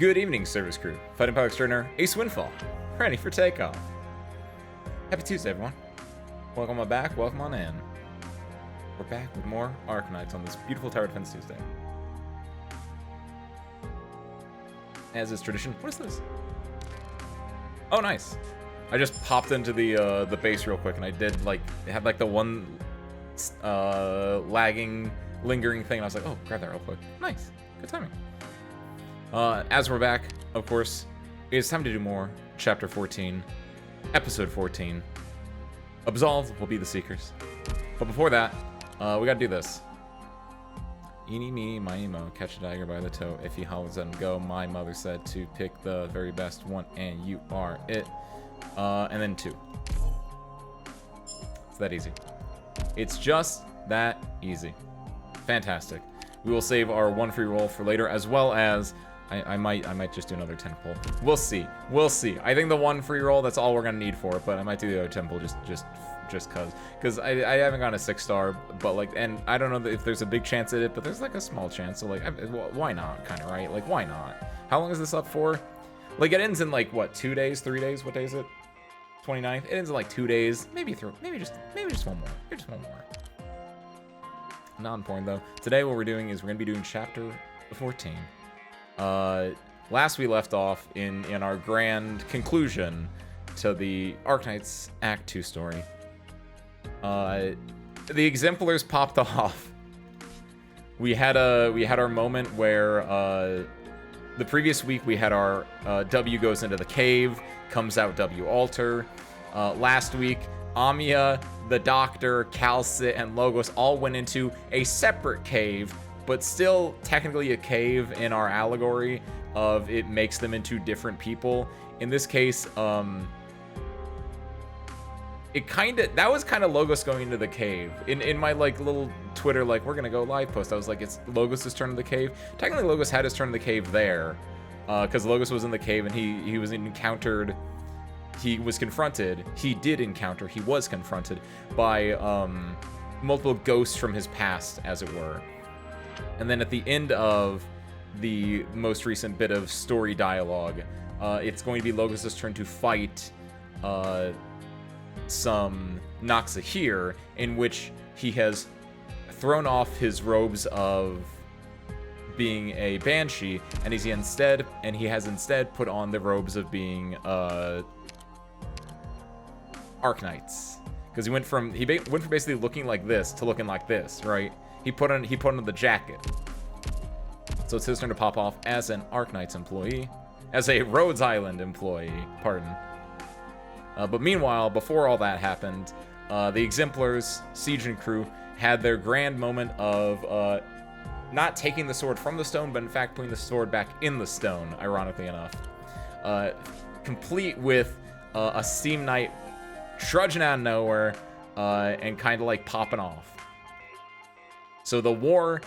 Good evening, service crew. Fighting pilot extraordinaire Ace Windfall, ready for takeoff. Happy Tuesday, everyone. Welcome on back, welcome on in. We're back with more Arknights on this beautiful Tower Defense Tuesday. As is tradition, what is this? Oh, nice. I just popped into the base real quick, and I did, like, it had, like, the one lagging, lingering thing, and I was like, oh, grab that real quick. Nice. Good timing. As we're back, of course, it's time to do more. Chapter 14, Episode 14. Absolved will be the Seekers. But before that, we gotta do this. Eeny, meeny, miny, mo, catch a dagger by the toe. If he hollers, let him go. My mother said to pick the very best one, and you are it. And then 2. It's that easy. It's just that easy. Fantastic. We will save our 1 free roll for later, as well as I might just do another 10 pull. We'll see. We'll see. I think the 1 free roll, that's all we're gonna need for it, but I might do the other 10 pull just cause I haven't gotten a 6-star, but like, and I don't know if there's a big chance at it, but there's like a small chance. So like, why not? Kind of, right? Like, why not? How long is this up for? Like, it ends in like what, 2 days, 3 days? What day is it? 29th. It ends in like 2 days, maybe just one more. Maybe just one more. Not important though. Today what we're doing is we're gonna be doing chapter 14. Last we left off in our grand conclusion to the Arknights Act 2 story. The exemplars popped off. We had our moment where the previous week we had our W goes into the cave, comes out W alter. Last week, Amiya, the Doctor, Calcit, and Logos all went into a separate cave, but still technically a cave in our allegory of it makes them into different people. In this case, that was kind of Logos going into the cave. In my like little Twitter, like, we're gonna go live post, I was like, it's Logos' turn in the cave. Technically Logos had his turn in the cave there, because Logos was in the cave and he was confronted by multiple ghosts from his past, as it were. And then at the end of the most recent bit of story dialogue, it's going to be Logos' turn to fight some Noxahir, in which he has thrown off his robes of being a Banshee, and he has instead put on the robes of being Arknights, because he went from basically looking like this to looking like this, right? He put on the jacket. So it's his turn to pop off as an Arknights employee, as a Rhodes Island employee, pardon. But meanwhile, before all that happened, the Exemplars, Siege and crew, had their grand moment of not taking the sword from the stone, but in fact putting the sword back in the stone, ironically enough. Complete with a Steam Knight trudging out of nowhere and kind of like popping off. So the war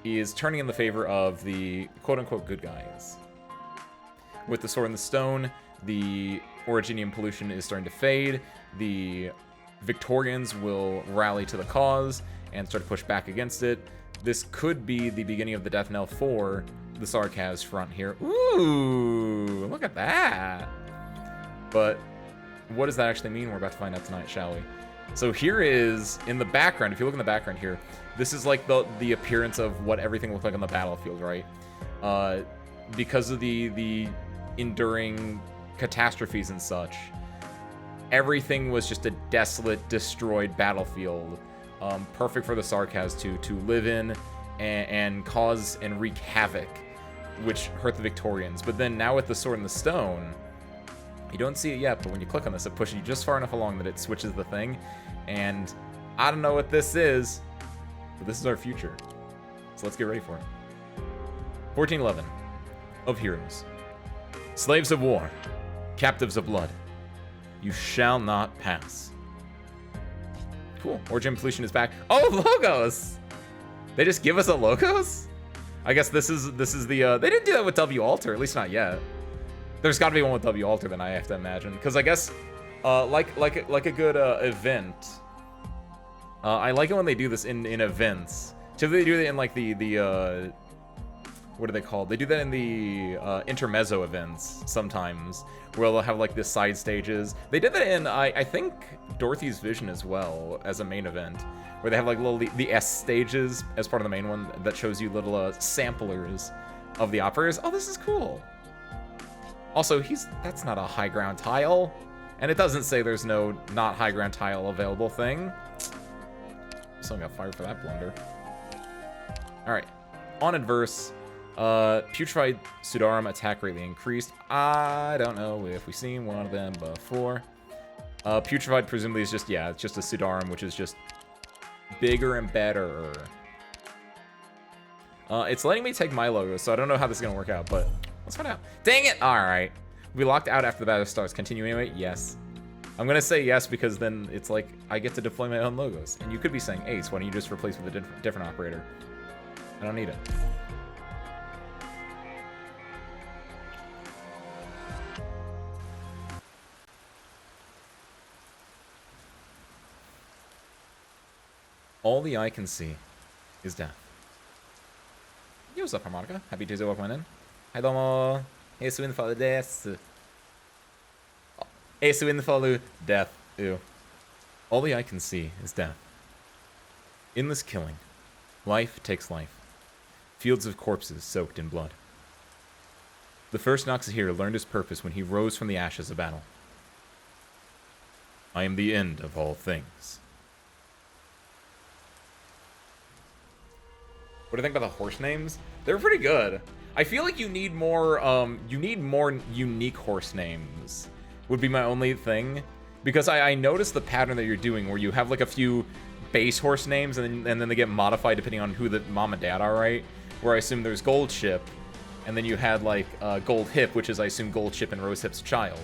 is turning in the favor of the quote-unquote good guys. With the sword in the stone, the Originium pollution is starting to fade. The Victorians will rally to the cause and start to push back against it. This could be the beginning of the death knell for the Sarkaz front here. Ooh, look at that. But what does that actually mean? We're about to find out tonight, shall we? So here is, in the background, if you look in the background here, this is like the appearance of what everything looked like on the battlefield, right? Because of the enduring catastrophes and such, everything was just a desolate, destroyed battlefield. Perfect for the Sarkaz to live in and cause and wreak havoc, which hurt the Victorians. But then now with the sword and the stone, you don't see it yet, but when you click on this, it pushes you just far enough along that it switches the thing. And I don't know what this is, but this is our future. So let's get ready for it. 1411 of Heroes. Slaves of war, captives of blood, you shall not pass. Cool. Origin pollution is back. Oh, Logos! They just give us a Logos? I guess this is the they didn't do that with W Alter, at least not yet. There's got to be one with W Alter, then I have to imagine, because I guess like a good event. I like it when they do this in events. Typically they do it in like the what are they called? They do that in the intermezzo events sometimes, where they'll have like the side stages. They did that in I think Dorothy's Vision as well as a main event, where they have like little the S stages as part of the main one that shows you little samplers of the operators. Oh, this is cool. Also, that's not a high ground tile, and it doesn't say there's no not high ground tile available thing. Someone got fired for that blunder. All right, on adverse. Putrefied Sudarum attack greatly increased. I don't know if we've seen one of them before. Putrefied presumably is just, yeah, it's just a Sudarum, which is just bigger and better. It's letting me take my logo, so I don't know how this is going to work out, but let's find out. Dang it! Alright. We locked out after the battle starts. Continue anyway? Yes. I'm going to say yes because then it's like I get to deploy my own logos. And you could be saying, Ace, why don't you just replace with a different operator? I don't need it. All the eye can see is death. Yo, what's up, Harmonica? Happy Tuesday, welcome in. Hi, domo. Esu in follow death. Esu in follow death. Ew. All the eye can see is death. Endless killing. Life takes life. Fields of corpses soaked in blood. The first Noxahir learned his purpose when he rose from the ashes of battle. I am the end of all things. What do you think about the horse names? They're pretty good. I feel like you need more unique horse names, would be my only thing. Because I noticed the pattern that you're doing where you have like a few base horse names and then they get modified depending on who the mom and dad are, right? Where I assume there's Gold Ship, and then you had like Gold Hip, which is I assume Gold Ship and Rose Hip's child.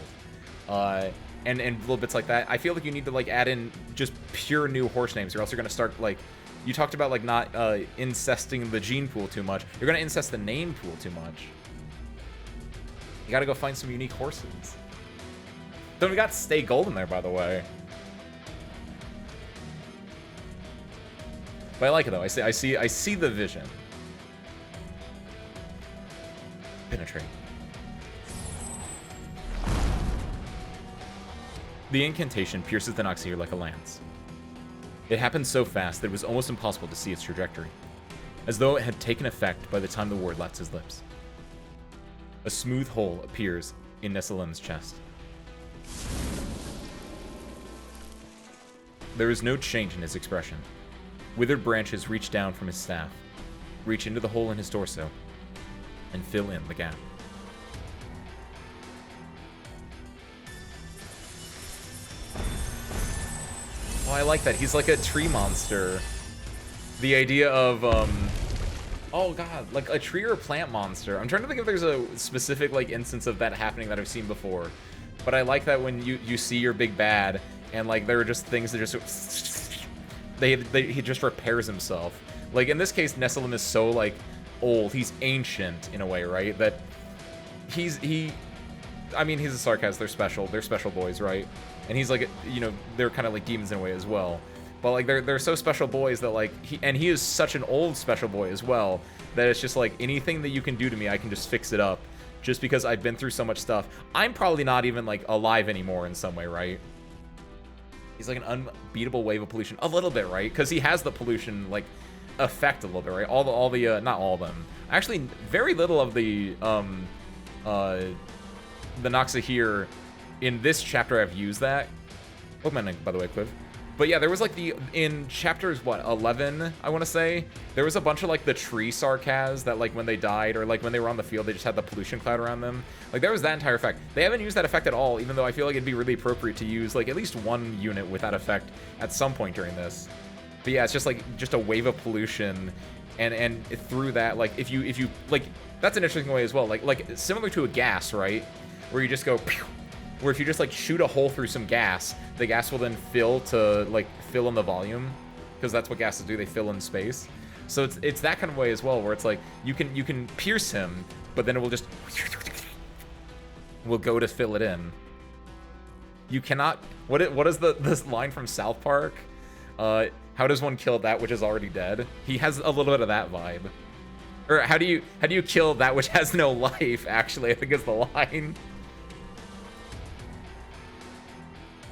And little bits like that. I feel like you need to like add in just pure new horse names, or else you're gonna start like, you talked about like not incesting the gene pool too much. You're gonna incest the name pool too much. You gotta go find some unique horses. Then we got Stay Golden there, by the way. But I like it though. I see the vision. Penetrate. The incantation pierces the Noxahir like a lance. It happened so fast that it was almost impossible to see its trajectory, as though it had taken effect by the time the word left his lips. A smooth hole appears in Nessalim's chest. There is no change in his expression. Withered branches reach down from his staff, reach into the hole in his torso, and fill in the gap. Oh, I like that. He's like a tree monster. The idea of, oh god, like a tree or a plant monster. I'm trying to think if there's a specific like instance of that happening that I've seen before. But I like that when you see your big bad and like there are just things that just he just repairs himself. Like in this case, Nessalim is so like old. He's ancient in a way, right? That I mean, he's a sarcasm. They're special. They're special boys, right? And he's like, you know, they're kind of like demons in a way as well. But like they're so special boys that like he is such an old special boy as well that it's just like anything that you can do to me, I can just fix it up. Just because I've been through so much stuff. I'm probably not even like alive anymore in some way, right? He's like an unbeatable wave of pollution, a little bit, right? Because he has the pollution like effect a little bit, right? All the not all of them. Actually, very little of the Noxahir in this chapter I've used that. Welcome in, by the way, Quiv. But yeah, there was like in chapters, what, 11, I want to say? There was a bunch of like the tree sarcas that like when they died or like when they were on the field, they just had the pollution cloud around them. Like there was that entire effect. They haven't used that effect at all, even though I feel like it'd be really appropriate to use like at least one unit with that effect at some point during this. But yeah, it's just like, just a wave of pollution. And through that, like if you like, that's an interesting way as well. Like similar to a gas, right? Where you just go, pew! Where if you just like shoot a hole through some gas, the gas will then fill in the volume, because that's what gases do, they fill in space. So it's that kind of way as well, where it's like you can pierce him, but then it will just will go to fill it in. You cannot. What is this line from South Park? How does one kill that which is already dead? He has a little bit of that vibe. Or how do you kill that which has no life, actually, I think is the line.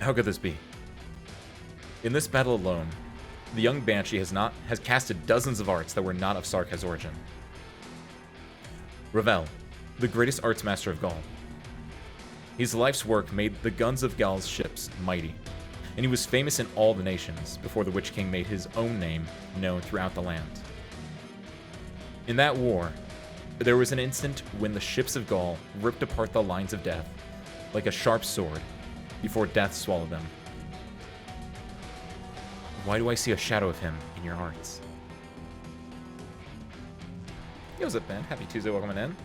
How could this be? In this battle alone, the young Banshee has casted dozens of arts that were not of Sarkha's origin. Ravel, the greatest arts master of Gaul. His life's work made the guns of Gaul's ships mighty, and he was famous in all the nations before the Witch King made his own name known throughout the land. In that war, there was an instant when the ships of Gaul ripped apart the lines of death like a sharp sword before death swallowed them. Why do I see a shadow of him in your hearts? Yo, what's up, Ben? Happy Tuesday, welcome in.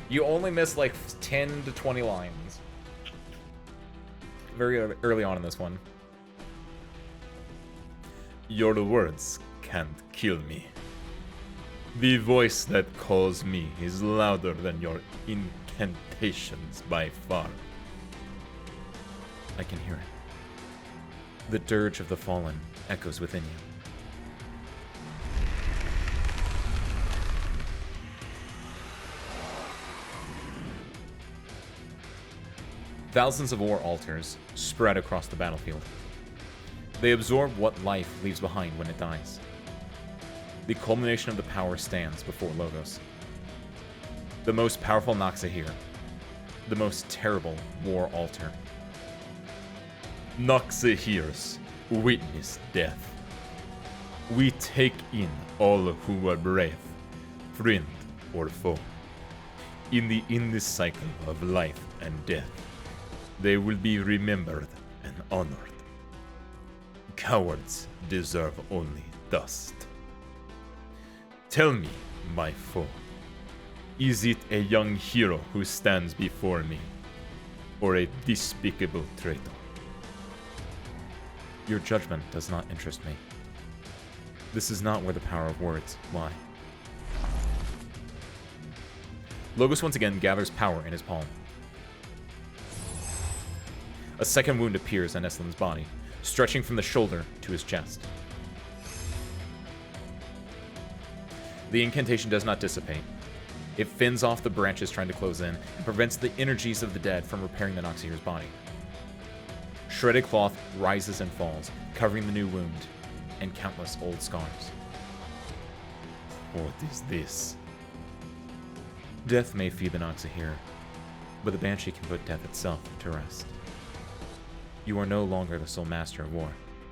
You only missed like 10 to 20 lines. Very early on in this one. Your words can't kill me. The voice that calls me is louder than your incantations by far. I can hear it. The dirge of the fallen echoes within you. Thousands of war altars spread across the battlefield. They absorb what life leaves behind when it dies. The culmination of the power stands before Logos. The most powerful Noxahir. The most terrible war altar. Noxahirs witness death. We take in all who are brave, friend or foe. In the endless cycle of life and death, they will be remembered and honored. Cowards deserve only dust. Tell me, my foe, is it a young hero who stands before me, or a despicable traitor? Your judgment does not interest me. This is not where the power of words lie. Logos once again gathers power in his palm. A second wound appears on Eslin's body, stretching from the shoulder to his chest. The incantation does not dissipate. It fends off the branches trying to close in and prevents the energies of the dead from repairing the Noxahir's body. Shredded cloth rises and falls, covering the new wound and countless old scars. What is this? Death may feed the Noxahir, but the Banshee can put death itself to rest. You are no longer the sole master of war,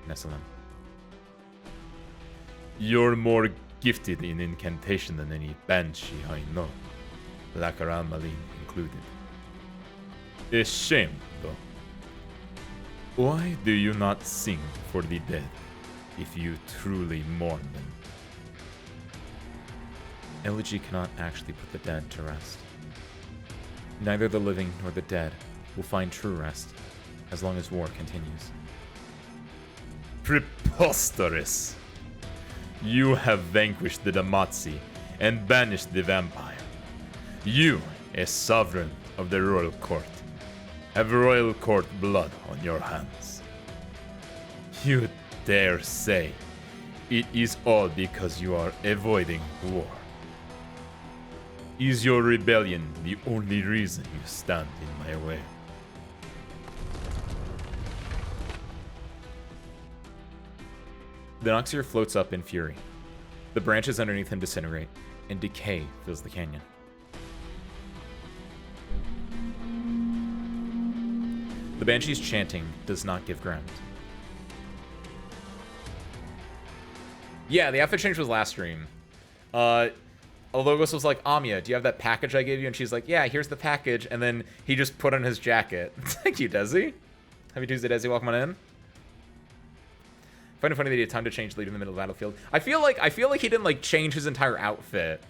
Nessalem. You're more gifted in incantation than any Banshee I know, Lakaran Malin included. A shame, though. Why do you not sing for the dead, if you truly mourn them? Elegy cannot actually put the dead to rest. Neither the living nor the dead will find true rest as long as war continues. Preposterous! You have vanquished the Damazi and banished the vampire. You, a sovereign of the royal court, have royal court blood on your hands. You dare say it is all because you are avoiding war. Is your rebellion the only reason you stand in my way? The Noxahir floats up in fury. The branches underneath him disintegrate, and decay fills the canyon. The Banshee's chanting does not give ground. Yeah, the outfit change was last stream. Logos was like, Amia, do you have that package I gave you? And she's like, yeah, here's the package. And then he just put on his jacket. Thank you, Desi. Happy Tuesday, Desi. Welcome on in. Find it funny that he had time to change lead in the middle of the battlefield. I feel like he didn't like change his entire outfit.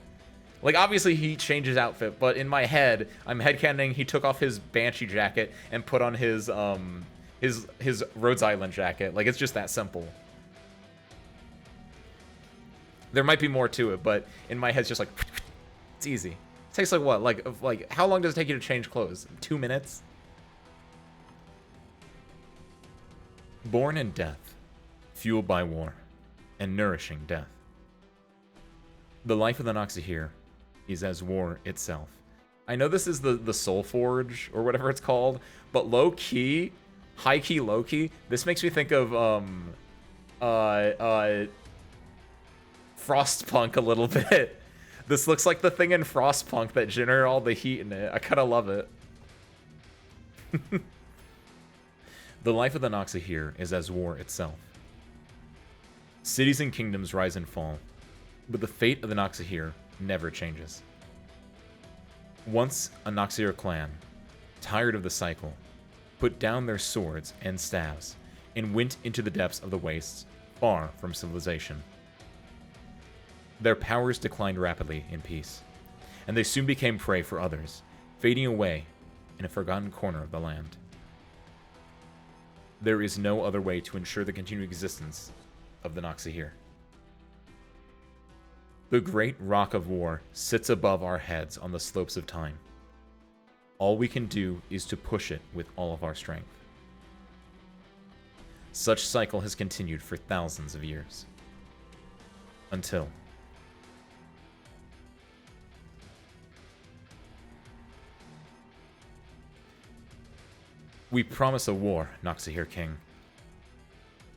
Like obviously he changed his outfit, but in my head, I'm headcanoning he took off his Banshee jacket and put on his Rhodes Island jacket. Like it's just that simple. There might be more to it, but in my head it's just like it's easy. It takes like what? Like how long does it take you to change clothes? 2 minutes? Born in death, fueled by war, and nourishing death. The life of the Noxahir is as war itself. I know this is the Soul Forge or whatever it's called, but low key, high key, low key, this makes me think of Frostpunk a little bit. This looks like the thing in Frostpunk that generated all the heat in it. I kind of love it. The life of the Noxahir is as war itself. Cities and kingdoms rise and fall, but the fate of the Noxahir never changes. Once a Noxahir clan, tired of the cycle, put down their swords and staves and went into the depths of the wastes, far from civilization. Their powers declined rapidly in peace, and they soon became prey for others, fading away in a forgotten corner of the land. There is no other way to ensure the continued existence of the Noxahir. The great rock of war sits above our heads on the slopes of time. All we can do is to push it with all of our strength. Such cycle has continued for thousands of years. Until... we promise a war, Noxahir King.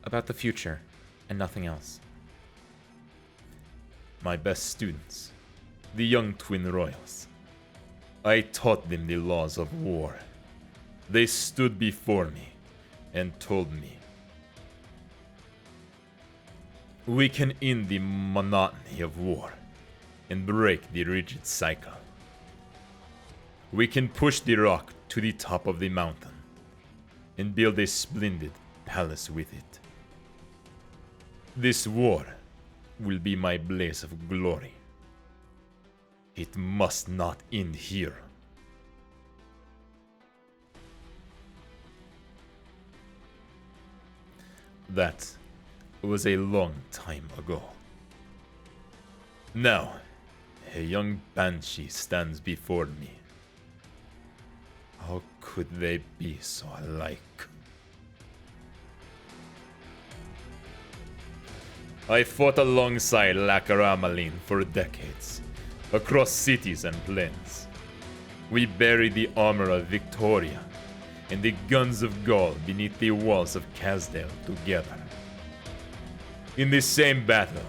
About the future, and nothing else. My best students, the young twin royals. I taught them the laws of war. They stood before me and told me, we can end the monotony of war and break the rigid cycle. We can push the rock to the top of the mountain and build a splendid palace with it. This war will be my blaze of glory. It must not end here. That was a long time ago. Now, a young banshee stands before me. How could they be so alike? I fought alongside Lakaramaline for decades, across cities and plains. We buried the armor of Victoria and the guns of Gaul beneath the walls of Kazdel together. In this same battle,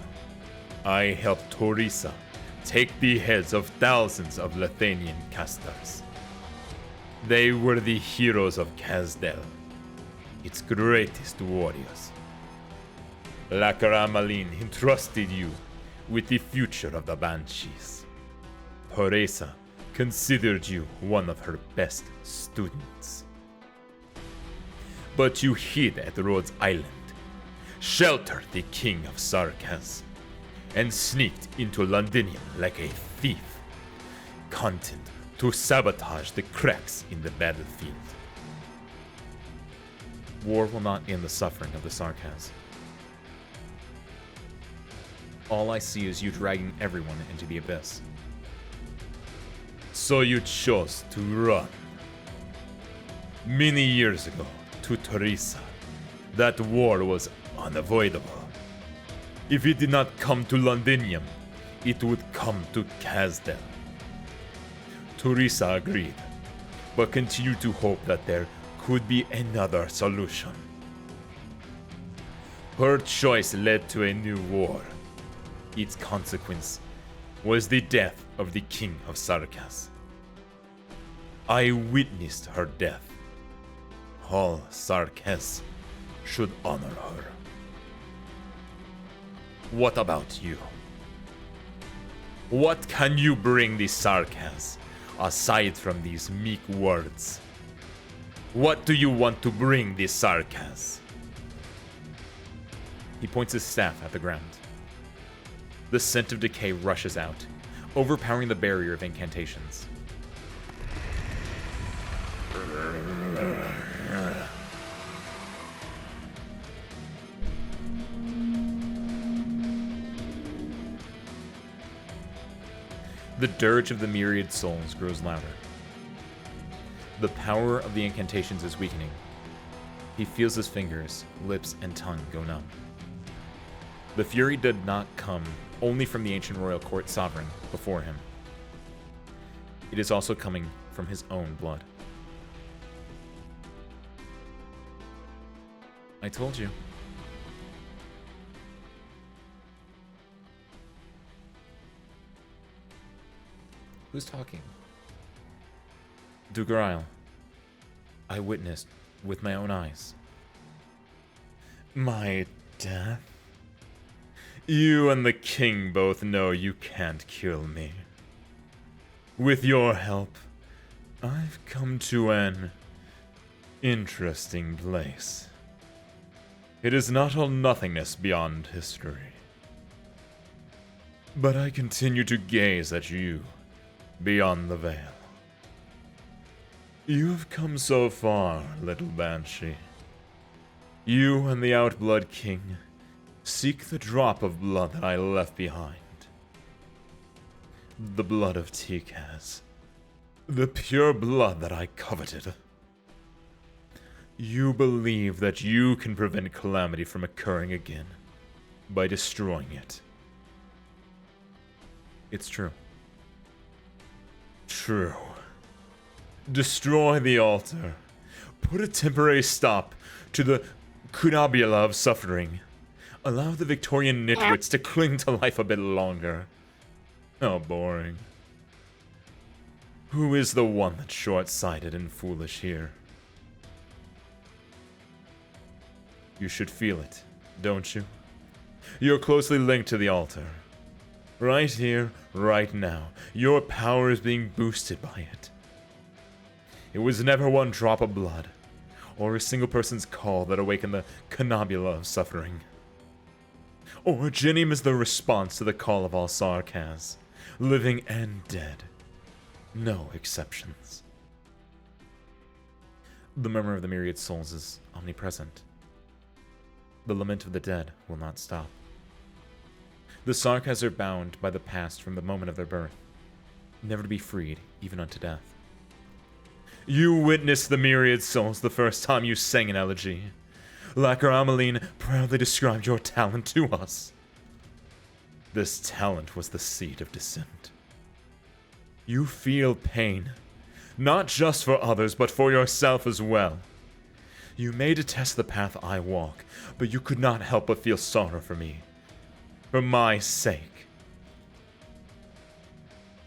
I helped Torisa take the heads of thousands of Lethanian casters. They were the heroes of Kazdel, its greatest warriors. Lakaramaline entrusted you with the future of the Banshees. Torisa considered you one of her best students. But you hid at Rhodes Island, sheltered the King of Sarkaz, and sneaked into Londinium like a thief, content to sabotage the cracks in the battlefield. War will not end the suffering of the Sarkaz. All I see is you dragging everyone into the abyss. So you chose to run. Many years ago, to Teresa, that war was unavoidable. If it did not come to Londinium, it would come to Kazdel. Teresa agreed, but continued to hope that there could be another solution. Her choice led to a new war. Its consequence was the death of the King of Sarkaz. I witnessed her death. All Sarkaz should honor her. What about you? What can you bring the Sarkaz, aside from these meek words? What do you want to bring the Sarkaz? He points his staff at the ground. The scent of decay rushes out, overpowering the barrier of incantations. The dirge of the myriad souls grows louder. The power of the incantations is weakening. He feels his fingers, lips, and tongue go numb. The fury did not come only from the ancient royal court sovereign before him. It is also coming from his own blood. I told you. Who's talking? Dugarile. I witnessed with my own eyes. My death? You and the king both know you can't kill me. With your help, I've come to an interesting place. It is not all nothingness beyond history. But I continue to gaze at you beyond the veil. You have come so far, little Banshee. You and the Outblood King seek the drop of blood that I left behind. The blood of Tikaz. The pure blood that I coveted. You believe that you can prevent calamity from occurring again by destroying it. It's true. True. Destroy the altar. Put a temporary stop to the Kunabila suffering. Allow the Victorian nitwits to cling to life a bit longer. How boring. Who is the one that's short-sighted and foolish here? You should feel it, don't you? You're closely linked to the altar. Right here, right now, your power is being boosted by it. It was never one drop of blood, or a single person's call that awakened the Canabula of suffering. Originium is the response to the call of all Sarkaz, living and dead. No exceptions. The murmur of the myriad souls is omnipresent. The lament of the dead will not stop. The Sarkaz are bound by the past from the moment of their birth, never to be freed, even unto death. You witnessed the myriad souls the first time you sang an elegy. Lacquer Ameline proudly described your talent to us. This talent was the seed of dissent. You feel pain, not just for others, but for yourself as well. You may detest the path I walk, but you could not help but feel sorrow for me. For my sake.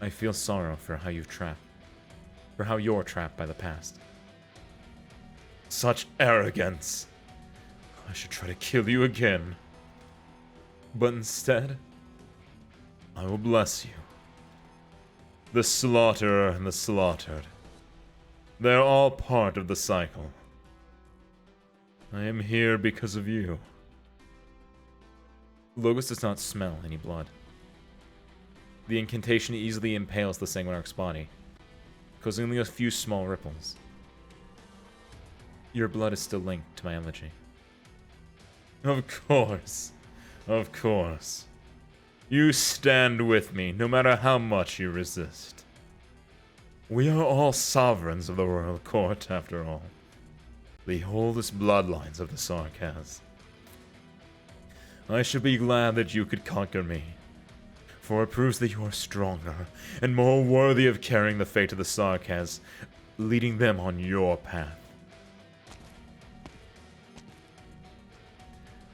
I feel sorrow for how you've trapped. For how you're trapped by the past. Such arrogance. I should try to kill you again. But instead, I will bless you. The slaughterer and the slaughtered. They're all part of the cycle. I am here because of you. Logos does not smell any blood. The incantation easily impales the Sanguinarch's body, causing only a few small ripples. Your blood is still linked to my elegy. Of course. Of course. You stand with me, no matter how much you resist. We are all sovereigns of the royal court, after all. The oldest bloodlines of the Sarkaz. I should be glad that you could conquer me, for it proves that you are stronger and more worthy of carrying the fate of the Sarkaz, leading them on your path.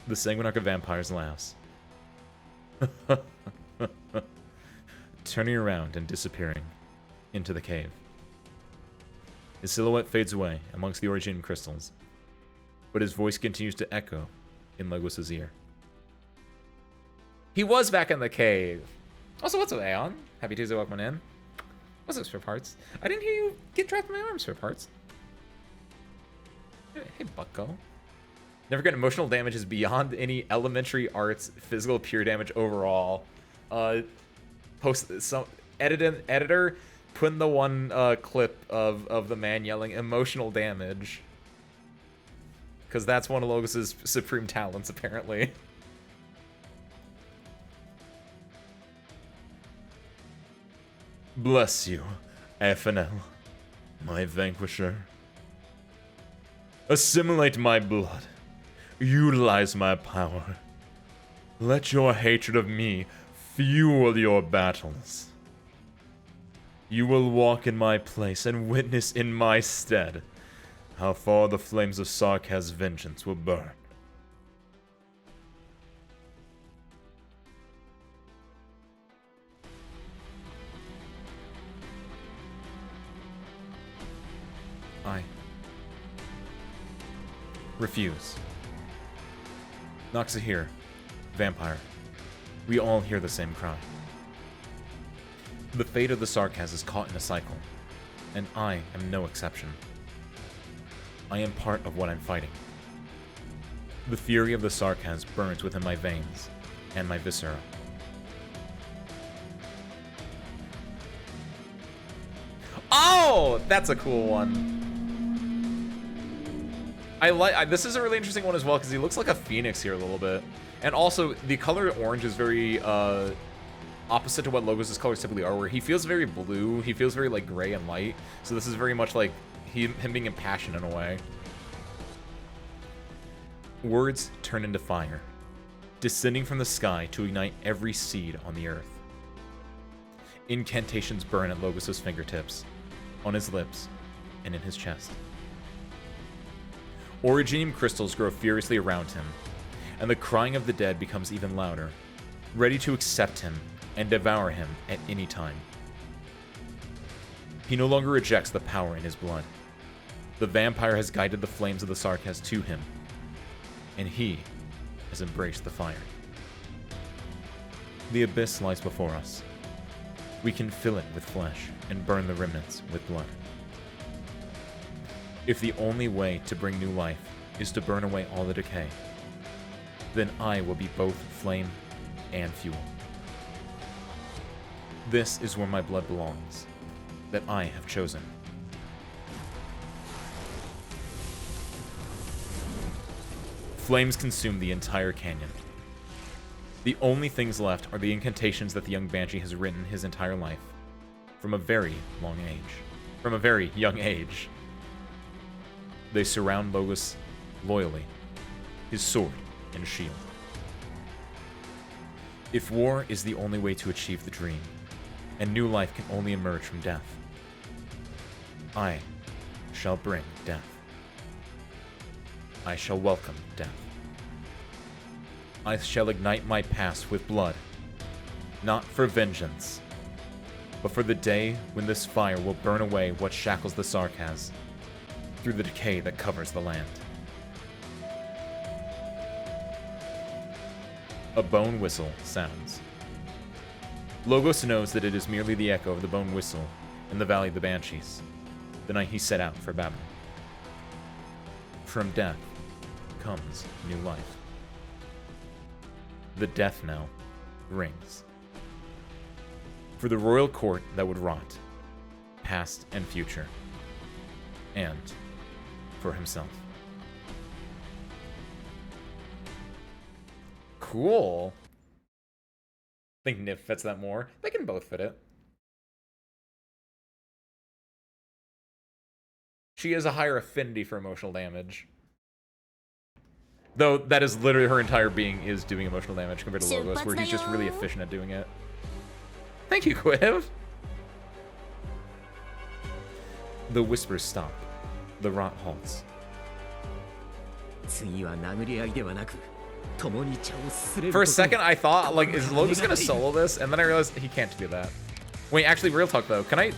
The Sanguinarch of Vampires laughs. Turning around and disappearing into the cave. His silhouette fades away amongst the Originium crystals, but his voice continues to echo in Logos' ear. He was back in the cave. Also, what's up, Aeon? Happy Tuesday, welcome in. What's up, Spare Parts? I didn't hear you get trapped in my arms, Spare Parts. Hey, Bucko. Never get emotional damage is beyond any elementary arts physical pure damage overall. Post some editor put in the one clip of the man yelling emotional damage, because that's one of Logos' supreme talents apparently. Bless you, FNL, my vanquisher. Assimilate my blood. Utilize my power. Let your hatred of me fuel your battles. You will walk in my place and witness in my stead how far the flames of Sarkaz's vengeance will burn. I refuse. Noxahir, vampire, we all hear the same cry. The fate of the Sarkaz is caught in a cycle, and I am no exception. I am part of what I'm fighting. The fury of the Sarkaz burns within my veins and my viscera. Oh, that's a cool one. This is a really interesting one as well because he looks like a phoenix here a little bit, and also the color orange is very opposite to what Logos' colors typically are, where he feels very blue, he feels very like gray and light. So this is very much like him being impassioned in a way. Words turn into fire, descending from the sky to ignite every seed on the earth. Incantations burn at Logos' fingertips, on his lips, and in his chest. Originium crystals grow furiously around him, and the crying of the dead becomes even louder, ready to accept him and devour him at any time. He no longer rejects the power in his blood. The vampire has guided the flames of the Sarkaz to him, and he has embraced the fire. The abyss lies before us. We can fill it with flesh and burn the remnants with blood. If the only way to bring new life is to burn away all the decay, then I will be both flame and fuel. This is where my blood belongs, that I have chosen. Flames consume the entire canyon. The only things left are the incantations that the young Banshee has written his entire life, from a very young age. They surround Logos loyally, his sword and shield. If war is the only way to achieve the dream, and new life can only emerge from death, I shall bring death. I shall welcome death. I shall ignite my past with blood, not for vengeance, but for the day when this fire will burn away what shackles the Sarkaz through the decay that covers the land. A bone whistle sounds. Logos knows that it is merely the echo of the bone whistle in the Valley of the Banshees, the night he set out for Babel. From death comes new life. The death knell rings. For the royal court that would rot, past and future, and for himself. Cool. I think Nif fits that more. They can both fit it. She has a higher affinity for emotional damage. Though that is literally her entire being is doing emotional damage compared to Logos, where he's just really efficient at doing it. Thank you, Quiv. The whispers stop. The rot halts. For a second, I thought, like, is Logos gonna solo this? And then I realized he can't do that. Wait, actually, real talk, though. Can I...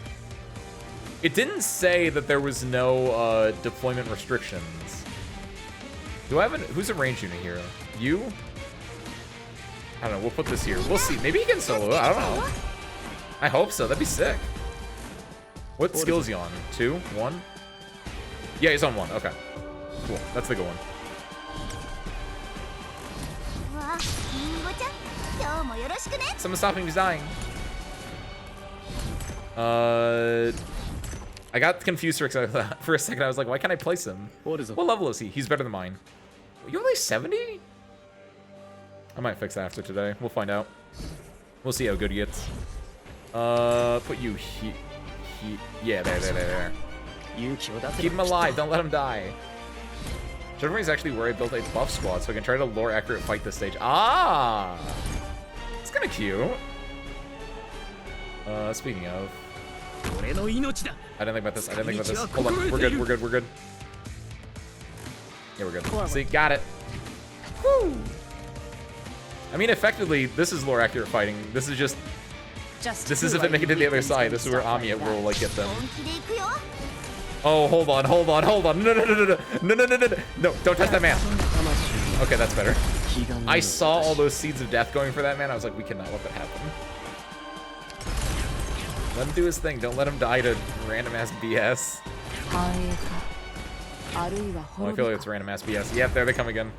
It didn't say that there was no deployment restrictions. Do I have who's a range unit here? You? I don't know, we'll put this here. We'll see. Maybe he can solo it. I don't know. I hope so. That'd be sick. What skill is he on? 2? 1? Yeah, he's on 1. Okay. Cool. That's the good one. Someone stop him, he's dying. I got confused for a second. I was like, why can't I place him? What level is he? He's better than mine. You're only 70? I might fix that after today. We'll find out. We'll see how good he gets. Put you yeah, there. Keep him alive, don't let him die. Shadowrun is actually where I built a buff squad, so I can try to lore accurate fight this stage. Ah! It's kinda cute. Speaking of... think about this. I didn't think about this. Hold on. We're good. We're good. We're good. Yeah, we're good. See, got it. Woo! I mean, effectively, this is lore accurate fighting. This is just this is if they make it to the other side. This is where Amiya will like get them. Oh, hold on, hold on, hold on. No, no, no, no, no, no, no, no, no, no, don't touch that man. Okay, that's better. I saw all those seeds of death going for that man. I was like, we cannot let that happen. Let him do his thing. Don't let him die to random ass BS. Oh, I feel like it's random ass BS. Yep, there they come again.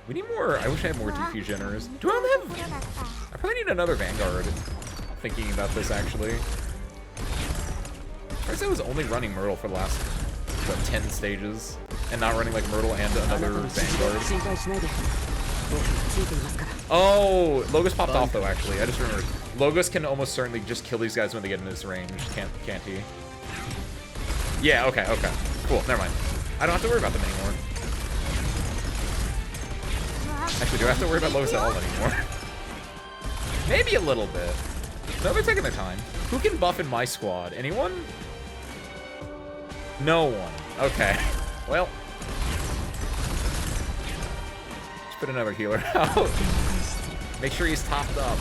We need more. I wish I had more DP generators. Do I have? I probably need another Vanguard. Thinking about this actually. First, I was only running Myrtle for the last, what, 10 stages, and not running like Myrtle and another Vanguard. Oh, Logos popped off though. Actually, I just remembered. Logos can almost certainly just kill these guys when they get in his range. Can't he? Yeah. Okay. Okay. Cool. Never mind. I don't have to worry about them anymore. Actually, do I have to worry about Logos at all anymore? Maybe a little bit. No, they're taking their time. Who can buff in my squad? Anyone? No one. Okay. Well. Let's put another healer out. Make sure he's topped up.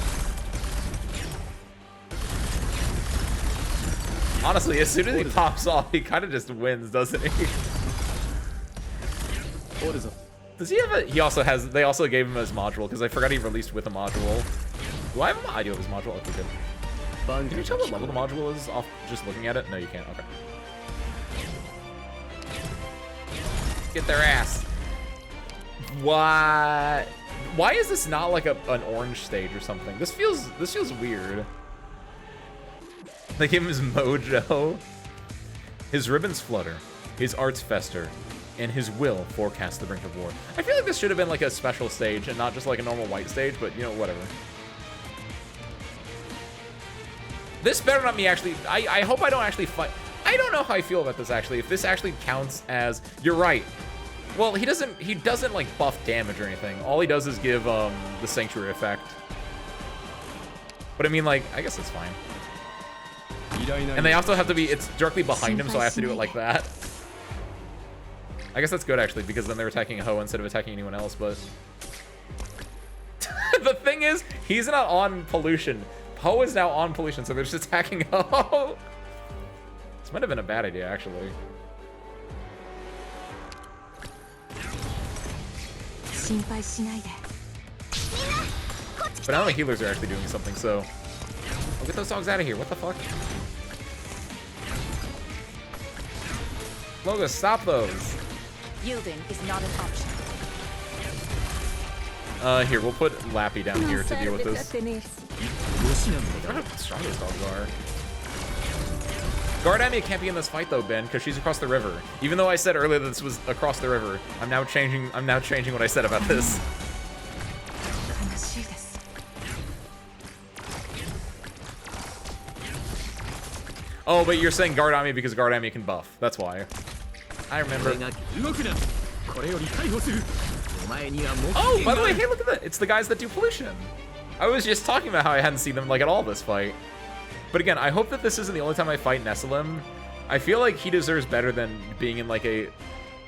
Honestly, as soon as he pops off, he kind of just wins, doesn't he? Does he have a... He also has... They also gave him his module, because I forgot he released with a module. Do I have an idea of his module? Okay, good. Can you tell what level the module is off just looking at it? No, you can't. Okay. Get their ass. What? Why is this not like an orange stage or something? This feels weird. They give him his mojo. His ribbons flutter. His arts fester. And his will forecast the brink of war. I feel like this should have been like a special stage and not just like a normal white stage, but you know, whatever. This better not me actually. I hope I don't actually fight. I don't know how I feel about this actually. If this actually counts as, you're right. Well, he doesn't like buff damage or anything. All he does is give the sanctuary effect. But I mean, like, I guess it's fine. And they also have to be, it's directly behind him, so I have to do it like that. I guess that's good actually, because then they're attacking Ho instead of attacking anyone else, but the thing is, he's not on pollution. Ho is now on pollution, so they're just attacking Ho. This might have been a bad idea, actually. But now the healers are actually doing something, so... Oh, get those dogs out of here. What the fuck? Logos, stop those. Yielding is not an option. Here, we'll put Lappy down here to deal with this. I don't know how strong those dogs are. Guard Amiya can't be in this fight though, Ben, because she's across the river. Even though I said earlier that this was across the river, I'm now changing what I said about this. Oh, but you're saying Guard Amiya because Guard Amiya can buff. That's why. I remember. Oh, by the way, hey, look at that. It's the guys that do pollution. I was just talking about how I hadn't seen them like at all this fight. But again, I hope that this isn't the only time I fight Nessalem. I feel like he deserves better than being in like a,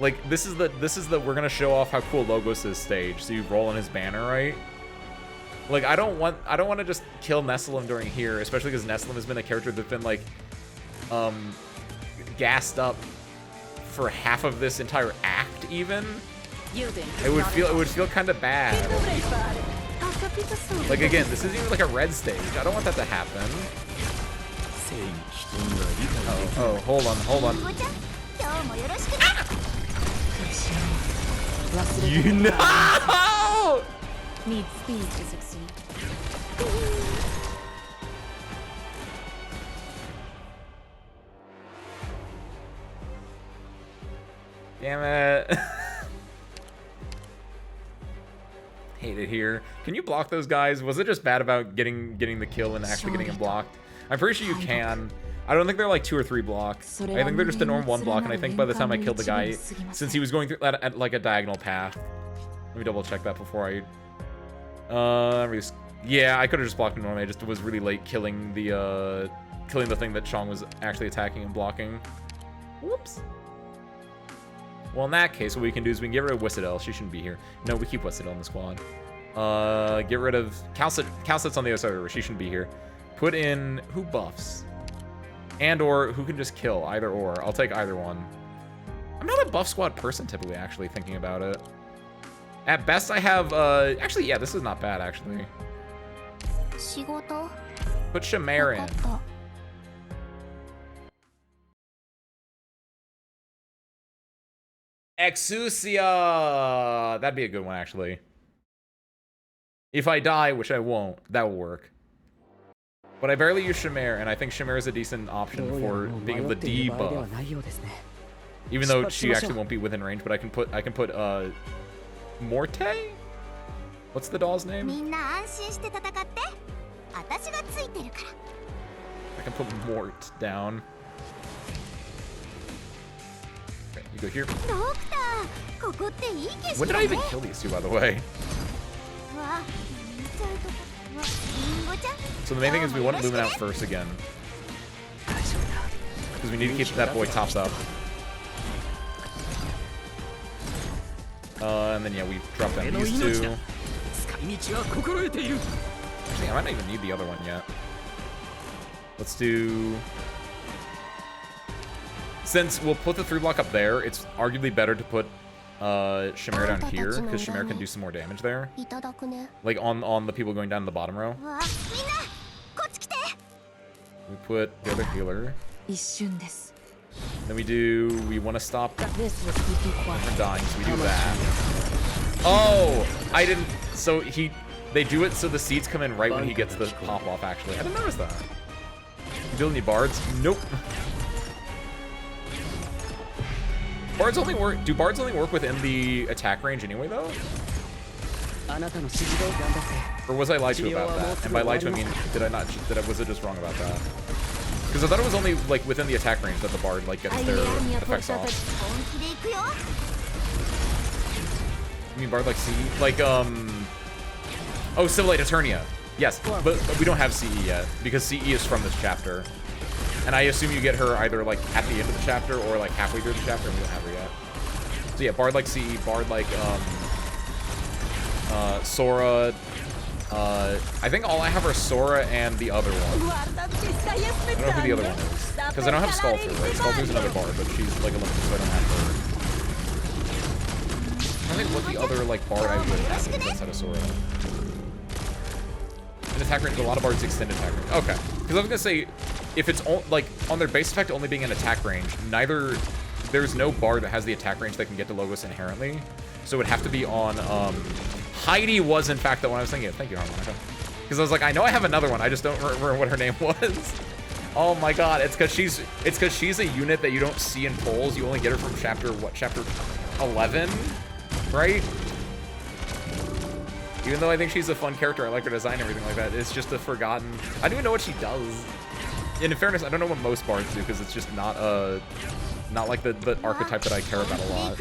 like this is the we're gonna show off how cool Logos is stage. So you roll in his banner, right? Like I don't want to just kill Nessalem during here, especially because Nessalem has been a character that's been like gassed up for half of this entire act even. It would feel kind of bad. Like again, this isn't even like a red stage. I don't want that to happen. Oh, hold on. You know! Need speed to succeed. Damn it. Hate it here. Can you block those guys? Was it just bad about getting the kill and actually getting him blocked? I'm pretty sure you can. I don't think they're like 2 or 3 blocks. I think they're just a normal 1 block, and I think by the time I killed the guy, since he was going through that at like a diagonal path. Let me double check that before I... yeah, I could have just blocked him normally. I just was really late killing the killing the thing that Chong was actually attacking and blocking. Whoops. Well, in that case, what we can do is we can get rid of Whistle. She shouldn't be here. No, we keep Whistle in the squad. Get rid of Calcet's on the other side of the river. She shouldn't be here. Put in who buffs? And or who can just kill, either or. I'll take either one. I'm not a buff squad person typically, actually, thinking about it. At best, I have, actually, yeah, this is not bad, actually. Put Shamir in. Exousia! That'd be a good one, actually. If I die, which I won't, that will work. But I barely use Shamir, and I think Shamir is a decent option for being able to debuff. Even though she actually won't be within range, but I can put Morte? What's the doll's name? I can put Mort down. Okay, you go here. When did I even kill these two, by the way? So the main thing is we want Lumen out first again. Because we need to keep that boy topped up. And then yeah, we drop down these two. Actually, I might not even need the other one yet. Let's do... Since we'll put the 3-block up there, it's arguably better to put Shamir down here, because Shamir can do some more damage there. Like on the people going down the bottom row. We put the other healer. Then we want to stop them from dying, so we do that. Oh! I didn't... So they do it so the seeds come in right when he gets the pop-off, actually. I didn't notice that. Do you need bards? Nope. Bards only work... Do bards only work within the attack range anyway, though? Or was I lied to about that? And by lied to, I mean, was it just wrong about that? Because I thought it was only, like, within the attack range that the bard, like, gets their effects off. You mean bard, like, CE? Like, oh, Civilite Eternia. Yes, but we don't have CE yet, because CE is from this chapter. And I assume you get her either, like, at the end of the chapter or, like, halfway through the chapter, and we don't have her yet. So, yeah, bard, like, CE, bard, like, Sora. I think all I have are Sora and the other one. I don't know who the other one is. Because I don't have Skullfur, right? Skullfur's another bard, but she's, like, a limited, so I don't have her. I think what the other, like, bard I would have is outside of Sora. In attack range, a lot of bards extend attack range. Okay. Because I was gonna say, if it's, like, on their base effect only being in attack range, there's no bard that has the attack range that can get to Logos inherently. So it would have to be on, Heidi was, in fact, the one I was thinking of. Thank you, Harmonica. Because I was like, I know I have another one. I just don't remember what her name was. Oh my god, it's because she's a unit that you don't see in polls. You only get her from chapter 11, right? Even though I think she's a fun character, I like her design and everything like that. It's just a forgotten. I don't even know what she does. And in fairness, I don't know what most bards do because it's just not like the archetype that I care about a lot.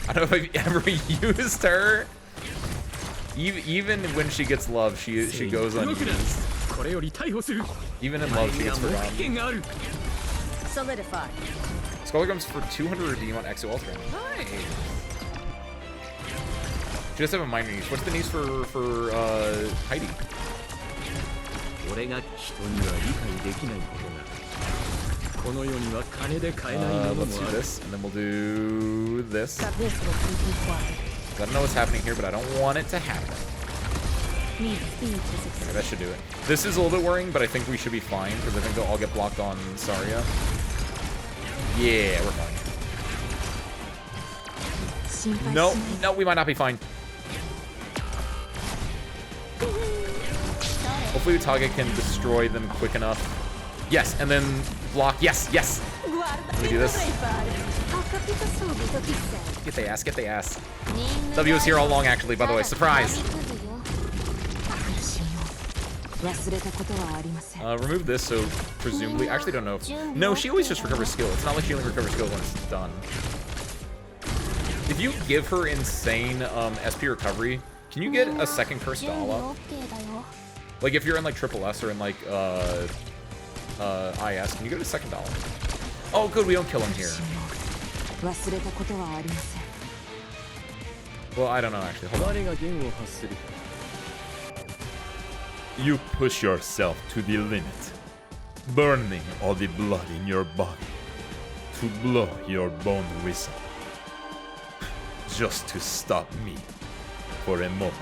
I don't know if I've ever used her. Even when she gets love, she goes unused. Even in love, she gets forgotten. Solidify. Scholar comes for 200 redeem on Exo Ultra. Nice. She does have a minor niche. What's the niche for Heidi? Let's do this, and then we'll do this. I don't know what's happening here, but I don't want it to happen. Okay, that should do it. This is a little bit worrying, but I think we should be fine, because I think they'll all get blocked on Saria. Yeah, we're fine. No, we might not be fine. Hopefully Utage can destroy them quick enough. Yes, and then block. Yes. Let me do this. Get the ass, get the ass. W was here all along, actually, by the way. Surprise! Remove this, so presumably... I actually don't know if... No, she always just recovers skill. It's not like she only recovers skill when it's done. If you give her insane SP recovery, can you get a second Cursed Dala? Like, if you're in, like, Triple S or in, like, IS, can you go to second dollar? Oh, good, we don't kill him here. Well, I don't know, actually. Hold on. You push yourself to the limit, burning all the blood in your body to blow your bone whistle, just to stop me for a moment.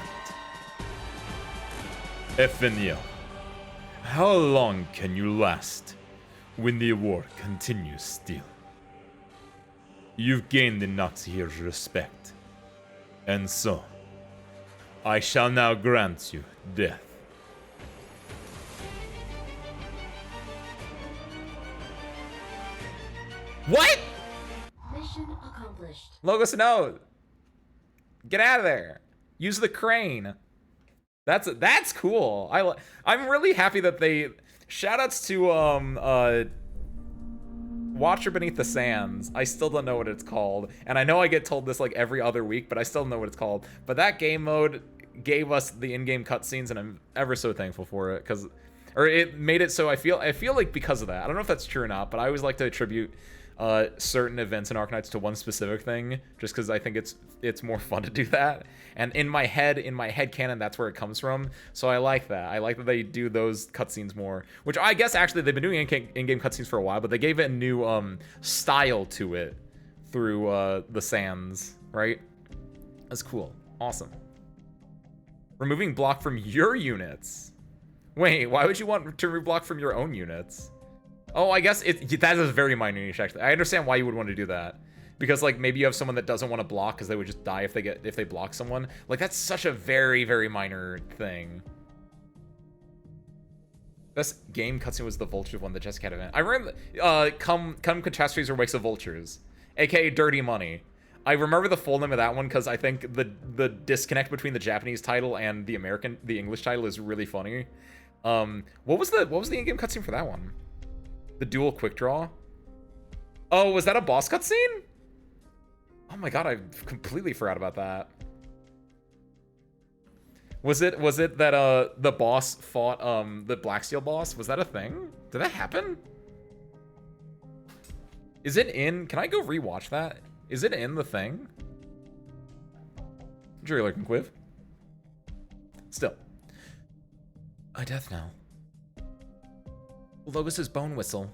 Ephenia, how long can you last when the war continues still? You've gained the Nazi's respect, and so I shall now grant you death. What? Mission accomplished. Logos, no. Get out of there. Use the crane. That's cool. I'm really happy that they. Shoutouts to Watcher Beneath the Sands. I still don't know what it's called, and I know I get told this like every other week, but I still don't know what it's called. But that game mode gave us the in-game cutscenes, and I'm ever so thankful for it or it made it so I feel like because of that. I don't know if that's true or not, but I always like to attribute certain events in Arknights to one specific thing, just because I think it's more fun to do that. And in my head canon, that's where it comes from. So I like that. I like that they do those cutscenes more, which I guess actually they've been doing in-game cutscenes for a while, but they gave it a new style to it through the Sands, right? That's cool. Awesome. Removing block from your units. Wait, why would you want to remove block from your own units? Oh, I guess that is very minor niche, actually. I understand why you would want to do that. Because, like, maybe you have someone that doesn't want to block because they would just die if they block someone. Like, that's such a very, very minor thing. Best game cutscene was the Vultures one, the Jessica Cat event. I remember, Come Catastrophes or Wakes of Vultures, aka Dirty Money. I remember the full name of that one because I think the disconnect between the Japanese title and the English title is really funny. What was the in-game cutscene for that one? The dual quick draw? Oh, was that a boss cutscene? Oh my god, I completely forgot about that. Was it that the boss fought the Blacksteel boss? Was that a thing? Did that happen? Is it in? Can I go rewatch that? Is it in the thing? Jury lurking quiv. Still. A death knell. Logos's bone whistle.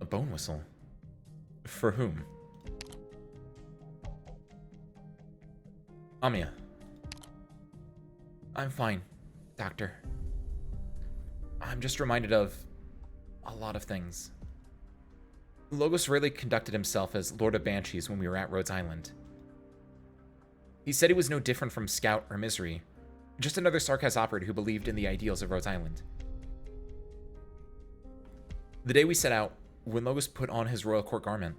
A bone whistle? For whom? Amiya. I'm fine, Doctor. I'm just reminded of a lot of things. Logos really conducted himself as Lord of Banshees when we were at Rhodes Island. He said he was no different from Scout or Misery, just another Sarkaz operator who believed in the ideals of Rhodes Island. The day we set out, when Logos put on his royal court garment,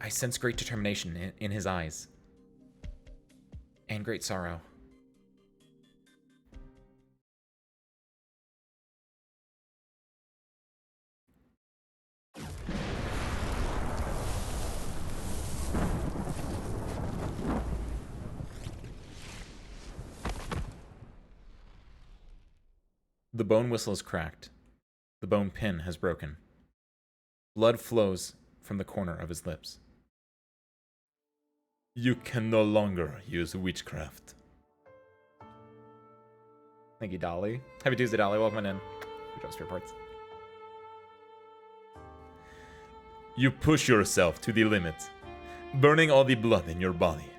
I sensed great determination in his eyes, and great sorrow. The bone whistle is cracked. The bone pin has broken. Blood flows from the corner of his lips. You can no longer use witchcraft. Thank you, Dolly. Happy Tuesday, Dolly. Welcome in. Good job, spare parts. You push yourself to the limit, burning all the blood in your body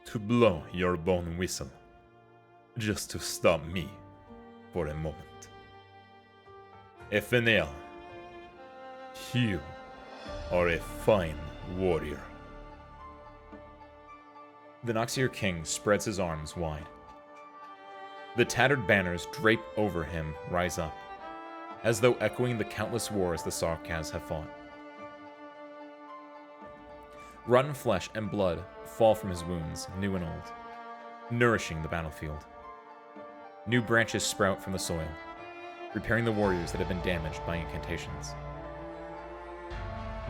to blow your bone whistle, just to stop me for a moment. Ephenia, you are a fine warrior. The Noxier King spreads his arms wide. The tattered banners draped over him rise up, as though echoing the countless wars the Sarkaz have fought. Rotten flesh and blood fall from his wounds, new and old, nourishing the battlefield. New branches sprout from the soil, repairing the warriors that have been damaged by incantations.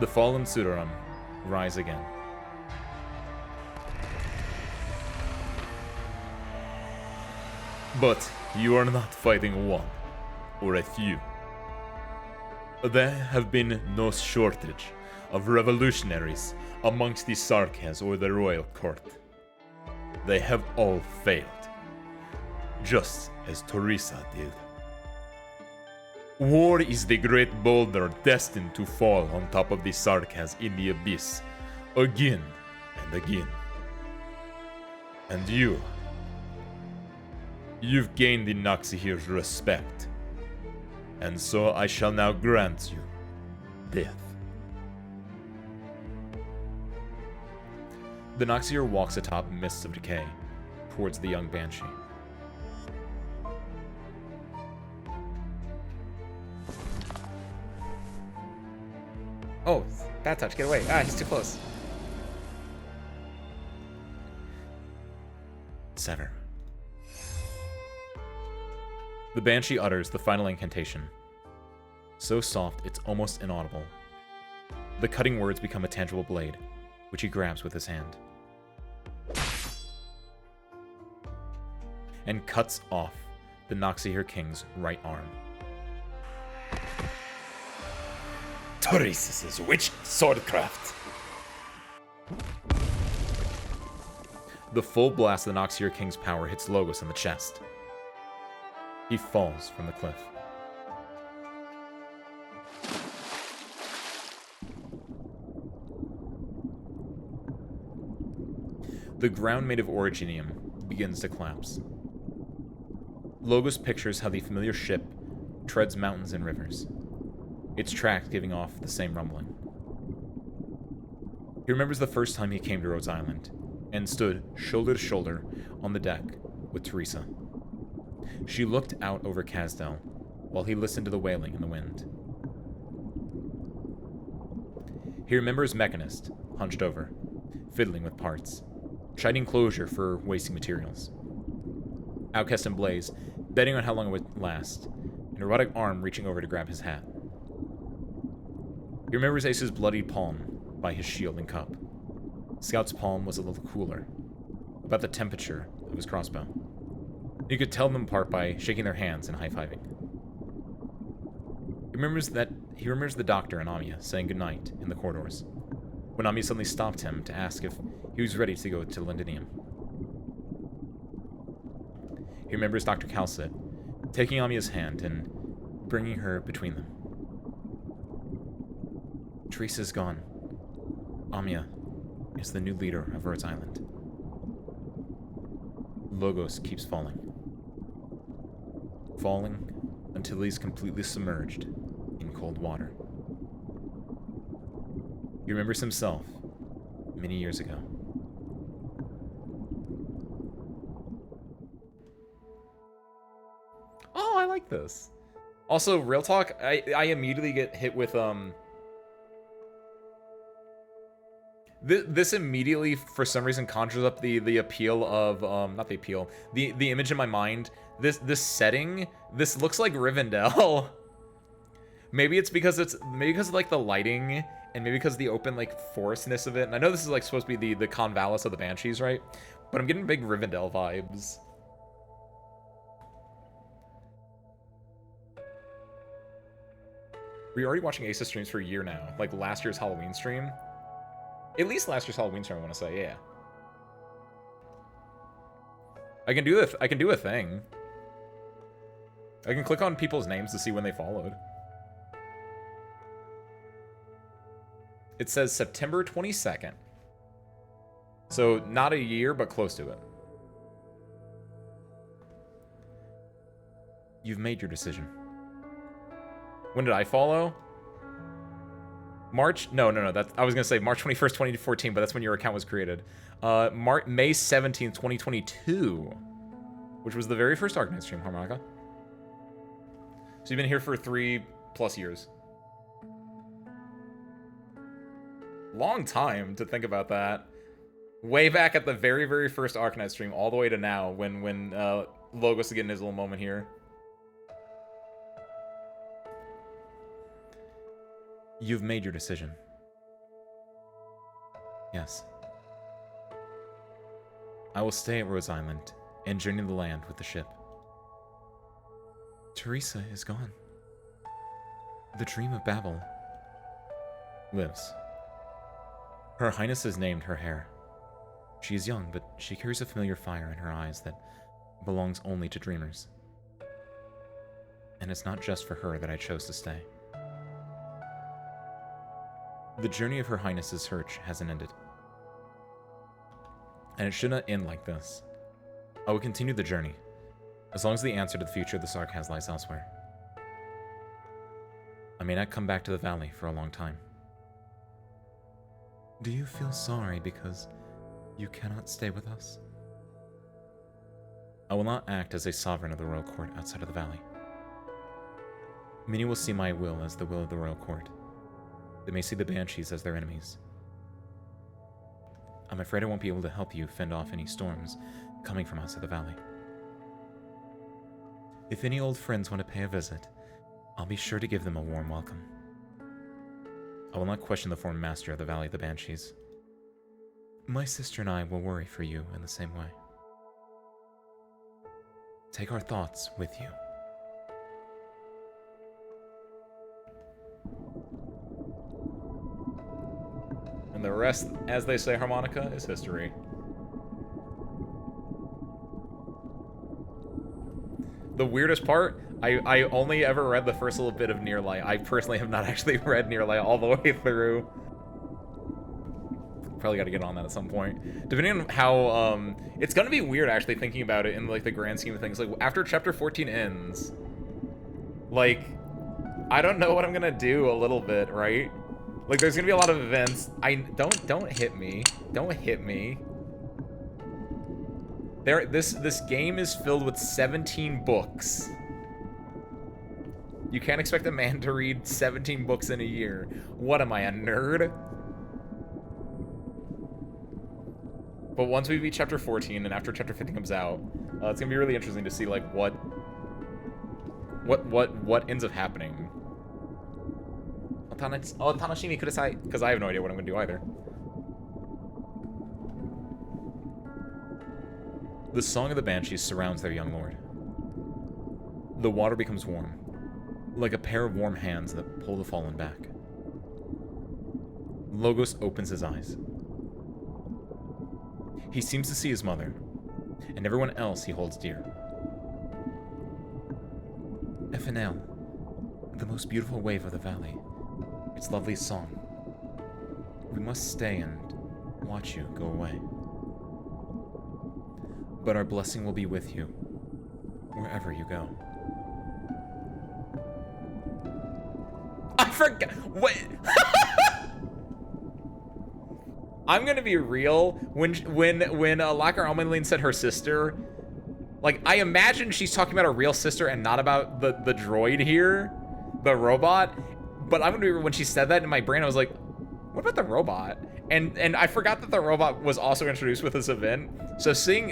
The fallen Sudaram rise again. But you are not fighting one, or a few. There have been no shortage of revolutionaries amongst the Sarkaz or the royal court. They have all failed, just as Teresa did. War is the great boulder destined to fall on top of the Sarkaz in the abyss, again and again. And you've gained the Noxihir's respect, and so I shall now grant you death. The Noxihir walks atop mists of decay towards the young Banshee. Oh, bad touch, get away. Ah, he's too close. Sever. The Banshee utters the final incantation. So soft, it's almost inaudible. The cutting words become a tangible blade, which he grabs with his hand. And cuts off the Noxihir King's right arm. Teresa's witch swordcraft! The full blast of the Noxihir King's power hits Logos in the chest. He falls from the cliff. The ground made of originium begins to collapse. Logos pictures how the familiar ship treads mountains and rivers, its tracks giving off the same rumbling. He remembers the first time he came to Rhodes Island and stood shoulder to shoulder on the deck with Teresa. She looked out over Kazdel while he listened to the wailing in the wind. He remembers Mechanist, hunched over, fiddling with parts, chiding Closure for wasting materials. Outcast and Blaze, betting on how long it would last, an erotic arm reaching over to grab his hat. He remembers Ace's bloodied palm by his shield and cup. Scout's palm was a little cooler, about the temperature of his crossbow. You could tell them apart by shaking their hands and high-fiving. He remembers the doctor and Amiya saying goodnight in the corridors, when Amiya suddenly stopped him to ask if he was ready to go to Londinium. He remembers Dr. Calcit taking Amiya's hand and bringing her between them. Teresa's gone. Amiya is the new leader of Rhodes Island. Logos keeps falling. Falling until he's completely submerged in cold water. He remembers himself many years ago. Oh, I like this. Also, real talk, I immediately get hit with This immediately, for some reason, conjures up the appeal of not the appeal, the image in my mind. This setting, this looks like Rivendell. Maybe it's because of like the lighting, and maybe because of the open like forestness of it. And I know this is like supposed to be the Convalis of the Banshees, right? But I'm getting big Rivendell vibes. We're already watching Ace's streams for a year now, like last year's Halloween stream. At least last year's Halloween stream, I want to say, yeah. I can do a thing. I can click on people's names to see when they followed. It says September 22nd. So not a year, but close to it. You've made your decision. When did I follow? March? No. I was gonna say March 21st, 2014, but that's when your account was created. May 17th, 2022, which was the very first Arknights stream, Harmonica. So you've been here for 3+ years. Long time to think about that. Way back at the very, very first Arknights stream, all the way to now, when Logos is getting his little moment here. You've made your decision. Yes. I will stay at Rhodes Island and journey the land with the ship. Teresa is gone. The dream of Babel lives. Her Highness has named her hair. She is young, but she carries a familiar fire in her eyes that belongs only to dreamers. And it's not just for her that I chose to stay. The journey of Her Highness's search hasn't ended. And it should not end like this. I will continue the journey, as long as the answer to the future the Sarkaz lies elsewhere. I may not come back to the valley for a long time. Do you feel sorry because you cannot stay with us? I will not act as a sovereign of the royal court outside of the valley. Many will see my will as the will of the royal court. They may see the Banshees as their enemies. I'm afraid I won't be able to help you fend off any storms coming from outside the valley. If any old friends want to pay a visit, I'll be sure to give them a warm welcome. I will not question the former master of the Valley of the Banshees. My sister and I will worry for you in the same way. Take our thoughts with you. And the rest, as they say, harmonica, is history. The weirdest part, I only ever read the first little bit of Near Light. I personally have not actually read Near Light all the way through. Probably got to get on that at some point. Depending on how, it's gonna be weird actually thinking about it in like the grand scheme of things. Like after chapter 14 ends, like, I don't know what I'm gonna do a little bit, right? Like there's gonna be a lot of events. Don't hit me. Don't hit me. This game is filled with 17 books. You can't expect a man to read 17 books in a year. What am I, a nerd? But once we beat chapter 14 and after chapter 15 comes out, it's gonna be really interesting to see like what ends up happening. Oh, Tanashimi kudasai, because I have no idea what I'm gonna do either. The song of the Banshees surrounds their young lord. The water becomes warm, like a pair of warm hands that pull the fallen back. Logos opens his eyes. He seems to see his mother, and everyone else he holds dear. FNL, the most beautiful wave of the valley, its loveliest song. We must stay and watch you go away. But our blessing will be with you, wherever you go. I forgot. What? I'm gonna be real. When Lakar Almaline said her sister, like I imagine she's talking about her real sister and not about the droid here, the robot. But I'm gonna be real, when she said that in my brain, I was like, what about the robot? And I forgot that the robot was also introduced with this event. So seeing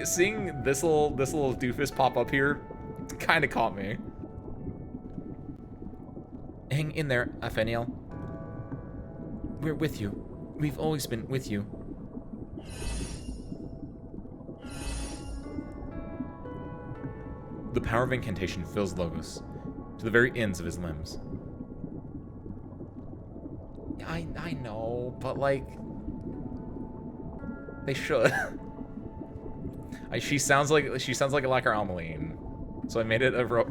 this little doofus pop up here kind of caught me. Hang in there, Aphaniel. We're with you. We've always been with you. The power of incantation fills Logos to the very ends of his limbs. I know, but like they should. She sounds like a Lakar Almaline. So I made it robot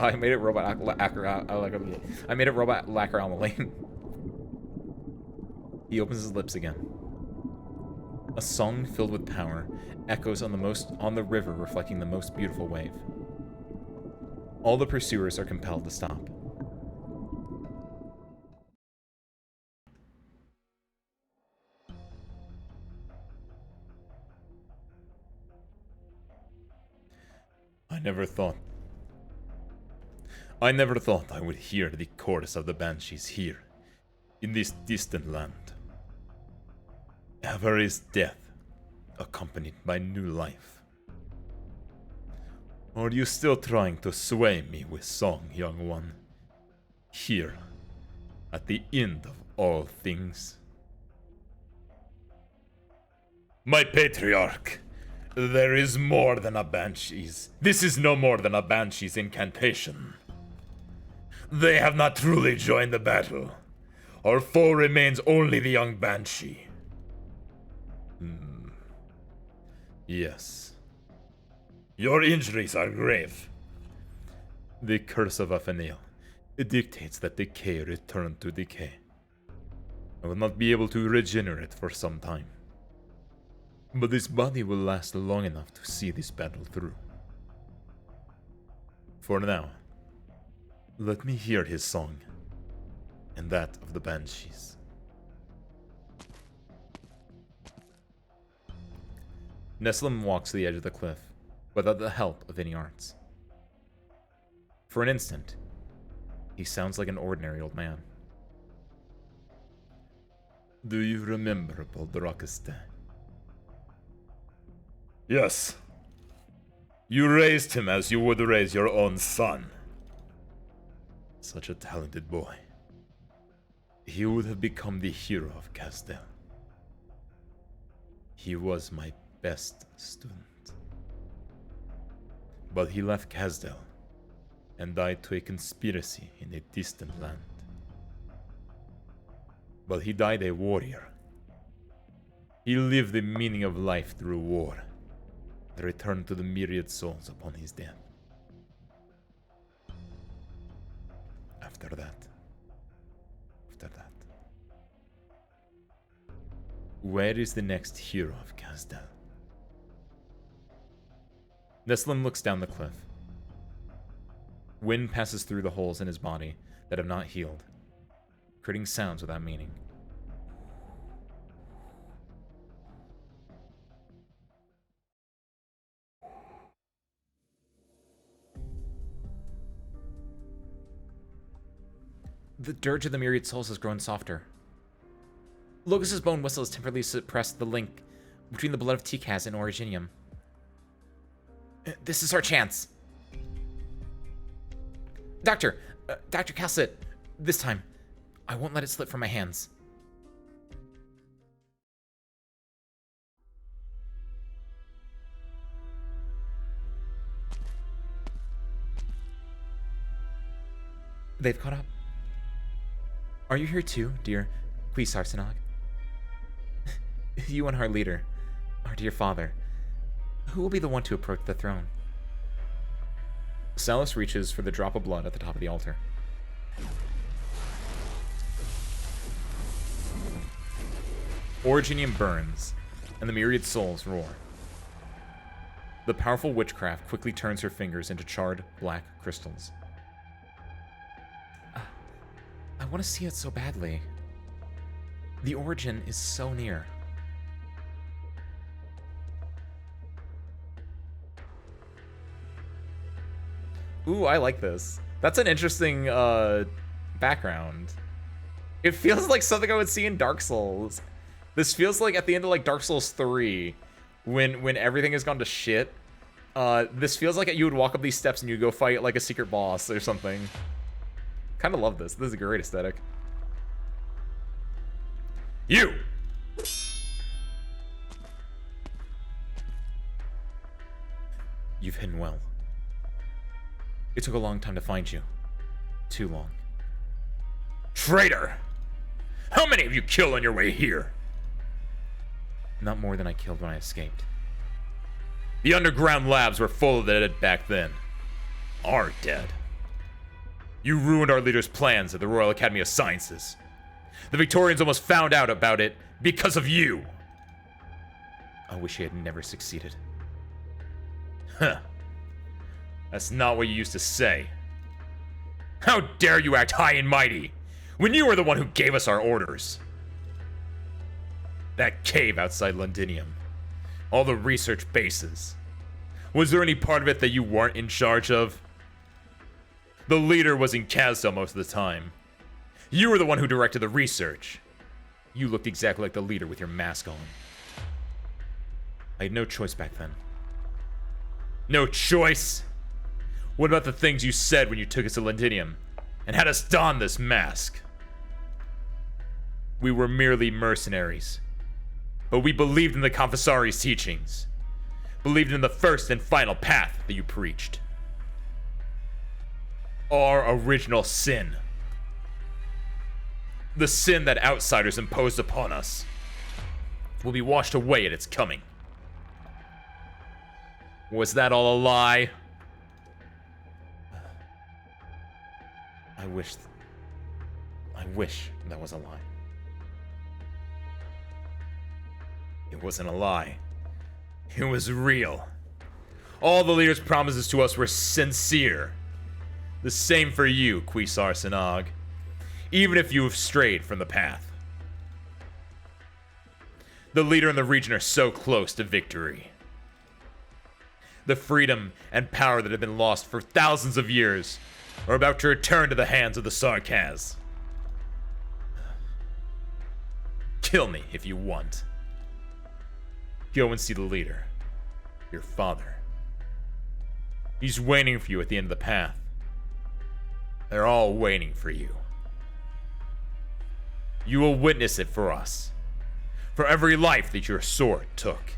Lakar Almaline. He opens his lips again. A song filled with power echoes on the river, reflecting the most beautiful wave. All the pursuers are compelled to stop. I never thought I would hear the chorus of the Banshees here, in this distant land. Ever is death, accompanied by new life. Are you still trying to sway me with song, young one? Here, at the end of all things? My patriarch, there is more than a Banshees. This is no more than a Banshee's incantation. They have not truly joined the battle. Our foe remains only the young Banshee. Yes. Your injuries are grave. The curse of Atheniel. It dictates that decay return to decay. I will not be able to regenerate for some time. But this body will last long enough to see this battle through. For now, let me hear his song, and that of the Banshees. Neslim walks to the edge of the cliff, without the help of any arts. For an instant, he sounds like an ordinary old man. Do you remember Baldrakaste? Yes. You raised him as you would raise your own son. Such a talented boy. He would have become the hero of Castel. He was my best student. But he left Castel and died to a conspiracy in a distant land. But he died a warrior. He lived the meaning of life through war, and returned to the myriad souls upon his death. After that. Where is the next hero of Castel? Neslim looks down the cliff. Wind passes through the holes in his body that have not healed, creating sounds without meaning. The dirge of the myriad souls has grown softer. Logos' bone whistle has temporarily suppressed the link between the blood of Tikaz and Originium. This is our chance. Doctor Calcit, this time, I won't let it slip from my hands. They've caught up. Are you here too, dear Quisarsanog? You and our leader, our dear father, who will be the one to approach the throne? Salus reaches for the drop of blood at the top of the altar. Originium burns, and the myriad souls roar. The powerful witchcraft quickly turns her fingers into charred black crystals. I want to see it so badly. The origin is so near. Ooh, I like this. That's an interesting background. It feels like something I would see in Dark Souls. This feels like at the end of like Dark Souls 3, when everything has gone to shit. This feels like you would walk up these steps and you go fight like a secret boss or something. Kind of love this. This is a great aesthetic. You! You've hidden well. It took a long time to find you. Too long. Traitor! How many of you killed on your way here? Not more than I killed when I escaped. The underground labs were full of the dead back then. Are dead. You ruined our leader's plans at the Royal Academy of Sciences. The Victorians almost found out about it because of you. I wish he had never succeeded. Huh. That's not what you used to say. How dare you act high and mighty when you were the one who gave us our orders? That cave outside Londinium. All the research bases. Was there any part of it that you weren't in charge of? The leader was in Castel most of the time. You were the one who directed the research. You looked exactly like the leader with your mask on. I had no choice back then. No choice? What about the things you said when you took us to Londinium and had us don this mask? We were merely mercenaries. But we believed in the Confessori's teachings. Believed in the first and final path that you preached. our original sin. The sin that outsiders imposed upon us will be washed away at its coming. Was that all a lie? I wish that was a lie. It wasn't a lie. It was real. All the leaders' promises to us were sincere. The same for you, Quisar Sinag, even if you have strayed from the path. The leader and the region are so close to victory. The freedom and power that have been lost for thousands of years are about to return to the hands of the Sarkaz. Kill me if you want. Go and see the leader, your father. He's waiting for you at the end of the path. They're all waiting for you. You will witness it for us, for every life that your sword took.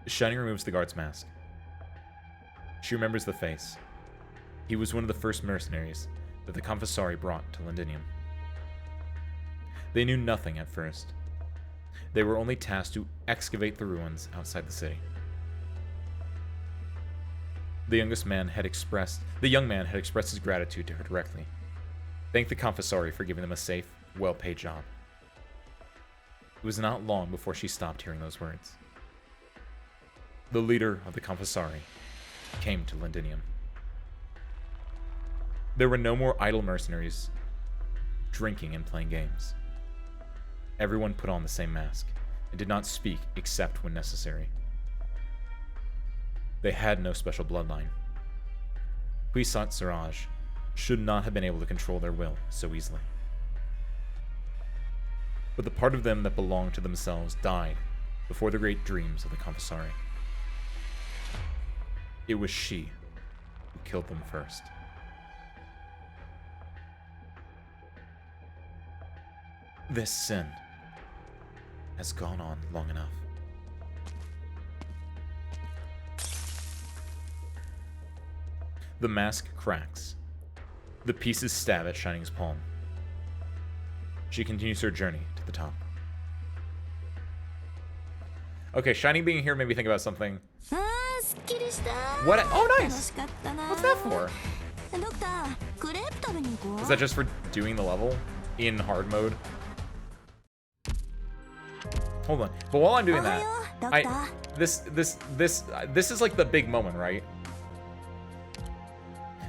Shining removes the guard's mask. She remembers the face. He was one of the first mercenaries that the Confessari brought to Londinium. They knew nothing at first. They were only tasked to excavate the ruins outside the city. The young man had expressed his gratitude to her directly. Thanked the Confessari for giving them a safe, well-paid job. It was not long before she stopped hearing those words. The leader of the Confessari came to Londinium. There were no more idle mercenaries drinking and playing games. Everyone put on the same mask and did not speak except when necessary. They had no special bloodline. Puissant Siraj should not have been able to control their will so easily. But the part of them that belonged to themselves died before the great dreams of the Confessari. It was she who killed them first. This sin has gone on long enough. The mask cracks. The pieces stab at Shining's palm. She continues her journey to the top. Okay, Shining being here made me think about something. What? Oh, nice! What's that for? Is that just for doing the level in hard mode? Hold on. But while I'm doing that, this is like the big moment, right?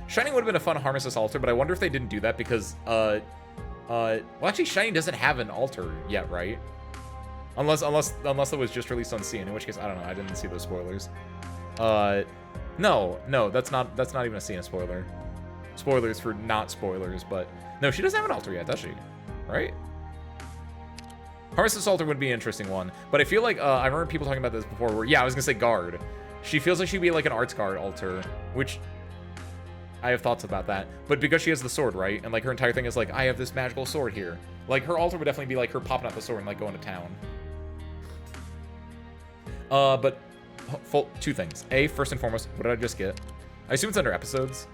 Shining would have been a fun Harmless altar, but I wonder if they didn't do that because well, actually Shining doesn't have an altar yet, right? Unless it was just released on C, in which case I don't know. I didn't see those spoilers. No, that's not even a Cena spoiler. Spoilers for not spoilers, but no, she doesn't have an altar yet, does she? Right? Harmless altar would be an interesting one, but I feel like I remember people talking about this before. Where I was gonna say guard. She feels like she'd be like an arts guard altar, which I have thoughts about that. But because she has the sword, right, and like her entire thing is like I have this magical sword here. Like her altar would definitely be like her popping out the sword and like going to town. But two things. A, first and foremost, what did I just get? I assume it's under episodes.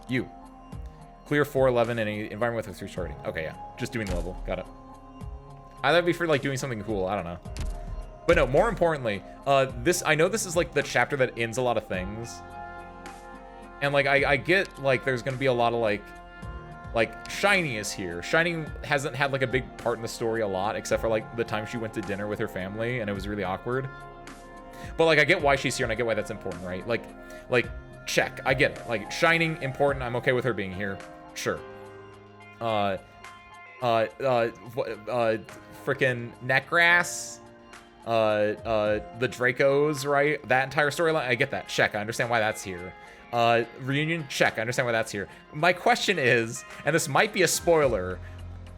You. Clear 411 in an environment with a 3 rating. Okay, yeah. Just doing the level. Got it. That'd be for like doing something cool. I don't know. But no, more importantly, I know this is like the chapter that ends a lot of things. And like I get like there's gonna be a lot of like Shiny is here. Shining hasn't had like a big part in the story a lot, except for like the time she went to dinner with her family and it was really awkward. But like I get why she's here and I get why that's important, right? Like check. I get it. Like Shining important. I'm okay with her being here. Sure. Frickin' Netgrass. The Dracos, right? That entire storyline. I get that. Check. I understand why that's here. Reunion, check. I understand why that's here. My question is, and this might be a spoiler,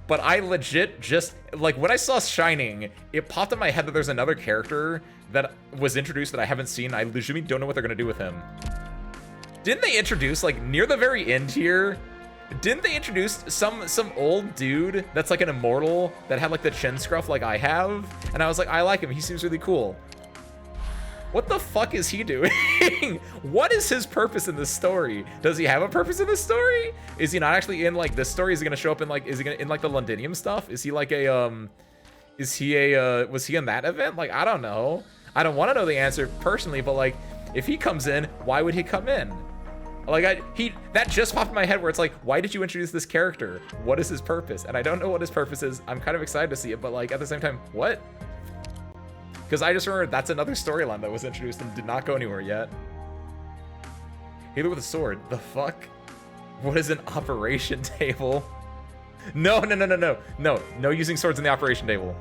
but I legit just, like, when I saw Shining, it popped in my head that there's another character that was introduced that I haven't seen. I legitimately don't know what they're going to do with him. Didn't they introduce, like, near the very end here, didn't they introduce some old dude that's like an immortal that had like the chin scruff like I have? And I was like, I like him. He seems really cool. What the fuck is he doing? What is his purpose in this story? Does he have a purpose in this story? Is he not actually in like this story? Is he gonna show up in like, is he gonna in like the Londinium stuff? Is he like a is he a was he in that event? Like, I don't know. I don't want to know the answer personally, but like if he comes in, why would he come in? Like that just popped in my head where it's like, why did you introduce this character? What is his purpose? And I don't know what his purpose is. I'm kind of excited to see it, but like at the same time, what? Because I just remember that's another storyline that was introduced and did not go anywhere yet. Healer with a sword. The fuck? What is an operation table? No, no, no, no, no. No, no using swords in the operation table.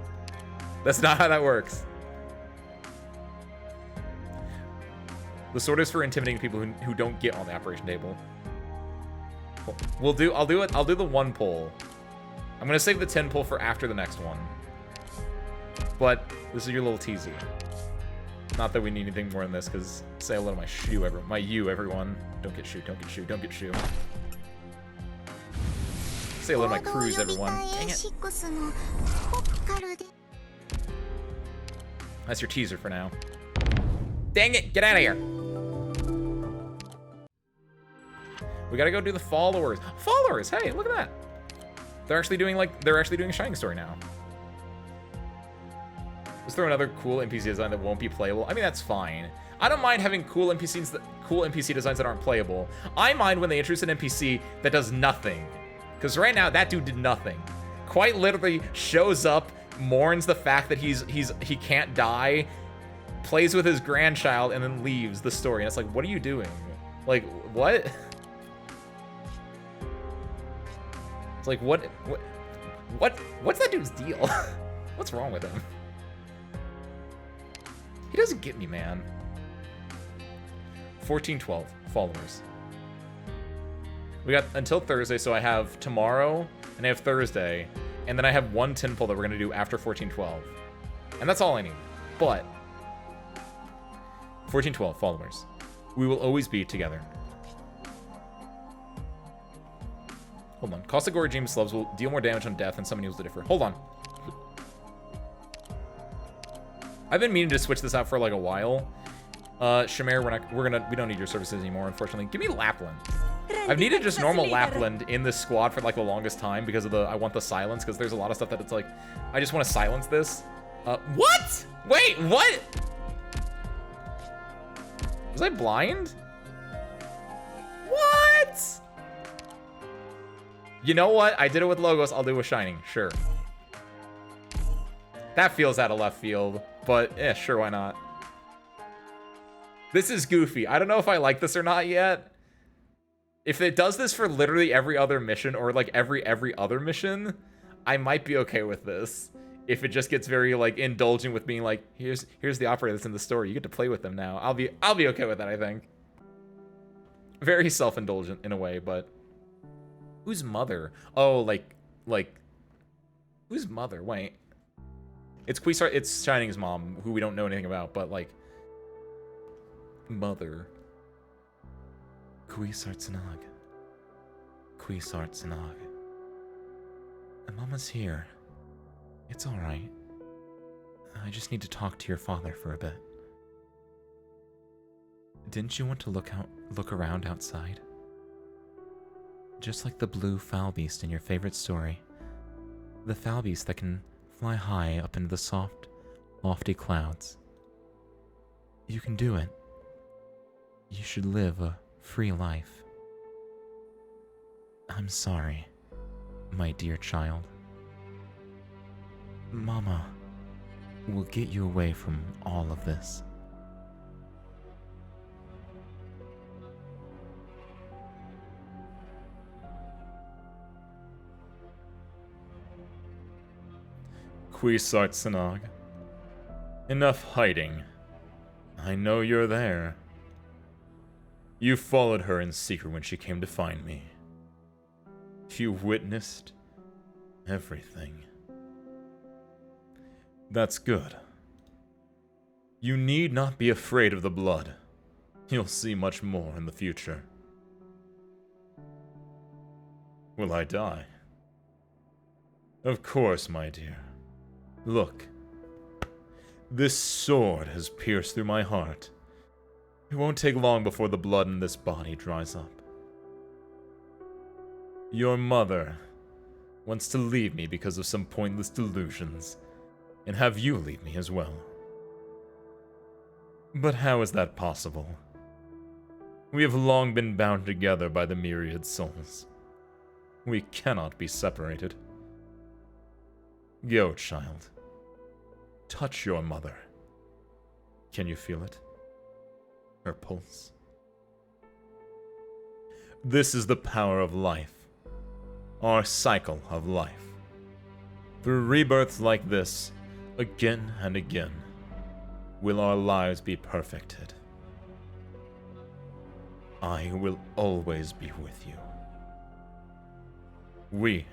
That's not how that works. The sword is for intimidating people who don't get on the operation table. I'll do the 1 pull. I'm gonna save the 10 pull for after the next one. But this is your little teasy. Not that we need anything more than this, because say hello to my everyone. Don't get shoe, don't get shoe, don't get shoe. Say hello to my crews, everyone. Dang it. That's your teaser for now. Dang it, get out of here. We gotta go do the followers. Followers, hey, look at that. They're actually doing a Shining Story now. Let's throw another cool NPC design that won't be playable. I mean, that's fine. I don't mind having cool NPC designs that aren't playable. I mind when they introduce an NPC that does nothing. Because right now, that dude did nothing. Quite literally shows up, mourns the fact that he can't die, plays with his grandchild, and then leaves the story. And it's like, what are you doing? Like, what? It's like, what's that dude's deal? What's wrong with him? He doesn't get me, man. 1412 followers. We got until Thursday, so I have tomorrow, and I have Thursday, and then I have 1 10 pull that we're gonna do after 1412. And that's all I need. But 1412 followers. We will always be together. Hold on. Cost of Gore Regime slubs will deal more damage on death and summon heals to differ. Hold on. I've been meaning to switch this out for like a while. Shamir, we don't need your services anymore, unfortunately. Give me Lapland. I've needed just normal Lapland in this squad for like the longest time because of I want the silence, because there's a lot of stuff that it's like, I just want to silence this. What? Wait, what? Was I blind? What? You know what? I did it with Logos, I'll do it with Shining, sure. That feels out of left field, but sure, why not? This is goofy. I don't know if I like this or not yet. If it does this for literally every other mission, or like every other mission, I might be okay with this. If it just gets very like indulgent with being like, here's the operator that's in the story, you get to play with them now. I'll be okay with that, I think. Very self-indulgent in a way, but whose mother? Oh, like whose mother? Wait. It's Shining's mom, who we don't know anything about, but like mother. Kuisart Sanag. Kuisart Sanag. Mama's here. It's alright. I just need to talk to your father for a bit. Didn't you want to look around outside? Just like the blue foul beast in your favorite story. The foul beast that can fly high up into the soft, lofty clouds. You can do it. You should live a free life. I'm sorry, my dear child. Mama will get you away from all of this. Kuisart Sanag. Enough hiding. I know you're there. You followed her in secret when she came to find me. You witnessed everything. That's good. You need not be afraid of the blood. You'll see much more in the future. Will I die? Of course, my dear. Look. This sword has pierced through my heart. It won't take long before the blood in this body dries up. Your mother wants to leave me because of some pointless delusions, and have you leave me as well. But how is that possible? We have long been bound together by the myriad souls. We cannot be separated. Go, child. Touch your mother. Can you feel it? Her pulse. This is the power of life. Our cycle of life. Through rebirths like this, again and again, will our lives be perfected. I will always be with you. We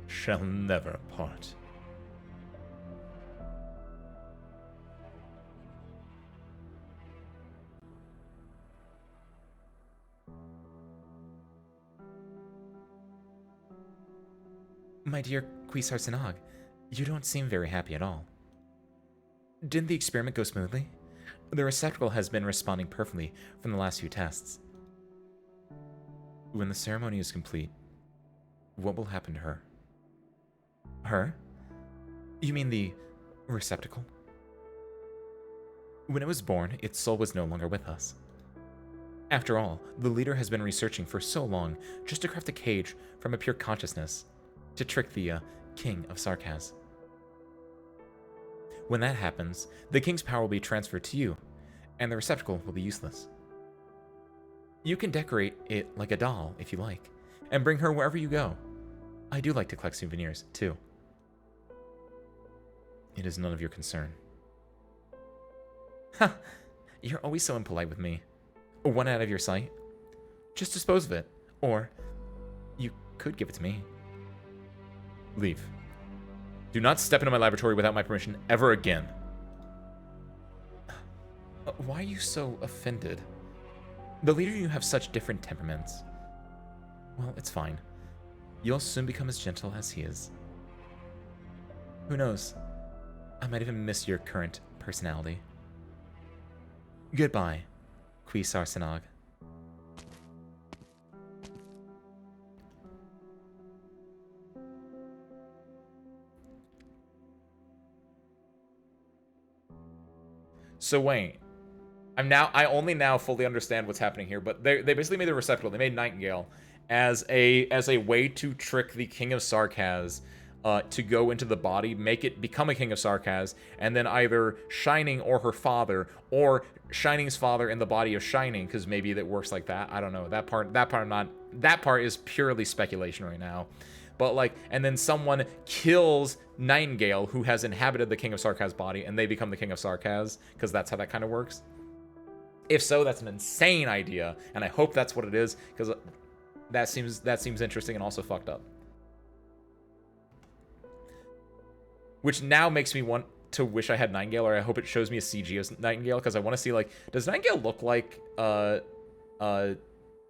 shall never part. My dear Quisar Sinag, you don't seem very happy at all. Didn't the experiment go smoothly? The receptacle has been responding perfectly from the last few tests. When the ceremony is complete, what will happen to her? Her? You mean the receptacle? When it was born, its soul was no longer with us. After all, the leader has been researching for so long just to craft a cage from a pure consciousness to trick the King of Sarkaz. When that happens, the king's power will be transferred to you, and the receptacle will be useless. You can decorate it like a doll if you like, and bring her wherever you go. I do like to collect souvenirs, too. It is none of your concern. Ha! You're always so impolite with me. One out of your sight. Just dispose of it, or you could give it to me. Leave. Do not step into my laboratory without my permission ever again. Why are you so offended? The leader and you have such different temperaments. Well, it's fine. You'll soon become as gentle as he is. Who knows? I might even miss your current personality. Goodbye, Quisar Sinag. So wait, I only now fully understand what's happening here, but they basically made the receptacle. They made Nightingale as a way to trick the King of Sarkaz to go into the body, make it become a King of Sarkaz, and then either Shining or her father, or Shining's father in the body of Shining, because maybe that works like that. I don't know. That part is purely speculation right now. But like, and then someone kills Nightingale, who has inhabited the King of Sarkaz body, and they become the King of Sarkaz, because that's how that kind of works. If so, that's an insane idea, and I hope that's what it is, because that seems interesting and also fucked up. Which now makes me want to wish I had Nightingale, or I hope it shows me a CG of Nightingale, because I want to see, like, does Nightingale look like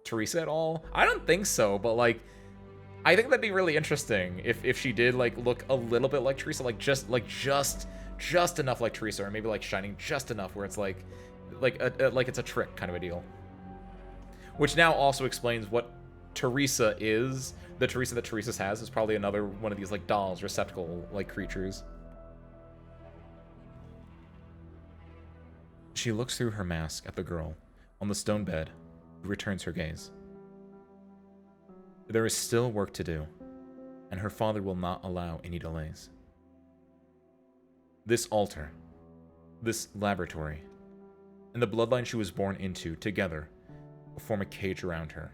Teresa at all? I don't think so, but like, I think that'd be really interesting if she did like look a little bit like Teresa, like just enough like Teresa, or maybe like Shining just enough where it's like it's a trick kind of a deal. Which now also explains what Teresa is. The Teresa that Teresa has is probably another one of these like dolls, receptacle like creatures. She looks through her mask at the girl on the stone bed, who returns her gaze. There is still work to do, and her father will not allow any delays. This altar, this laboratory, and the bloodline she was born into together will form a cage around her.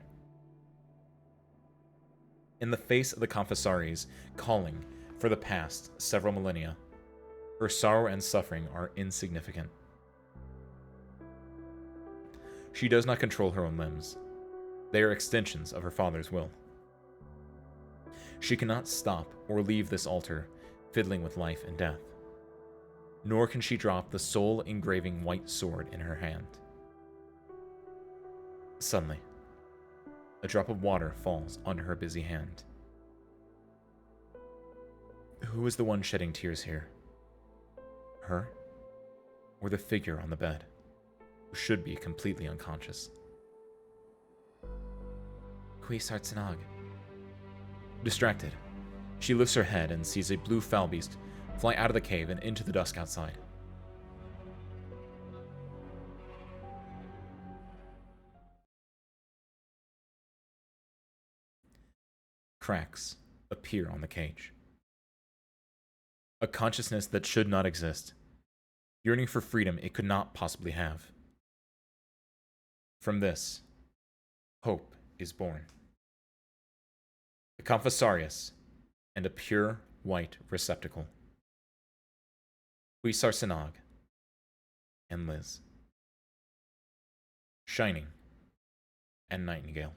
In the face of the Confessaries calling for the past several millennia, her sorrow and suffering are insignificant. She does not control her own limbs. They are extensions of her father's will. She cannot stop or leave this altar fiddling with life and death. Nor can she drop the soul-engraving white sword in her hand. Suddenly, a drop of water falls onto her busy hand. Who is the one shedding tears here? Her? Or the figure on the bed, who should be completely unconscious? Quisart Sanag. Distracted, she lifts her head and sees a blue foul beast fly out of the cave and into the dusk outside. Cracks appear on the cage. A consciousness that should not exist, yearning for freedom it could not possibly have. From this, hope is born. A Confessarius and a pure white receptacle. Quisar Sanag and Liz. Shining and Nightingale.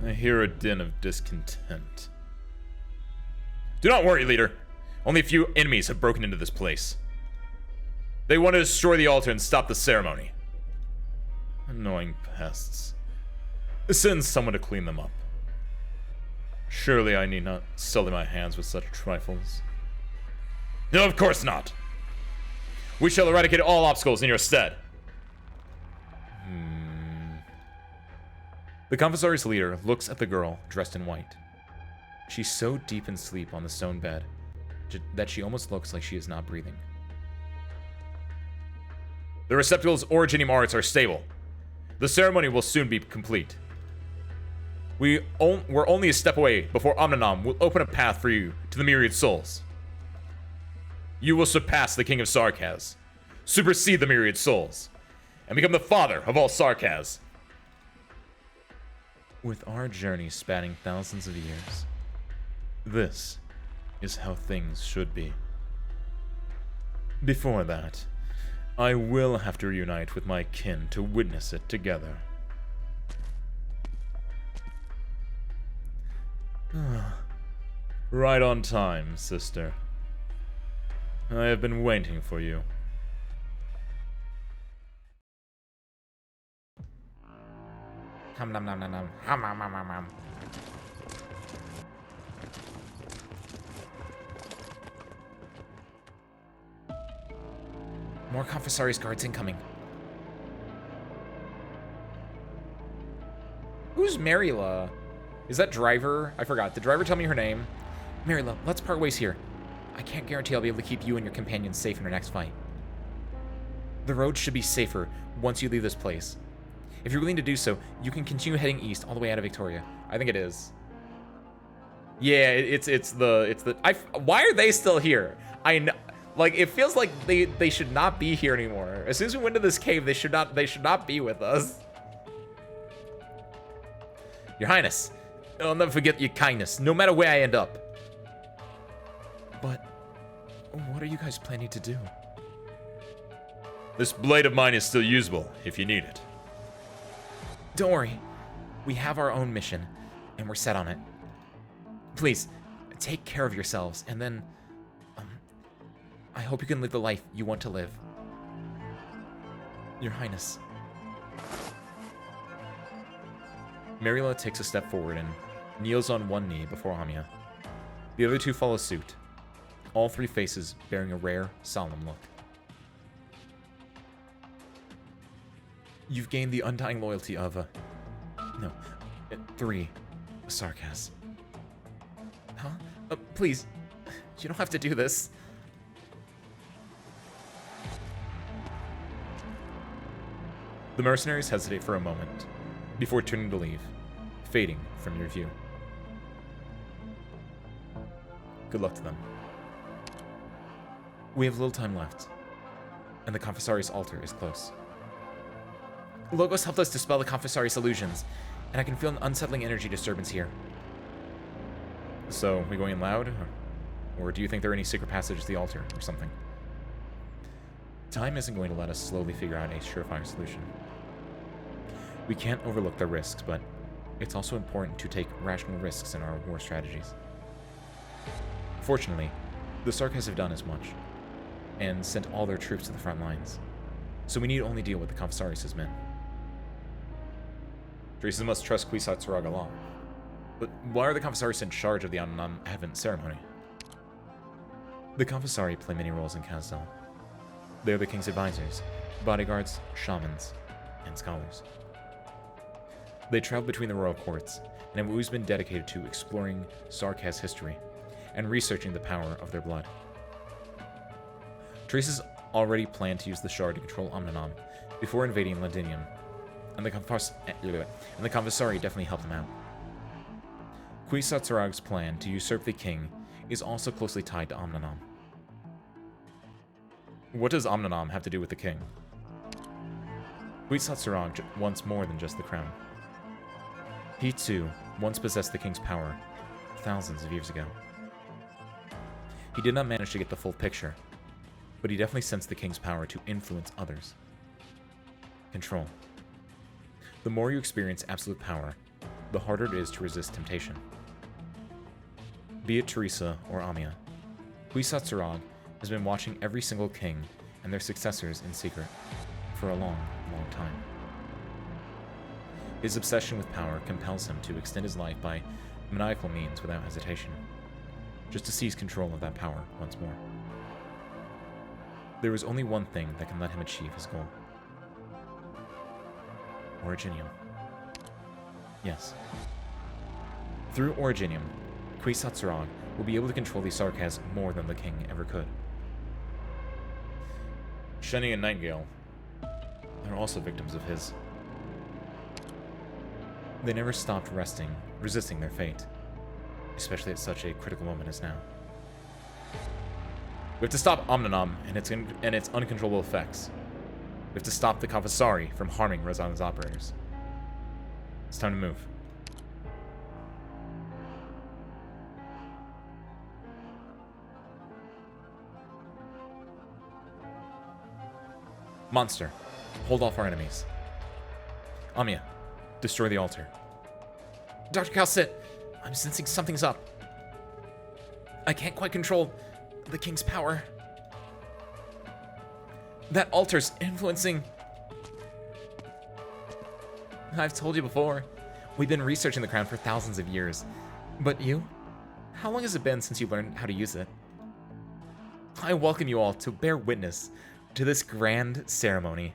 I hear a din of discontent. Do not worry, leader. Only a few enemies have broken into this place. They want to destroy the altar and stop the ceremony. Annoying pests. Send someone to clean them up. Surely I need not sully my hands with such trifles. No, of course not. We shall eradicate all obstacles in your stead. The Confessori's leader looks at the girl dressed in white. She's so deep in sleep on the stone bed that she almost looks like she is not breathing. The receptacle's originium arts are stable. The ceremony will soon be complete. We're only a step away before Omninam will open a path for you to the myriad souls. You will surpass the King of Sarkaz, supersede the myriad souls, and become the father of all Sarkaz. With our journey spanning thousands of years, this is how things should be. Before that, I will have to reunite with my kin to witness it together. Right on time, sister. I have been waiting for you. Hum nom nom nom nom. Hum hum hum hum hum. More Confessari's guards incoming. Who's Marila? Is that Driver? I forgot. Did Driver tell me her name? Marila, let's part ways here. I can't guarantee I'll be able to keep you and your companions safe in our next fight. The road should be safer once you leave this place. If you're willing to do so, you can continue heading east all the way out of Victoria. I think it is. Yeah, it's the. Why are they still here? I know, like, it feels like they should not be here anymore. As soon as we went to this cave, they should not be with us. Your Highness, I'll never forget your kindness, no matter where I end up. But what are you guys planning to do? This blade of mine is still usable if you need it. Don't worry. We have our own mission, and we're set on it. Please, take care of yourselves, and then, I hope you can live the life you want to live. Your Highness. Marila takes a step forward and kneels on one knee before Amia. The other two follow suit, all three faces bearing a rare, solemn look. You've gained the undying loyalty of, 3 Sarkaz. Huh? Please, you don't have to do this. The mercenaries hesitate for a moment before turning to leave, fading from your view. Good luck to them. We have little time left, and the Confessari's altar is close. Logos helped us dispel the Confessari's illusions, and I can feel an unsettling energy disturbance here. So, we going in loud? Or do you think there are any secret passages to the altar, or something? Time isn't going to let us slowly figure out a surefire solution. We can't overlook the risks, but it's also important to take rational risks in our war strategies. Unfortunately, the Sarkas have done as much, and sent all their troops to the front lines. So we need only deal with the Confessaris' men. Teresa must trust Kwisatz Haderach along. But why are the Confessaris in charge of the Amnam Advent ceremony? The Confessari play many roles in Kazdal. They are the king's advisors, bodyguards, shamans, and scholars. They travel between the royal courts, and have always been dedicated to exploring Sarkaz history and researching the power of their blood. Teresa's already planned to use the shard to control Omnanam before invading Londinium, and the Confessari definitely helped them out. Kwisatz Haderach's plan to usurp the king is also closely tied to Omnanam. What does Omnanam have to do with the king? Kwisatz Haderach wants more than just the crown. He too once possessed the king's power thousands of years ago. He did not manage to get the full picture, but he definitely sensed the king's power to influence others. Control. The more you experience absolute power, the harder it is to resist temptation. Be it Teresa or Amia, Kwisatz Haderach has been watching every single king and their successors in secret for a long, long time. His obsession with power compels him to extend his life by maniacal means without hesitation, just to seize control of that power once more. There is only one thing that can let him achieve his goal. Originium. Yes. Through Originium, Kwisatz Haderach will be able to control the Sarkaz more than the king ever could. Shani and Nightingale are also victims of his. They never stopped resisting their fate, especially at such a critical moment as now. We have to stop Omnanam and its uncontrollable effects. We have to stop the Confessari from harming Razana's operators. It's time to move. Monster, hold off our enemies. Amia, destroy the altar. Dr. Calcit, I'm sensing something's up. I can't quite control the king's power. That altar's influencing... I've told you before, we've been researching the crown for thousands of years. But you? How long has it been since you learned how to use it? I welcome you all to bear witness to this grand ceremony.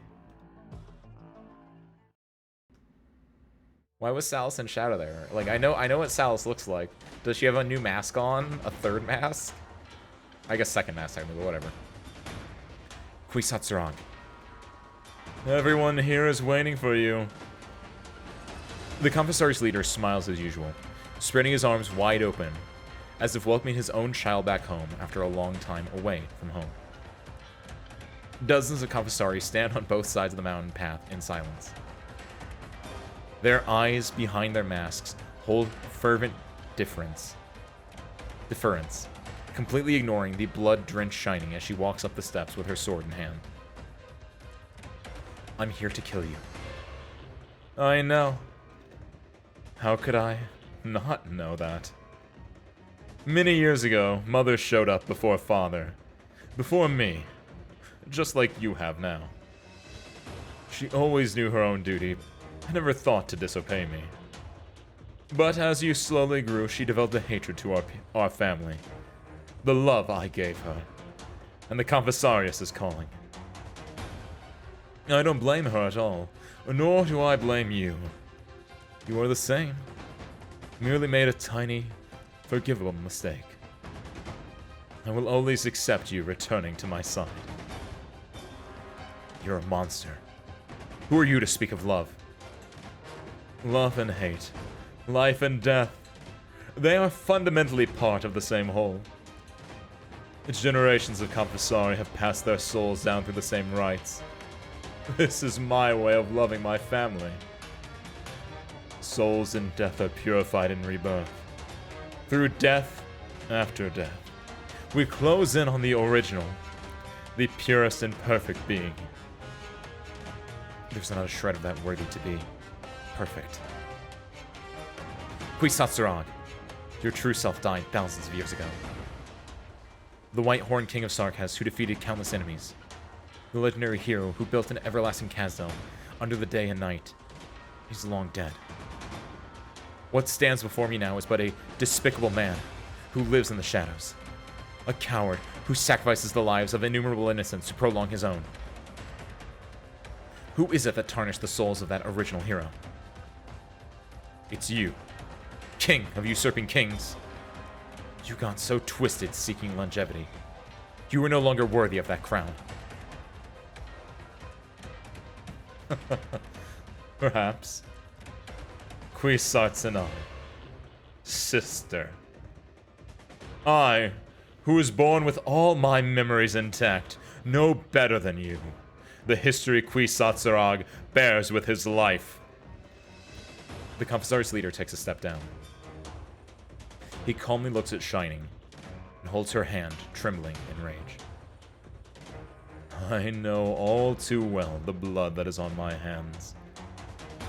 Why was Salus in shadow there? Like, I know what Salus looks like. Does she have a new mask on? A third mask? I guess second mask, technically, but whatever. Kwisatz Haderach. Everyone here is waiting for you. The Confessari's leader smiles as usual, spreading his arms wide open, as if welcoming his own child back home after a long time away from home. Dozens of Confessari stand on both sides of the mountain path in silence. Their eyes behind their masks hold fervent deference, completely ignoring the blood-drenched Shining as she walks up the steps with her sword in hand. I'm here to kill you. I know. How could I not know that? Many years ago, Mother showed up before Father. Before me. Just like you have now. She always knew her own duty, and never thought to disobey me. But as you slowly grew, she developed a hatred to our family. The love I gave her. And the Confessarius is calling. I don't blame her at all, nor do I blame you. You are the same. Merely made a tiny, forgivable mistake. I will always accept you returning to my side. You're a monster. Who are you to speak of love? Love and hate, life and death, they are fundamentally part of the same whole. Generations of Confessari have passed their souls down through the same rites. This is my way of loving my family. Souls in death are purified in rebirth. Through death after death, we close in on the original, the purest and perfect being. There's not a shred of that worthy to be perfect. Kwisatz Haderach, your true self died thousands of years ago. The White Horn King of Sarkaz who defeated countless enemies. The legendary hero who built an everlasting Kazdel under the day and night. He's long dead. What stands before me now is but a despicable man who lives in the shadows. A coward who sacrifices the lives of innumerable innocents to prolong his own. Who is it that tarnished the souls of that original hero? It's you, king of usurping kings. You got so twisted seeking longevity. You were no longer worthy of that crown. Perhaps. Kwisatz and I. Sister. I, who was born with all my memories intact, know better than you. The history Kwisatz bears with his life. The Confessori's leader takes a step down. He calmly looks at Shining and holds her hand, trembling in rage. I know all too well the blood that is on my hands,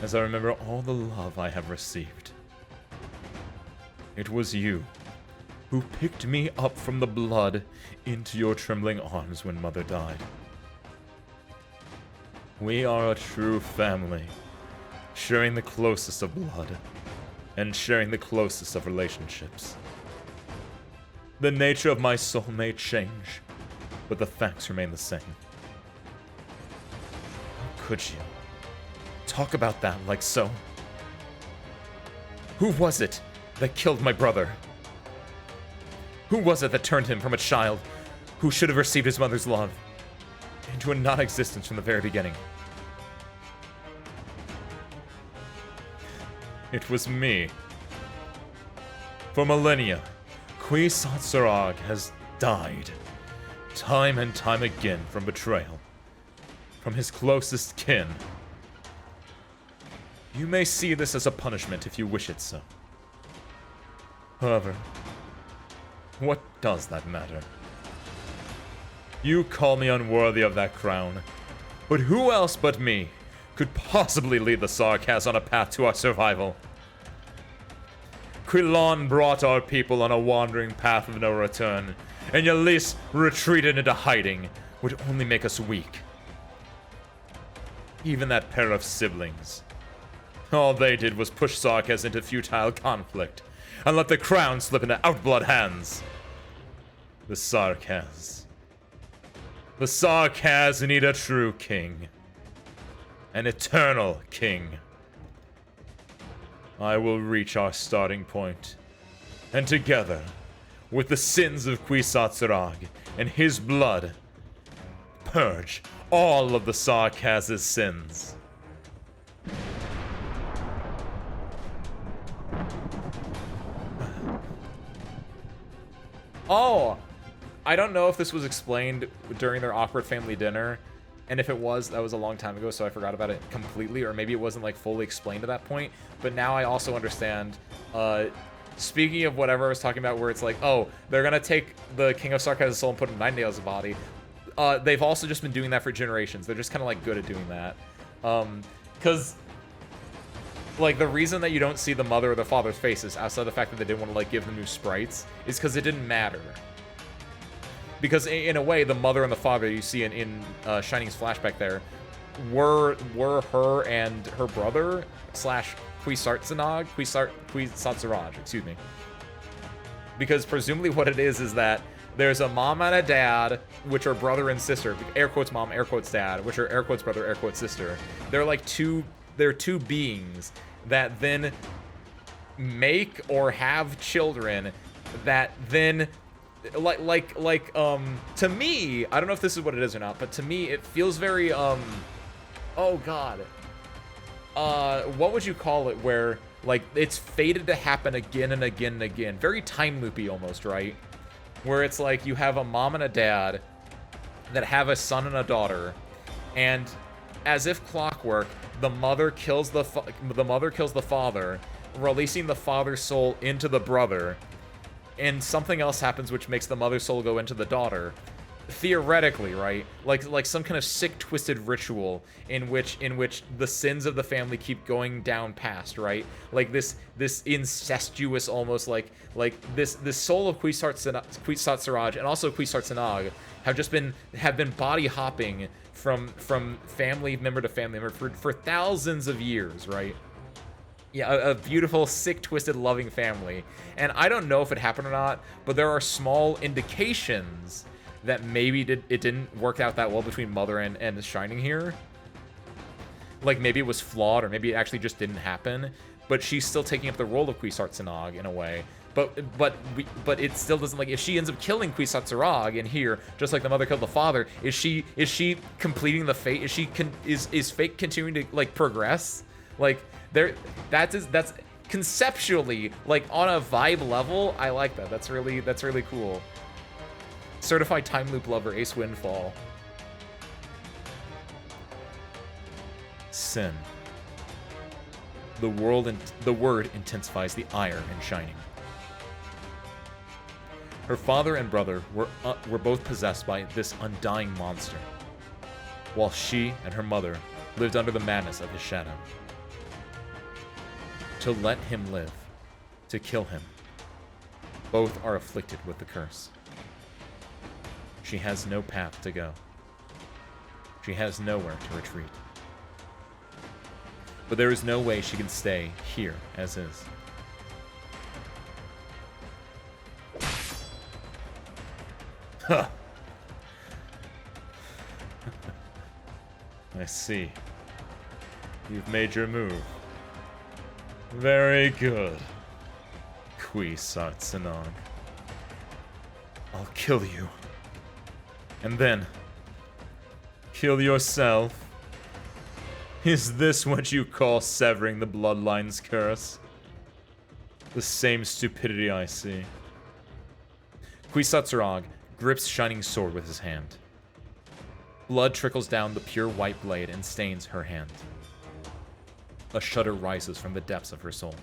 as I remember all the love I have received. It was you who picked me up from the blood into your trembling arms when Mother died. We are a true family, sharing the closest of blood, and sharing the closest of relationships. The nature of my soul may change, but the facts remain the same. How could you talk about that like so? Who was it that killed my brother? Who was it that turned him from a child who should have received his mother's love into a non-existence from the very beginning? It was me. For millennia, Kwisatz has died, time and time again, from betrayal, from his closest kin. You may see this as a punishment if you wish it so. However, what does that matter? You call me unworthy of that crown, but who else but me could possibly lead the Sarkaz on a path to our survival? Quilon brought our people on a wandering path of no return, and Yalis retreated into hiding would only make us weak. Even that pair of siblings. All they did was push Sarkaz into futile conflict, and let the crown slip into outblood hands. The Sarkaz. The Sarkaz need a true king. An eternal king. I will reach our starting point, and together, with the sins of Kwisatz and his blood, purge all of the Sarkaz's sins. Oh, I don't know if this was explained during their awkward family dinner, and if it was, that was a long time ago, so I forgot about it completely, or maybe it wasn't like fully explained at that point. But now I also understand. Speaking of whatever I was talking about, where it's like, oh, they're gonna take the King of Sarkaz's soul and put it in Nightingale's body. They've also just been doing that for generations. They're just kind of like good at doing that, because like the reason that you don't see the mother or the father's faces, outside of the fact that they didn't want to like give them new sprites, is because it didn't matter. Because in a way, the mother and the father you see in Shining's flashback there were her and her brother slash Kwisatz, excuse me. Because presumably what it is that there's a mom and a dad, which are brother and sister. Air quotes mom, air quotes dad, which are air quotes brother, air quotes sister. They're two beings that then make or have children that then to me, I don't know if this is what it is or not, but to me it feels very oh god, what would you call it, where like it's fated to happen again and again and again, very time loopy almost, right? Where it's like you have a mom and a dad that have a son and a daughter, and as if clockwork, the mother kills the father, releasing the father's soul into the brother. And something else happens which makes the mother's soul go into the daughter. theoretically, right? Like some kind of sick, twisted ritual in which the sins of the family keep going down past, right? Like this incestuous, almost like this soul of Kwisatz Siraj and also Kwisatz Sanag have been body hopping from family member to family member for thousands of years, right? Yeah, a beautiful, sick, twisted, loving family. And I don't know if it happened or not, but there are small indications that maybe it didn't work out that well between Mother and Shining here. Like, maybe it was flawed, or maybe it actually just didn't happen. But she's still taking up the role of Kwisatz Sanag in a way. But it still doesn't, like, if she ends up killing Kwisatz Siraj in here, just like the mother killed the father, is she completing the fate? Is fate continuing to, like, progress? Like, that's conceptually, like, on a vibe level, I like that. That's really cool. Certified time loop lover, Ace Windfall. Sin. The word intensifies the ire in Shining. Her father and brother were both possessed by this undying monster, while she and her mother lived under the madness of his shadow. To let him live, to kill him, both are afflicted with the curse. She has no path to go. She has nowhere to retreat. But there is no way she can stay here as is. Huh. I see. You've made your move. Very good. Kwisatz Sanag. I'll kill you. And then kill yourself. Is this what you call severing the bloodline's curse? The same stupidity I see. Kwisatz Siraj grips Shining sword with his hand. Blood trickles down the pure white blade and stains her hand. A shudder rises from the depths of her soul.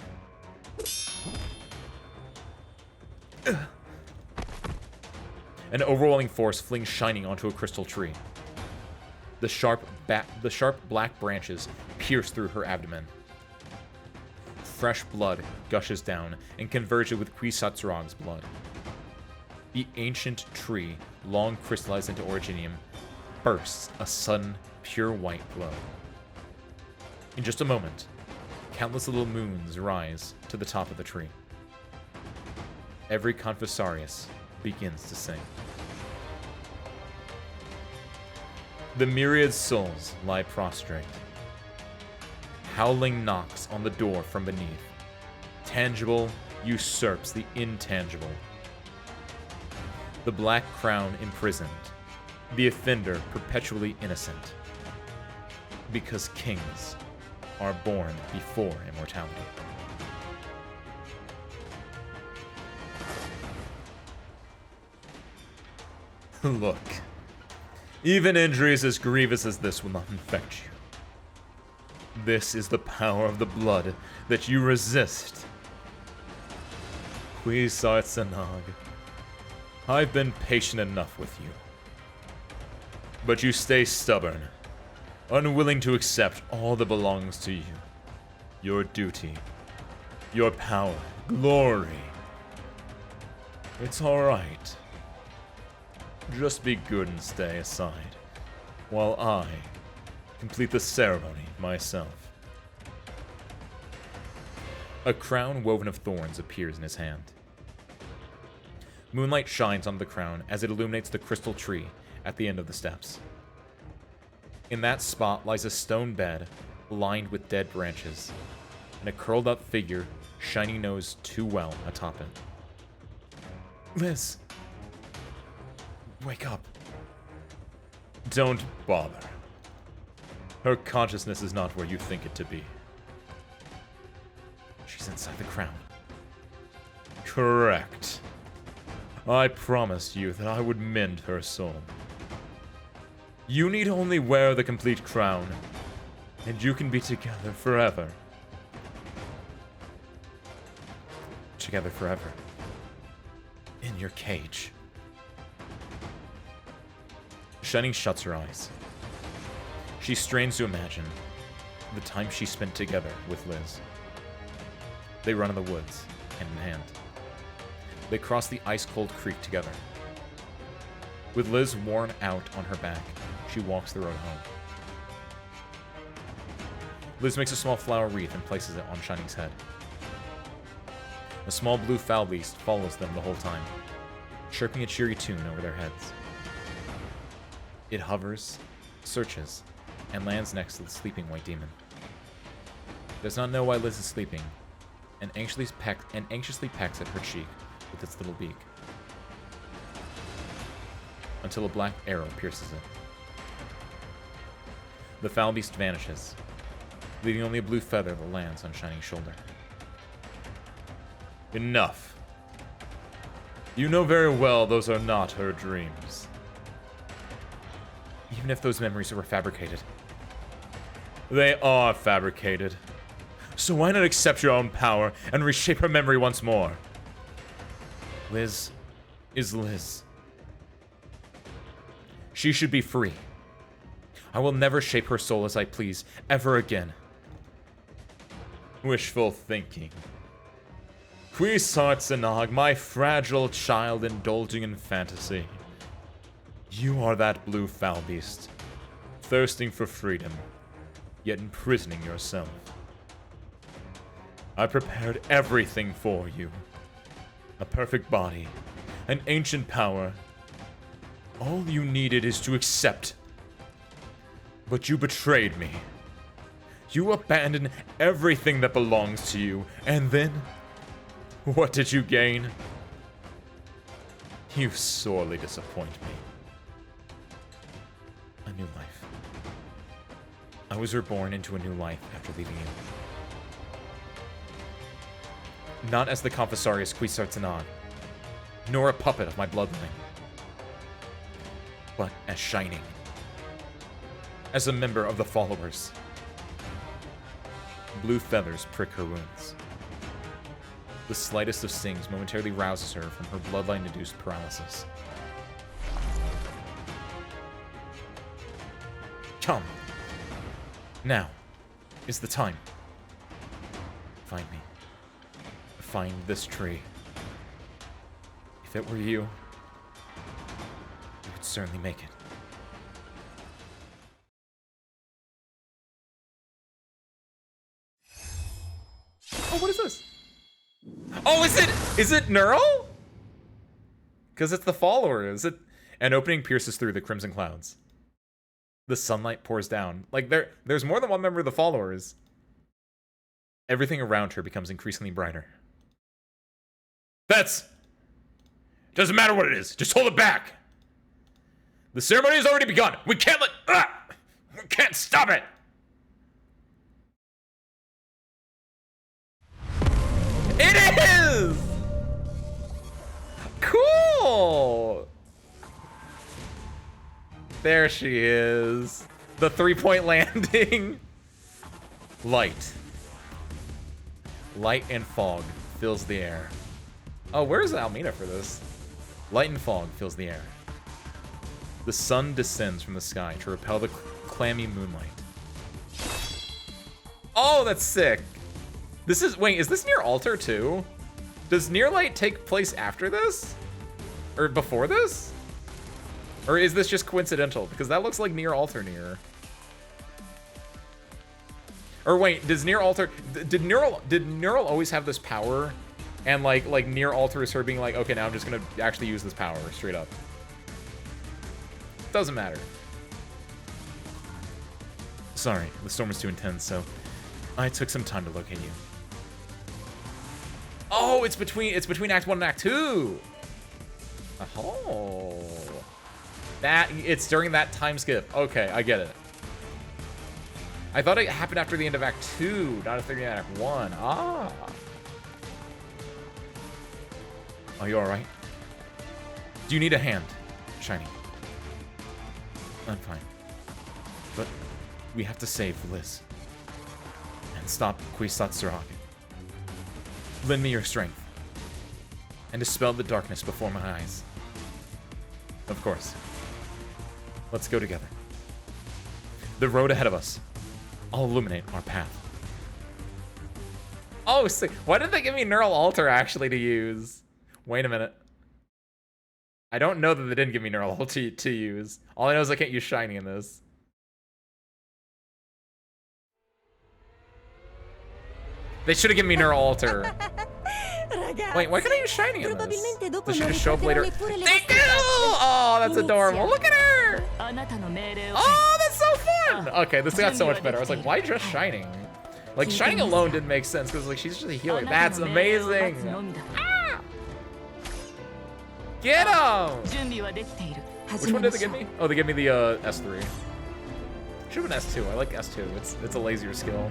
An overwhelming force flings Shining onto a crystal tree. The sharp black branches pierce through her abdomen. Fresh blood gushes down and converges with Kwisatz Siraj's blood. The ancient tree, long crystallized into originium, bursts a sudden, pure white glow. In just a moment, countless little moons rise to the top of the tree. Every Confessarius begins to sing. The myriad souls lie prostrate. Howling knocks on the door from beneath. Tangible usurps the intangible. The black crown imprisoned. The offender perpetually innocent. Because kings are born before immortality. Look. Even injuries as grievous as this will not infect you. This is the power of the blood that you resist. Kwisatz Sanag, I've been patient enough with you. But you stay stubborn, unwilling to accept all that belongs to you. Your duty, your power, glory. It's alright. Just be good and stay aside, while I complete the ceremony myself. A crown woven of thorns appears in his hand. Moonlight shines on the crown as it illuminates the crystal tree at the end of the steps. In that spot lies a stone bed lined with dead branches, and a curled up figure Shining knows too well atop it. Liz! Wake up. Don't bother. Her consciousness is not where you think it to be. She's inside the crown. Correct. I promised you that I would mend her soul. You need only wear the complete crown, and you can be together forever. Together forever. In your cage. Shining shuts her eyes. She strains to imagine the time she spent together with Liz. They run in the woods, hand in hand. They cross the ice-cold creek together. With Liz worn out on her back, she walks the road home. Liz makes a small flower wreath and places it on Shining's head. A small blue fowl beast follows them the whole time, chirping a cheery tune over their heads. It hovers, searches, and lands next to the sleeping white demon. It does not know why Liz is sleeping, and anxiously pecks at her cheek with its little beak, until a black arrow pierces it. The foul beast vanishes, leaving only a blue feather that lands on Shining's shoulder. Enough. You know very well those are not her dreams. Even if those memories were fabricated. They are fabricated. So why not accept your own power and reshape her memory once more? Liz is Liz. She should be free. I will never shape her soul as I please, ever again. Wishful thinking. Kwisatz, my fragile child indulging in fantasy. You are that blue foul beast, thirsting for freedom, yet imprisoning yourself. I prepared everything for you. A perfect body, an ancient power. All you needed is to accept. But you betrayed me. You abandoned everything that belongs to you, and then, what did you gain? You sorely disappoint me. A new life. I was reborn into a new life after leaving you. Not as the Confessarius Kwisatz, nor a puppet of my bloodline, but as Shining. As a member of the Followers. Blue feathers prick her wounds. The slightest of stings momentarily rouses her from her bloodline-induced paralysis. Come. Now is the time. Find me. Find this tree. If it were you, you would certainly make it. Oh, what is this? Oh, is it Neural? Because it's the follower. Is it? An opening pierces through the crimson clouds. The sunlight pours down. Like, there's more than one member of the followers. Everything around her becomes increasingly brighter. Doesn't matter what it is. Just hold it back. The ceremony has already begun. We can't we can't stop it. It is! Cool! There she is. The 3-point landing. Light. Light and fog fills the air. Oh, where's Almina for this? Light and fog fills the air. The sun descends from the sky to repel the clammy moonlight. Oh, that's sick. This is, wait, is this near Altar too? Does Near Light take place after this? Or before this? Or is this just coincidental? Because that looks like Near Altar near. Or wait, does Near Altar, did Neural always have this power? And like Near Altar is her being like, okay, now I'm just gonna actually use this power straight up. Doesn't matter. Sorry, the storm was too intense, so I took some time to locate you. Oh, it's between Act 1 and Act 2. Oh. It's during that time skip. Okay, I get it. I thought it happened after the end of Act 2, not after the end of Act 1. Ah. Are you alright? Do you need a hand, Shiny? I'm fine. But we have to save Liz. And stop Kwisatz. Lend me your strength. And dispel the darkness before my eyes. Of course. Let's go together. The road ahead of us. I'll illuminate our path. Oh, sick. Why did they give me Neural Alter actually to use? Wait a minute. I don't know that they didn't give me Neural Alter to use. All I know is I can't use Shiny in this. They should have given me Neural Alter. Wait, why can't I use Shiny in this? Does she just show up later? They do! Oh, that's adorable. Look at her! Oh, that's so fun! Okay, this got so much better. I was like, why just Shining? Like, Shining alone didn't make sense because like she's just a healer. That's amazing! Ah! Get him! Which one did they give me? Oh, they gave me the S3. Should have been S2. I like S2. It's a lazier skill.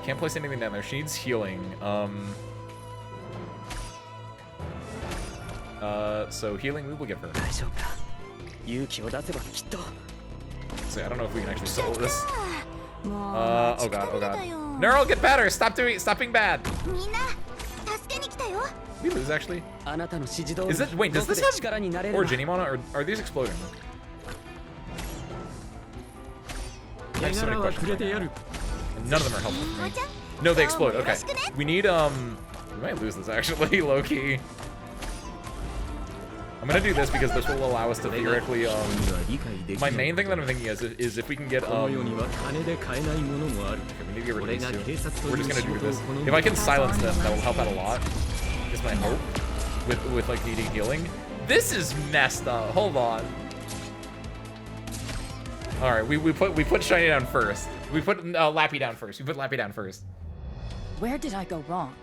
Can't place anything down there. She needs healing. So healing we will give her. So I don't know if we can actually solo this. Oh god, oh god. Neural, get better! Stop being bad! We lose actually? Is it, wait, does this have Origin mana or are these exploding? I have so many questions right now. And none of them are helpful for me. No, they explode, okay. We need, we might lose this actually, low-key. I'm gonna do this because this will allow us to theoretically, my main thing that I'm thinking is if we can get, okay, we need to get rid of these two. We're just gonna do this. If I can silence them, that will help out a lot. Is my hope with like needing healing. This is messed up. Hold on. All right, we put Shiny down first. We put Lappy down first. We put Lappy down first. Where did I go wrong?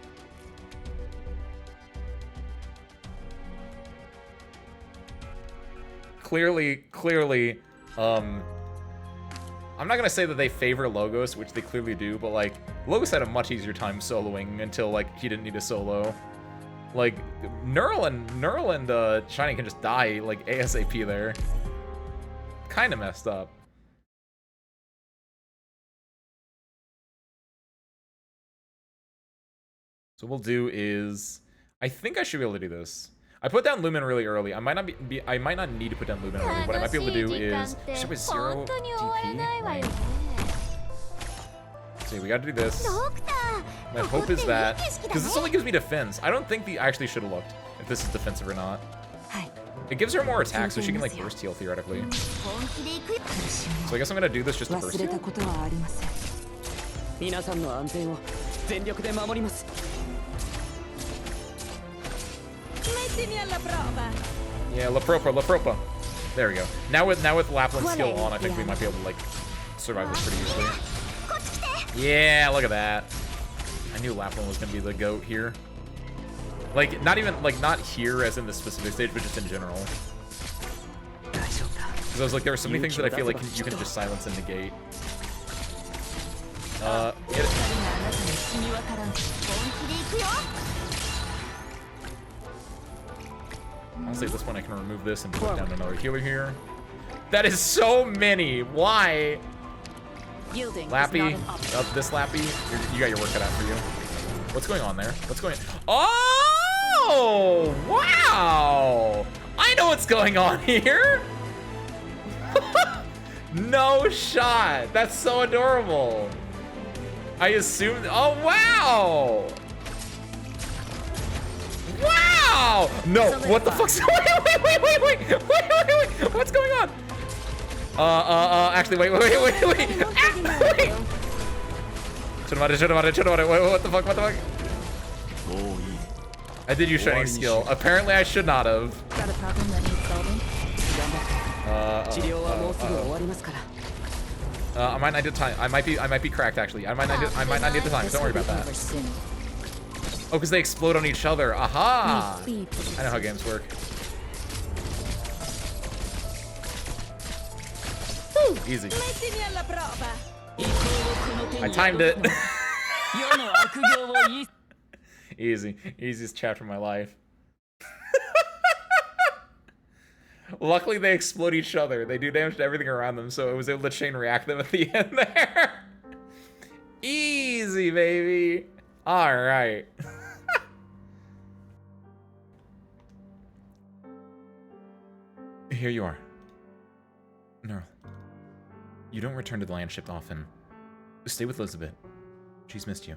Clearly, I'm not gonna say that they favor Logos, which they clearly do, but like Logos had a much easier time soloing until like he didn't need a solo. Like Neural and Shiny can just die like ASAP there. Kind of messed up. So what we'll do is, I think I should be able to do this. I put down Lumen really early. I might not need to put down Lumen early. What I might be able to do is start with 0 DP. Right. So we gotta do this. My hope is that, because this only gives me defense. I don't think actually should have looked if this is defensive or not. It gives her more attack, so she can like burst heal theoretically. So I guess I'm gonna do this just to burst heal. Yeah, La Propa. There we go. Now with Lapland's skill on, I think we might be able to like survive this pretty easily. Yeah, look at that. I knew Lapland was gonna be the GOAT here. Like, not even, like, not here as in the specific stage, but just in general. Because I was like, there are so many things that I feel like you can just silence and negate. Get it. Honestly, at this point, I can remove this and put down another healer here. That is so many. Why? Lappy, this Lappy, you got your work cut out for you. What's going on there? What's going on? Oh, wow. I know what's going on here. No shot. That's so adorable. I assumed, oh, wow. Wow. No, what the fuck's, wait. What's going on? Actually, wait. Should've wait, what the fuck? I did use Shining skill. Apparently, I should not have. Got a problem that needs solving? I might not need time. I might be cracked actually. I might not need the time. Don't worry about that. Oh, because they explode on each other. Aha! I know how games work. Easy. I timed it. Easy. Easiest chapter of my life. Luckily, they explode each other. They do damage to everything around them, so I was able to chain react them at the end there. Easy, baby. All right. Here you are. Neural, you don't return to the land ship often. Stay with Elizabeth. She's missed you.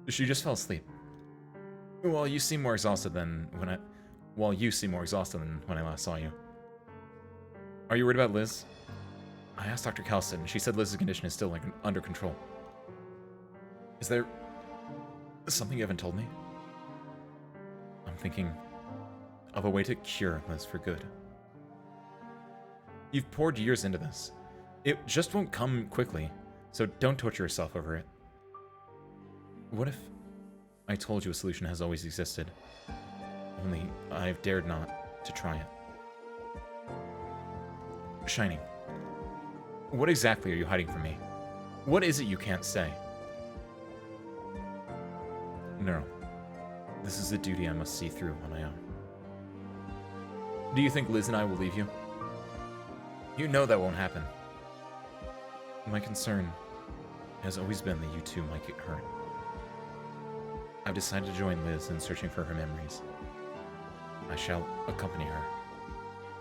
She just fell asleep. Well, you seem more exhausted than when I... Well, you seem more exhausted than when I last saw you. Are you worried about Liz? I asked Dr. Calston, and she said Liz's condition is still under control. Is there something you haven't told me? I'm thinking of a way to cure Liz for good. You've poured years into this. It just won't come quickly, so don't torture yourself over it. What if I told you a solution has always existed, only I've dared not to try it? Shining, what exactly are you hiding from me? What is it you can't say? Neural, this is a duty I must see through on my own. Do you think Liz and I will leave you? You know that won't happen. My concern has always been that you two might get hurt. I've decided to join Liz in searching for her memories. I shall accompany her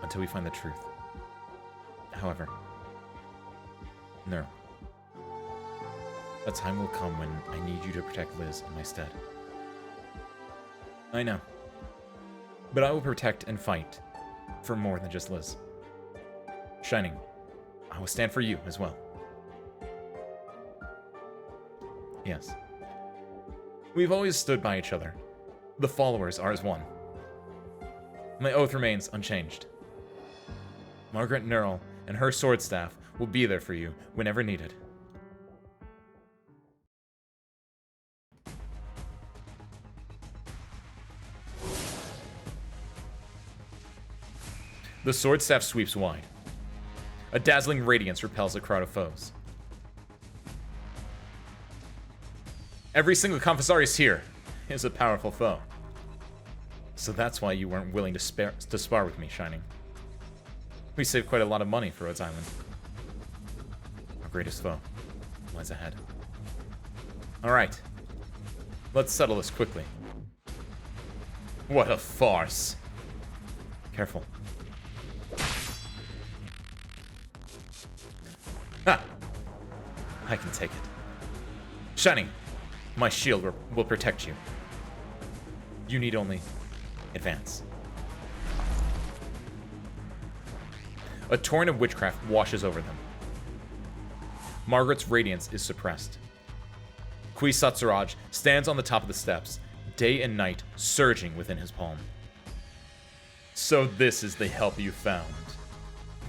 until we find the truth. However, Neural, a time will come when I need you to protect Liz in my stead. I know, but I will protect and fight for more than just Liz. Shining, I will stand for you as well. Yes. We've always stood by each other. The followers are as one. My oath remains unchanged. Margaret Neural and her sword staff will be there for you whenever needed. The sword staff sweeps wide. A dazzling radiance repels a crowd of foes. Every single Confessarius here is a powerful foe. So that's why you weren't willing to spar with me, Shining. We saved quite a lot of money for Rhodes Island. Our greatest foe lies ahead. Alright. Let's settle this quickly. What a farce. Careful. Ha! I can take it. Shining, my shield will protect you. You need only advance. A torrent of witchcraft washes over them. Margaret's radiance is suppressed. Kwisatz stands on the top of the steps, day and night surging within his palm. So this is the help you found.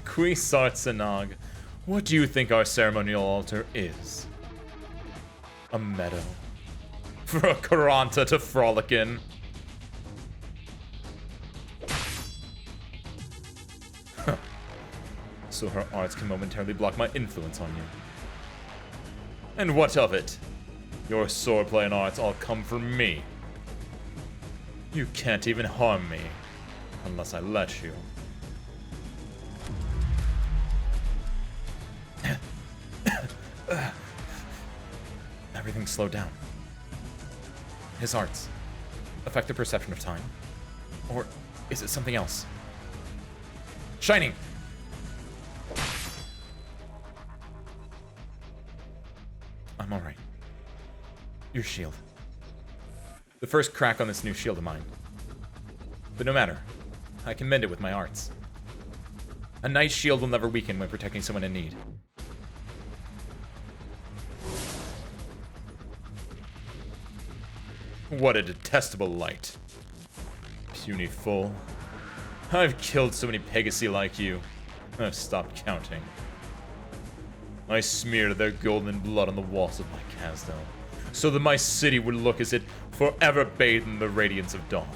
Kwisatz, what do you think our ceremonial altar is? A meadow for a Karanta to frolic in. So her arts can momentarily block my influence on you. And what of it? Your swordplay and arts all come from me. You can't even harm me, unless I let you. Everything slowed down. His arts affect the perception of time. Or is it something else? Shining! I'm alright. Your shield. The first crack on this new shield of mine. But no matter. I can mend it with my arts. A nice shield will never weaken when protecting someone in need. What a detestable light. Puny fool. I've killed so many Pegasi like you. I've stopped counting. I smeared their golden blood on the walls of my Casdell, so that my city would look as it forever bathed in the radiance of dawn.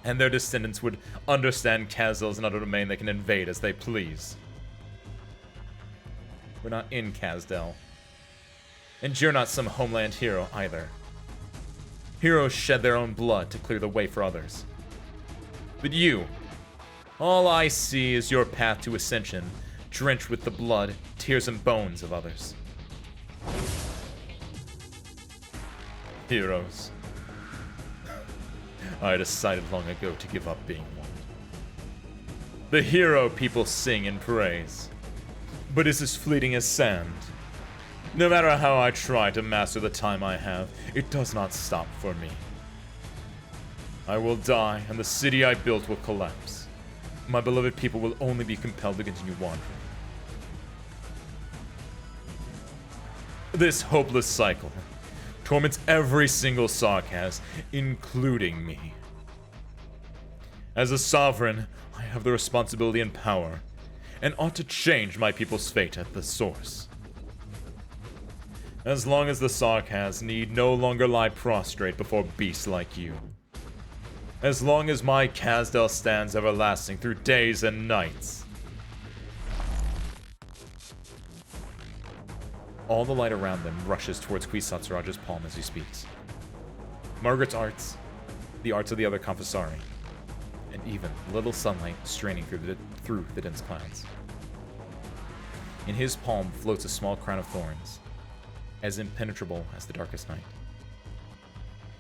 And their descendants would understand Casdell is not a domain they can invade as they please. We're not in Casdell. And you're not some homeland hero either. Heroes shed their own blood to clear the way for others. But you, all I see is your path to ascension, drenched with the blood, tears, and bones of others. Heroes. I decided long ago to give up being one. the hero people sing and praise, but is as fleeting as sand. No matter how I try to master the time I have, it does not stop for me. I will die, and the city I built will collapse. My beloved people will only be compelled to continue wandering. This hopeless cycle torments every single Sarkaz, including me. As a sovereign, I have the responsibility and power, and ought to change my people's fate at the source. As long as the Sarkaz need no longer lie prostrate before beasts like you. As long as my Kazdel stands everlasting through days and nights. All the light around them rushes towards Kwisatz palm as he speaks. Margaret's arts, the arts of the other Confessari, and even little sunlight straining through the dense clouds. In his palm floats a small crown of thorns, as impenetrable as the darkest night.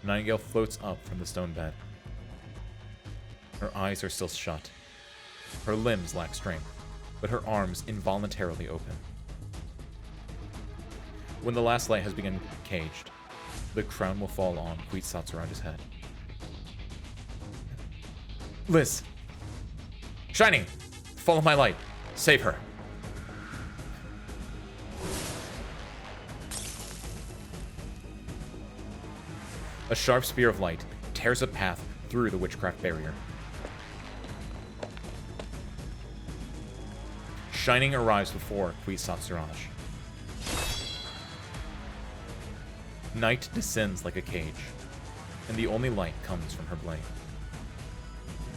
Nightingale floats up from the stone bed. Her eyes are still shut. Her limbs lack strength, but her arms involuntarily open. When the last light has begun caged, the crown will fall on Kwisatz head. Liz! Shining! Follow my light. Save her. A sharp spear of light tears a path through the witchcraft barrier. Shining arrives before Kwisatz. Night descends like a cage, and the only light comes from her blade.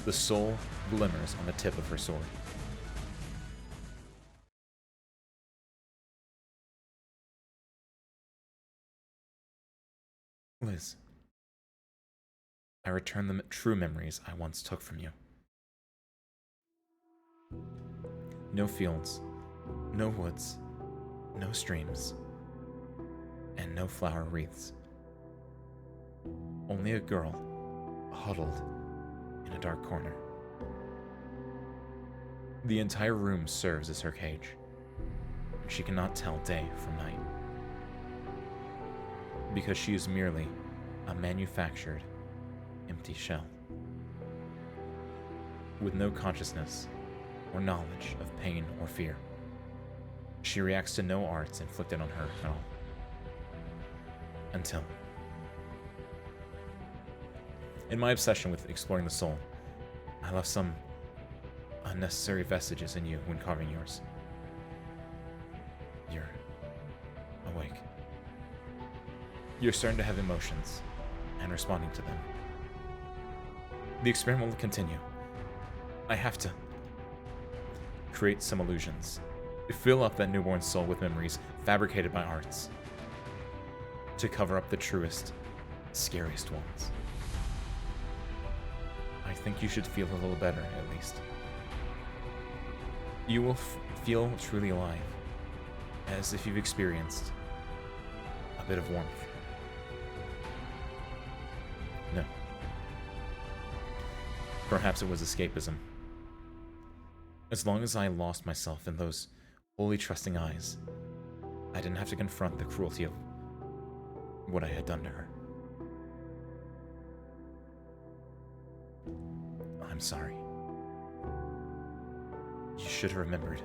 The soul glimmers on the tip of her sword. Liz, I return the true memories I once took from you. No fields, no woods, no streams, and no flower wreaths. Only a girl, huddled in a dark corner. The entire room serves as her cage, and she cannot tell day from night, because she is merely a manufactured, empty shell, with no consciousness or knowledge of pain or fear. She reacts to no arts inflicted on her at all. Until, in my obsession with exploring the soul, I left some unnecessary vestiges in you when carving yours. You're awake. You're starting to have emotions and responding to them. The experiment will continue. I have to create some illusions. Fill up that newborn soul with memories fabricated by arts. To cover up the truest, scariest ones. I think you should feel a little better, at least. You will feel truly alive, as if you've experienced a bit of warmth. No. Perhaps it was escapism. As long as I lost myself in those wholly trusting eyes, I didn't have to confront the cruelty of what I had done to her. I'm sorry. You should have remembered,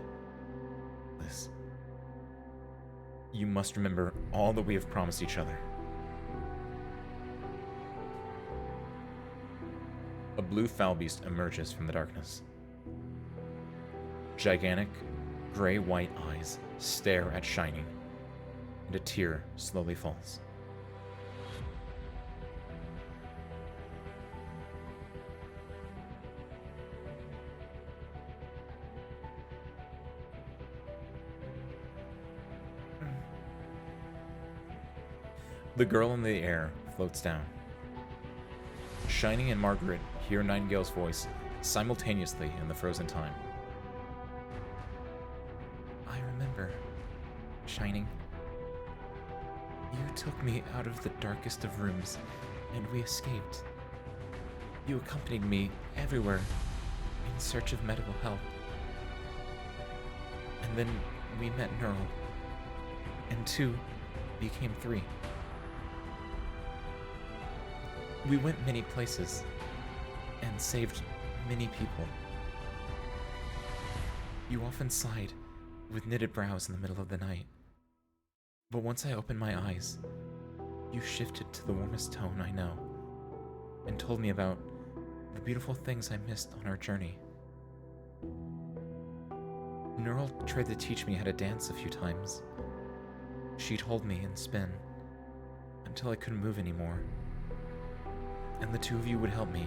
Liz. You must remember all that we have promised each other. A blue foul beast emerges from the darkness. Gigantic, gray-white eyes stare at Shining, and a tear slowly falls. The girl in the air floats down. Shining and Margaret hear Nightingale's voice simultaneously in the frozen time. I remember, Shining. You took me out of the darkest of rooms, and we escaped. You accompanied me everywhere, in search of medical help. And then we met Neural, and 2 became 3. We went many places and saved many people. You often sighed with knitted brows in the middle of the night. But once I opened my eyes, you shifted to the warmest tone I know and told me about the beautiful things I missed on our journey. Neural tried to teach me how to dance a few times. She'd hold me and spin until I couldn't move anymore. And the 2 of you would help me,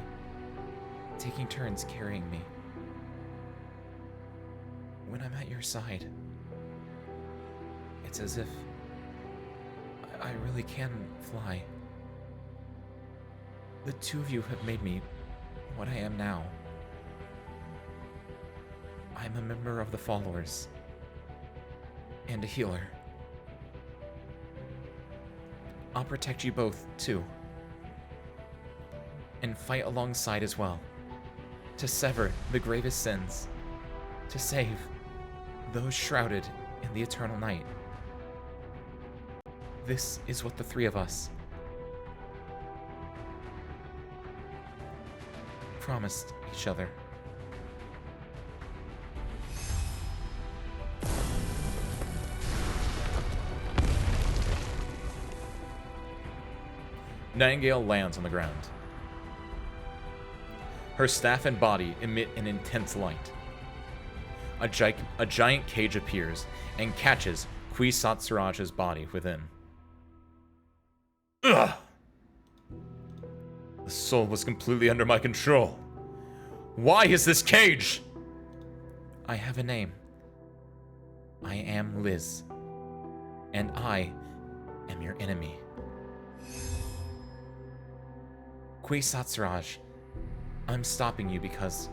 taking turns carrying me. When I'm at your side, it's as if I really can fly. The 2 of you have made me what I am now. I'm a member of the Followers and a healer. I'll protect you both, too, and fight alongside as well, to sever the gravest sins, to save those shrouded in the eternal night. This is what the 3 of us promised each other. Nightingale lands on the ground. Her staff and body emit an intense light. A giant cage appears and catches Kwisatz body within. Ugh! The soul was completely under my control. Why is this cage? I have a name. I am Liz. And I am your enemy. Kwisatz, I'm stopping you because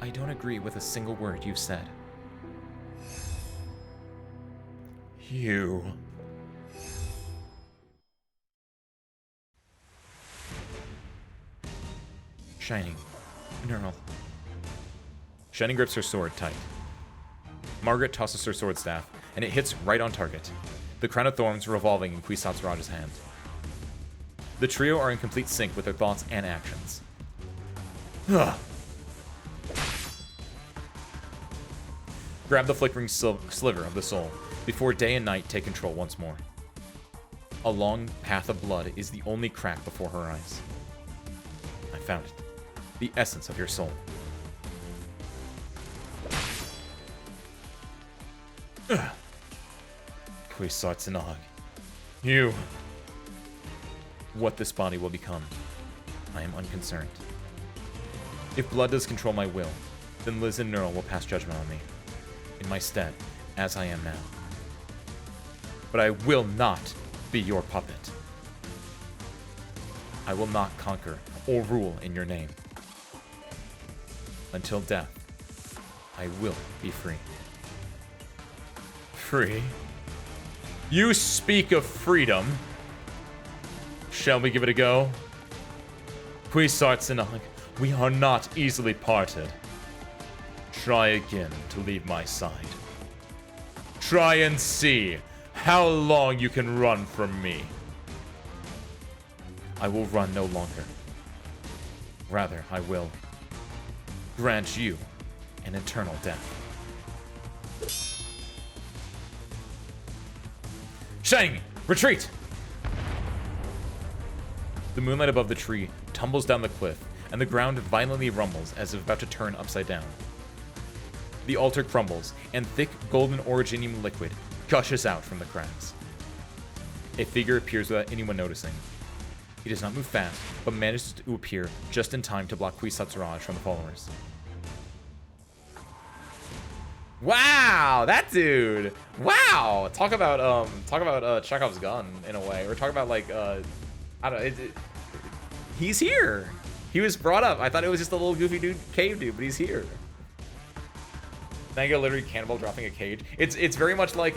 I don't agree with a single word you've said. You... Shining. Neural. Shining grips her sword tight. Margaret tosses her sword staff, and it hits right on target, the crown of thorns revolving in Kwisatz hand. The trio are in complete sync with their thoughts and actions. Ugh. Grab the flickering sliver of the soul before day and night take control once more. A long path of blood is the only crack before her eyes. I found it. The essence of your soul. Kwisatz, you... What this body will become, I am unconcerned. If blood does control my will, then Liz and Neural will pass judgment on me, in my stead, as I am now. But I will not be your puppet. I will not conquer or rule in your name. Until death, I will be free. Free? You speak of freedom. Shall we give it a go? Kwisatz, we are not easily parted. Try again to leave my side. Try and see how long you can run from me. I will run no longer. Rather, I will grant you an eternal death. Shining! Retreat! The moonlight above the tree tumbles down the cliff, and the ground violently rumbles as if about to turn upside down. The altar crumbles, and thick golden originium liquid gushes out from the cracks. A figure appears without anyone noticing. He does not move fast, but manages to appear just in time to block Kwisatz from the followers. Wow, that dude! Wow, talk about Chekhov's gun in a way. We're talking about like I don't know. He's here. He was brought up. I thought it was just a little goofy dude, cave dude, but he's here. Nanga literally cannibal dropping a cage. It's very much like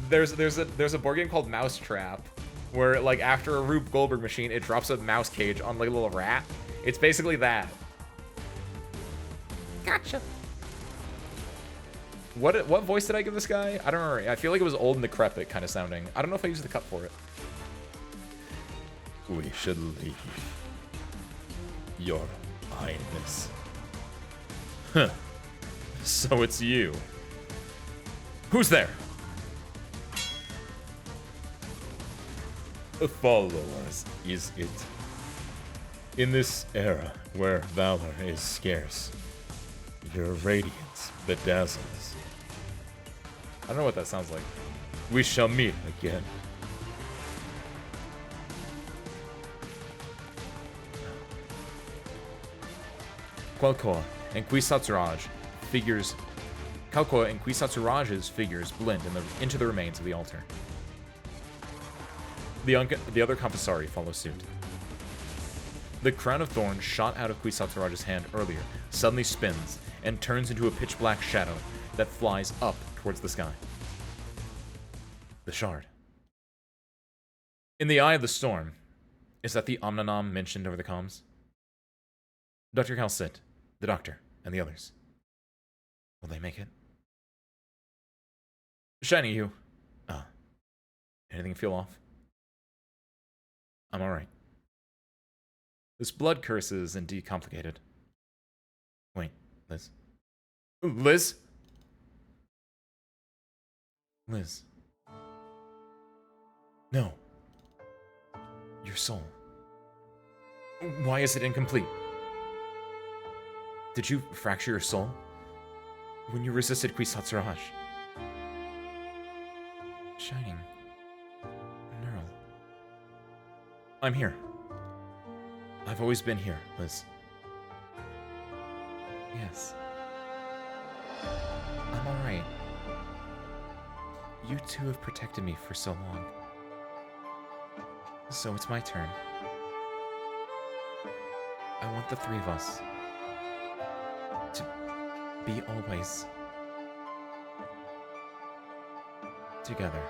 there's a board game called Mousetrap, where like after a Rube Goldberg machine, it drops a mouse cage on like a little rat. It's basically that. Gotcha. What voice did I give this guy? I don't remember. I feel like it was old and decrepit kind of sounding. I don't know if I used the cut for it. We should leave. Your Highness. Huh. So it's you. Who's there? Follow us, is it? In this era where valor is scarce, your radiance bedazzles. I don't know what that sounds like. We shall meet again. Quelkoa and Kwisatz figures. Quelkoa and Kwisatzurage's figures blend into the remains of the altar. The other Compasari follow suit. The crown of thorns shot out of Kwisatzurage's hand earlier suddenly spins and turns into a pitch-black shadow that flies up towards the sky. The shard. In the eye of the storm, is that the Omnanam mentioned over the comms? Dr. Calcit, the doctor, and the others. Will they make it? Shiny, you. Anything feel off? I'm alright. This blood curse is indeed complicated. Wait, Liz. Liz? Liz. No. Your soul. Why is it incomplete? Did you fracture your soul? When you resisted Kwisatzurage? Shining. Neural. I'm here. I've always been here, Liz. Yes. I'm alright. You two have protected me for so long. So it's my turn. I want the three of us to be always together.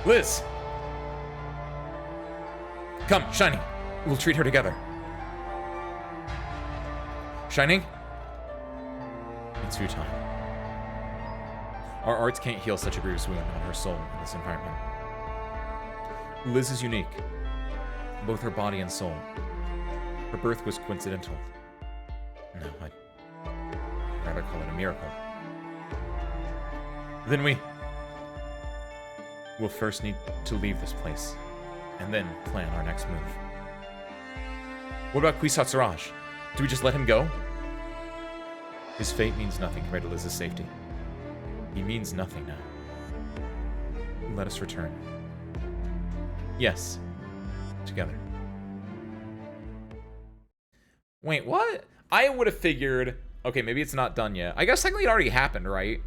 Liz! Come, Shiny. We'll treat her together. Shining? It's your time. Our arts can't heal such a grievous wound on her soul in this environment. Liz is unique, both her body and soul. Her birth was coincidental. No, I'd rather call it a miracle. Then we'll first need to leave this place, and then plan our next move. What about Kwisatzurage? Do we just let him go? His fate means nothing compared to Liz's safety. He means nothing now. Let us return. Yes. Together. Wait, what? I would have figured... Okay, maybe it's not done yet. I guess technically it already happened, right?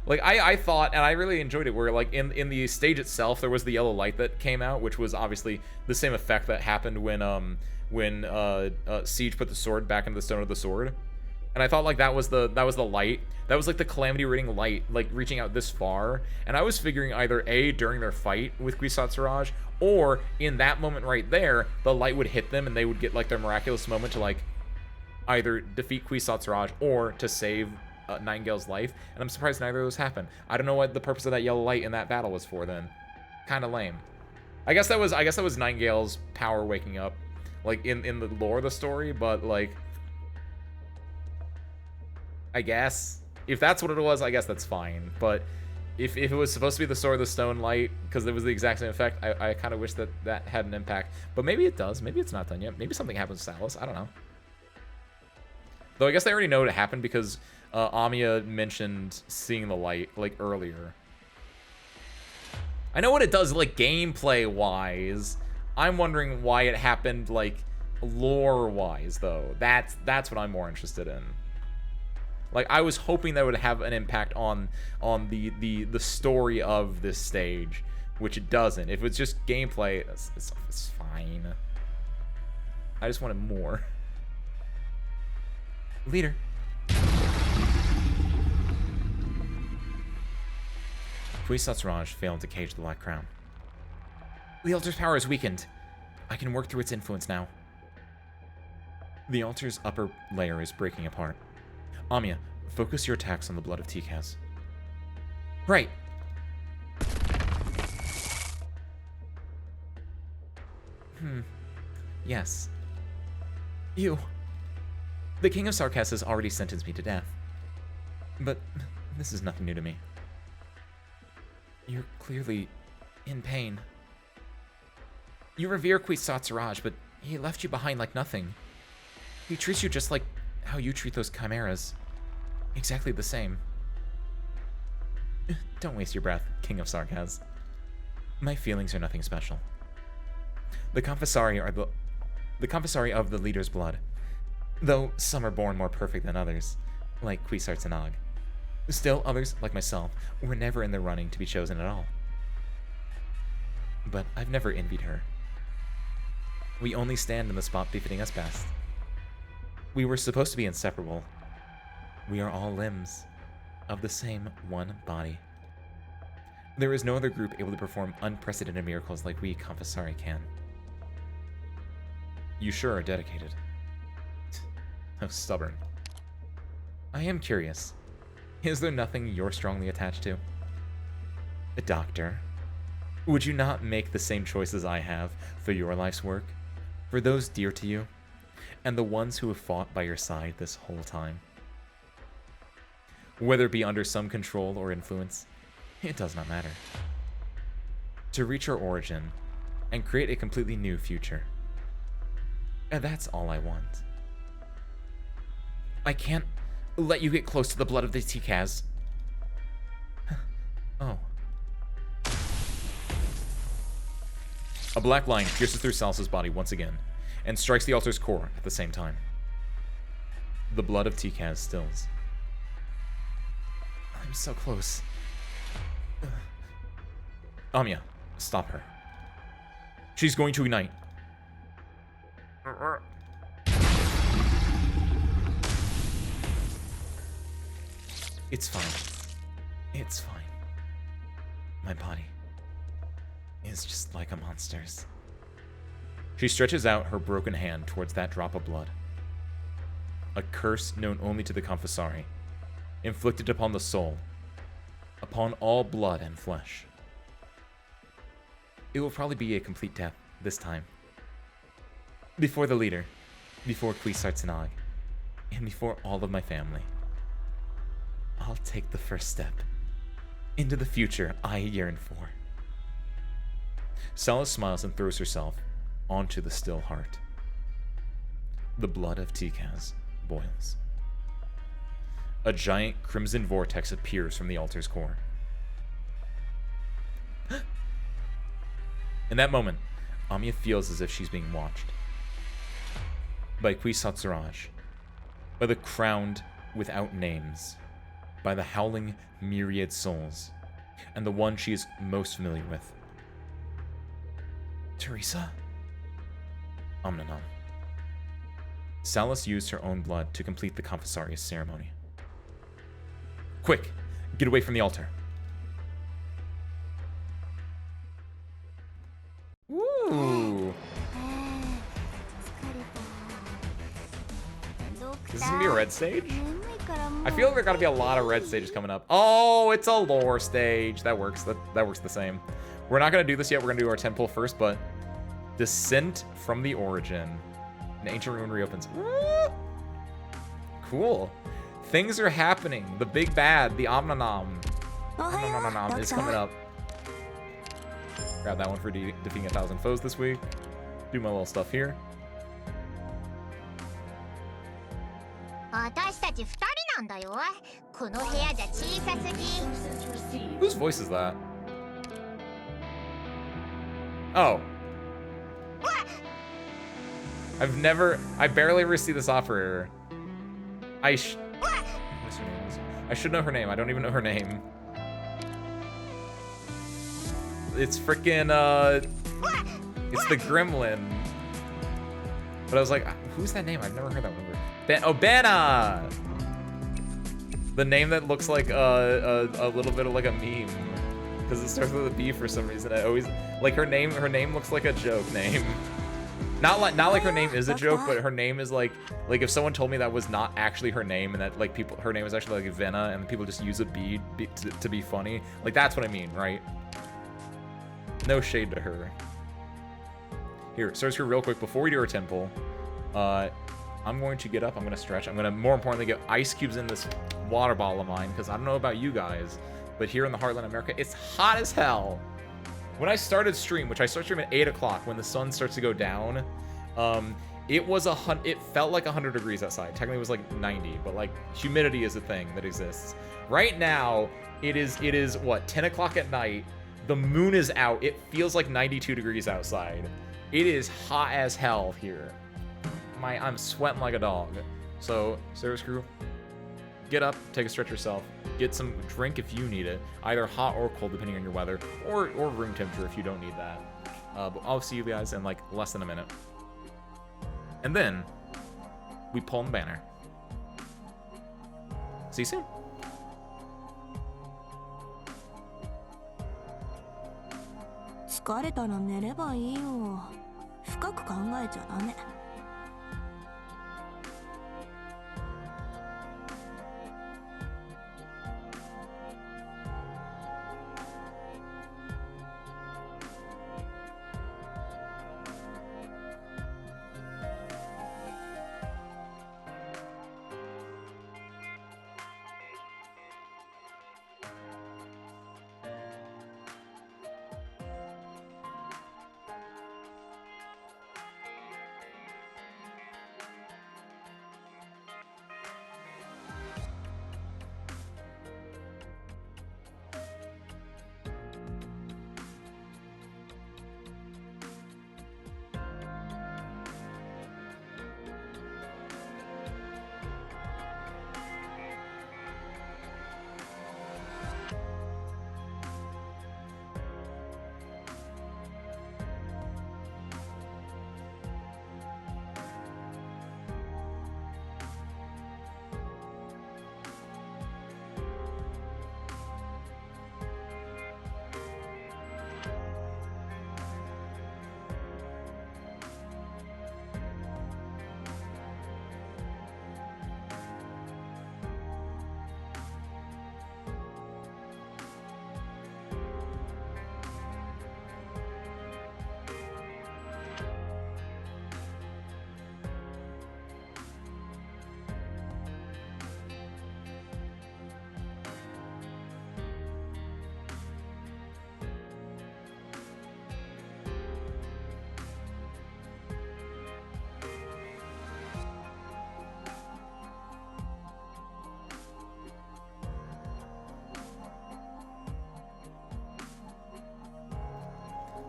Like, I thought, and I really enjoyed it, where, like, in the stage itself, there was the yellow light that came out, which was obviously the same effect that happened when Siege put the sword back into the stone of the sword. And I thought, like, that was the light. That was, like, the Calamity Rating light, like, reaching out this far. And I was figuring either A, during their fight with Kwisatzurage, or in that moment right there, the light would hit them and they would get, like, their miraculous moment to, like, either defeat Kwisatzurage or to save Nightingale's life. And I'm surprised neither of those happened. I don't know what the purpose of that yellow light in that battle was for then. Kind of lame. I guess that was Nightingale's power waking up, like, in the lore of the story, but, like, I guess if that's what it was, I guess that's fine. But if it was supposed to be the Sword of the Stone light, because it was the exact same effect, I kind of wish that had an impact. But maybe it does. Maybe it's not done yet. Maybe something happens to Salus. I don't know. Though I guess they already know it happened because Amiya mentioned seeing the light, like, earlier. I know what it does, like, gameplay-wise. I'm wondering why it happened, like, lore-wise, though. That's what I'm more interested in. Like, I was hoping that would have an impact on the story of this stage, which it doesn't. If it's just gameplay, it's fine. I just wanted more. Leader. Kwisatzurage failed to cage the Black Crown. The altar's power is weakened. I can work through its influence now. The altar's upper layer is breaking apart. Amiya, focus your attacks on the blood of Tikaz. Right. Yes. You. The King of Sarkas has already sentenced me to death. But this is nothing new to me. You're clearly in pain. You revere Kwisatz Siraj, but he left you behind like nothing. He treats you just like how you treat those chimeras. Exactly the same. Don't waste your breath, King of Sarkaz. My feelings are nothing special. The Confessari are the Confessari of the leader's blood, though some are born more perfect than others, like Kwisatz Siraj. Still, others, like myself, were never in the running to be chosen at all. But I've never envied her. We only stand in the spot befitting us best. We were supposed to be inseparable. We are all limbs of the same one body. There is no other group able to perform unprecedented miracles like we Confessari can. You sure are dedicated. How stubborn. I am curious. Is there nothing you're strongly attached to? A doctor? Would you not make the same choices I have for your life's work? For those dear to you? And the ones who have fought by your side this whole time? Whether it be under some control or influence, it does not matter. To reach our origin and create a completely new future. And that's all I want. I can't let you get close to the blood of the Tikaz. Oh. A black line pierces through Salus's body once again, and strikes the altar's core at the same time. The blood of Tikaz stills. I'm so close. Amiya, stop her. She's going to ignite. It's fine. It's fine. My body is just like a monster's. She stretches out her broken hand towards that drop of blood. A curse known only to the Confessari, inflicted upon the soul, upon all blood and flesh. It will probably be a complete death this time. Before the leader, before Kwisatz Siraj, and before all of my family. I'll take the first step into the future I yearn for. Salus smiles and throws herself onto the still heart. The blood of Tikaz boils. A giant crimson vortex appears from the altar's core. In that moment, Amiya feels as if she's being watched. By Kwisatz Siraj, by the crowned without names, by the howling myriad souls, and the one she is most familiar with. Teresa? Omnanom. Salus used her own blood to complete the Confessarius ceremony. Quick, get away from the altar. Ooh. Is this gonna be a red stage? I feel like there gotta be a lot of red stages coming up. Oh, it's a lore stage. That works. That works the same. We're not gonna do this yet. We're gonna do our 10 pull first, but Descent from the Origin. An ancient ruin reopens. Woo! Cool. Things are happening. The big bad, the Omnanom. Omnanom is coming up. Grab that one for defeating 1,000 foes this week. Do my little stuff here. Whose voice is that? Oh. I barely ever see this operator. What's her name? I should know her name. I don't even know her name. It's freaking, it's the Gremlin. But I was like, who's that name? I've never heard that one. Benna! The name that looks like a little bit of like a meme. Because it starts with a B for some reason. I always like her name looks like a joke name. Not like her name is a joke, but her name is like if someone told me that was not actually her name and that like her name is actually like Venna and people just use a B to be funny. Like that's what I mean, right? No shade to her. Here, search her real quick before we do her temple. I'm going to get up, I'm going to stretch, I'm going to, more importantly, get ice cubes in this water bottle of mine, because I don't know about you guys, but here in the Heartland of America, it's hot as hell. When I started stream, which I started stream at 8 o'clock, when the sun starts to go down, it felt like 100 degrees outside. Technically, it was like 90, but like, humidity is a thing that exists. Right now, it is what, 10 o'clock at night, the moon is out, it feels like 92 degrees outside. It is hot as hell here. I'm sweating like a dog. So, service crew, get up, take a stretch yourself, get some drink if you need it, either hot or cold depending on your weather, or room temperature if you don't need that. But I'll see you guys in like less than a minute. And then we pull the banner. See you soon. 疲れたら寝ればいいよ。深く考えちゃダメ。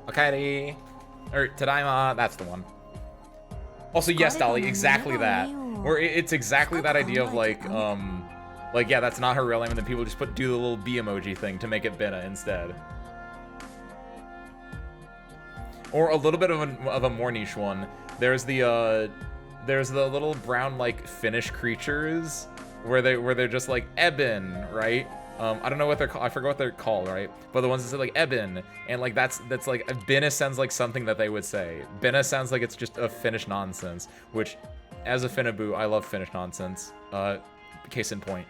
Okay, or Tadaima, that's the one. Also, yes, Dolly, exactly that. Or it's exactly that idea of like, yeah, that's not her real name, and then people just do the little B emoji thing to make it Benna instead. Or a little bit of a more niche one. There's the little brown like Finnish creatures where they're just like Eben, right? I don't know what they're called. I forgot what they're called, right? But the ones that say like Eben, and like that's like Benna sounds like something that they would say. Benna sounds like it's just a Finnish nonsense, which, as a Finnabu, I love Finnish nonsense. Case in point.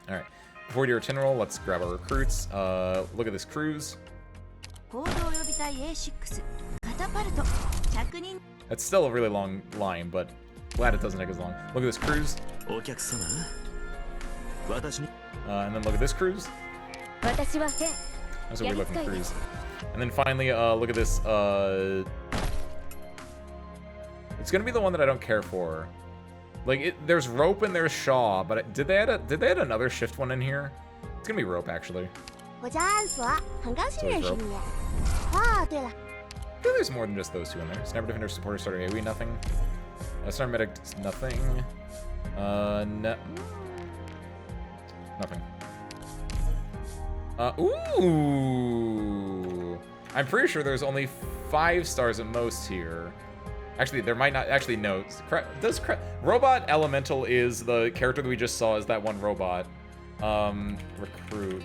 All right, before we do our 10 roll, let's grab our recruits. Look at this cruise. That's still a really long line, but glad it doesn't take as long. Look at this cruise. And then look at this cruise. That's a weird looking cruise. And then finally, look at this. It's gonna be the one that I don't care for. Like, there's Rope and there's Shaw, but did they add another shift one in here? It's gonna be Rope actually. So Rope. I think there's more than just those two in there. Sniper Defender, Supporter, Starter, AoE, nothing. Sniper Medic, nothing. No. Nothing. Ooh. I'm pretty sure there's only 5 stars at most here. Actually, there might not. Actually, no. Robot Elemental is the character that we just saw as that one robot. Recruit.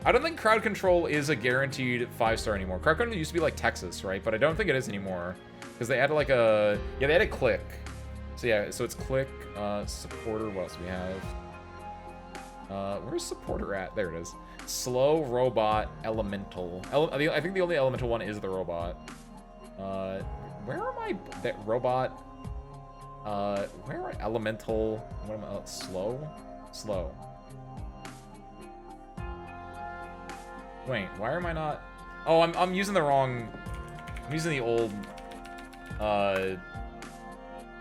I don't think crowd control is a guaranteed 5-star anymore. Crowd control used to be like Texas, right? But I don't think it is anymore. Because they added like a... Yeah, they added click. So yeah, so it's click, supporter, what else do we have? Where's supporter at? There it is. Slow, robot, elemental. I think the only elemental one is the robot. Where are my... That robot... where are elemental... What am I... Slow? Slow. Wait, why am I not... Oh, I'm using the wrong... I'm using the old...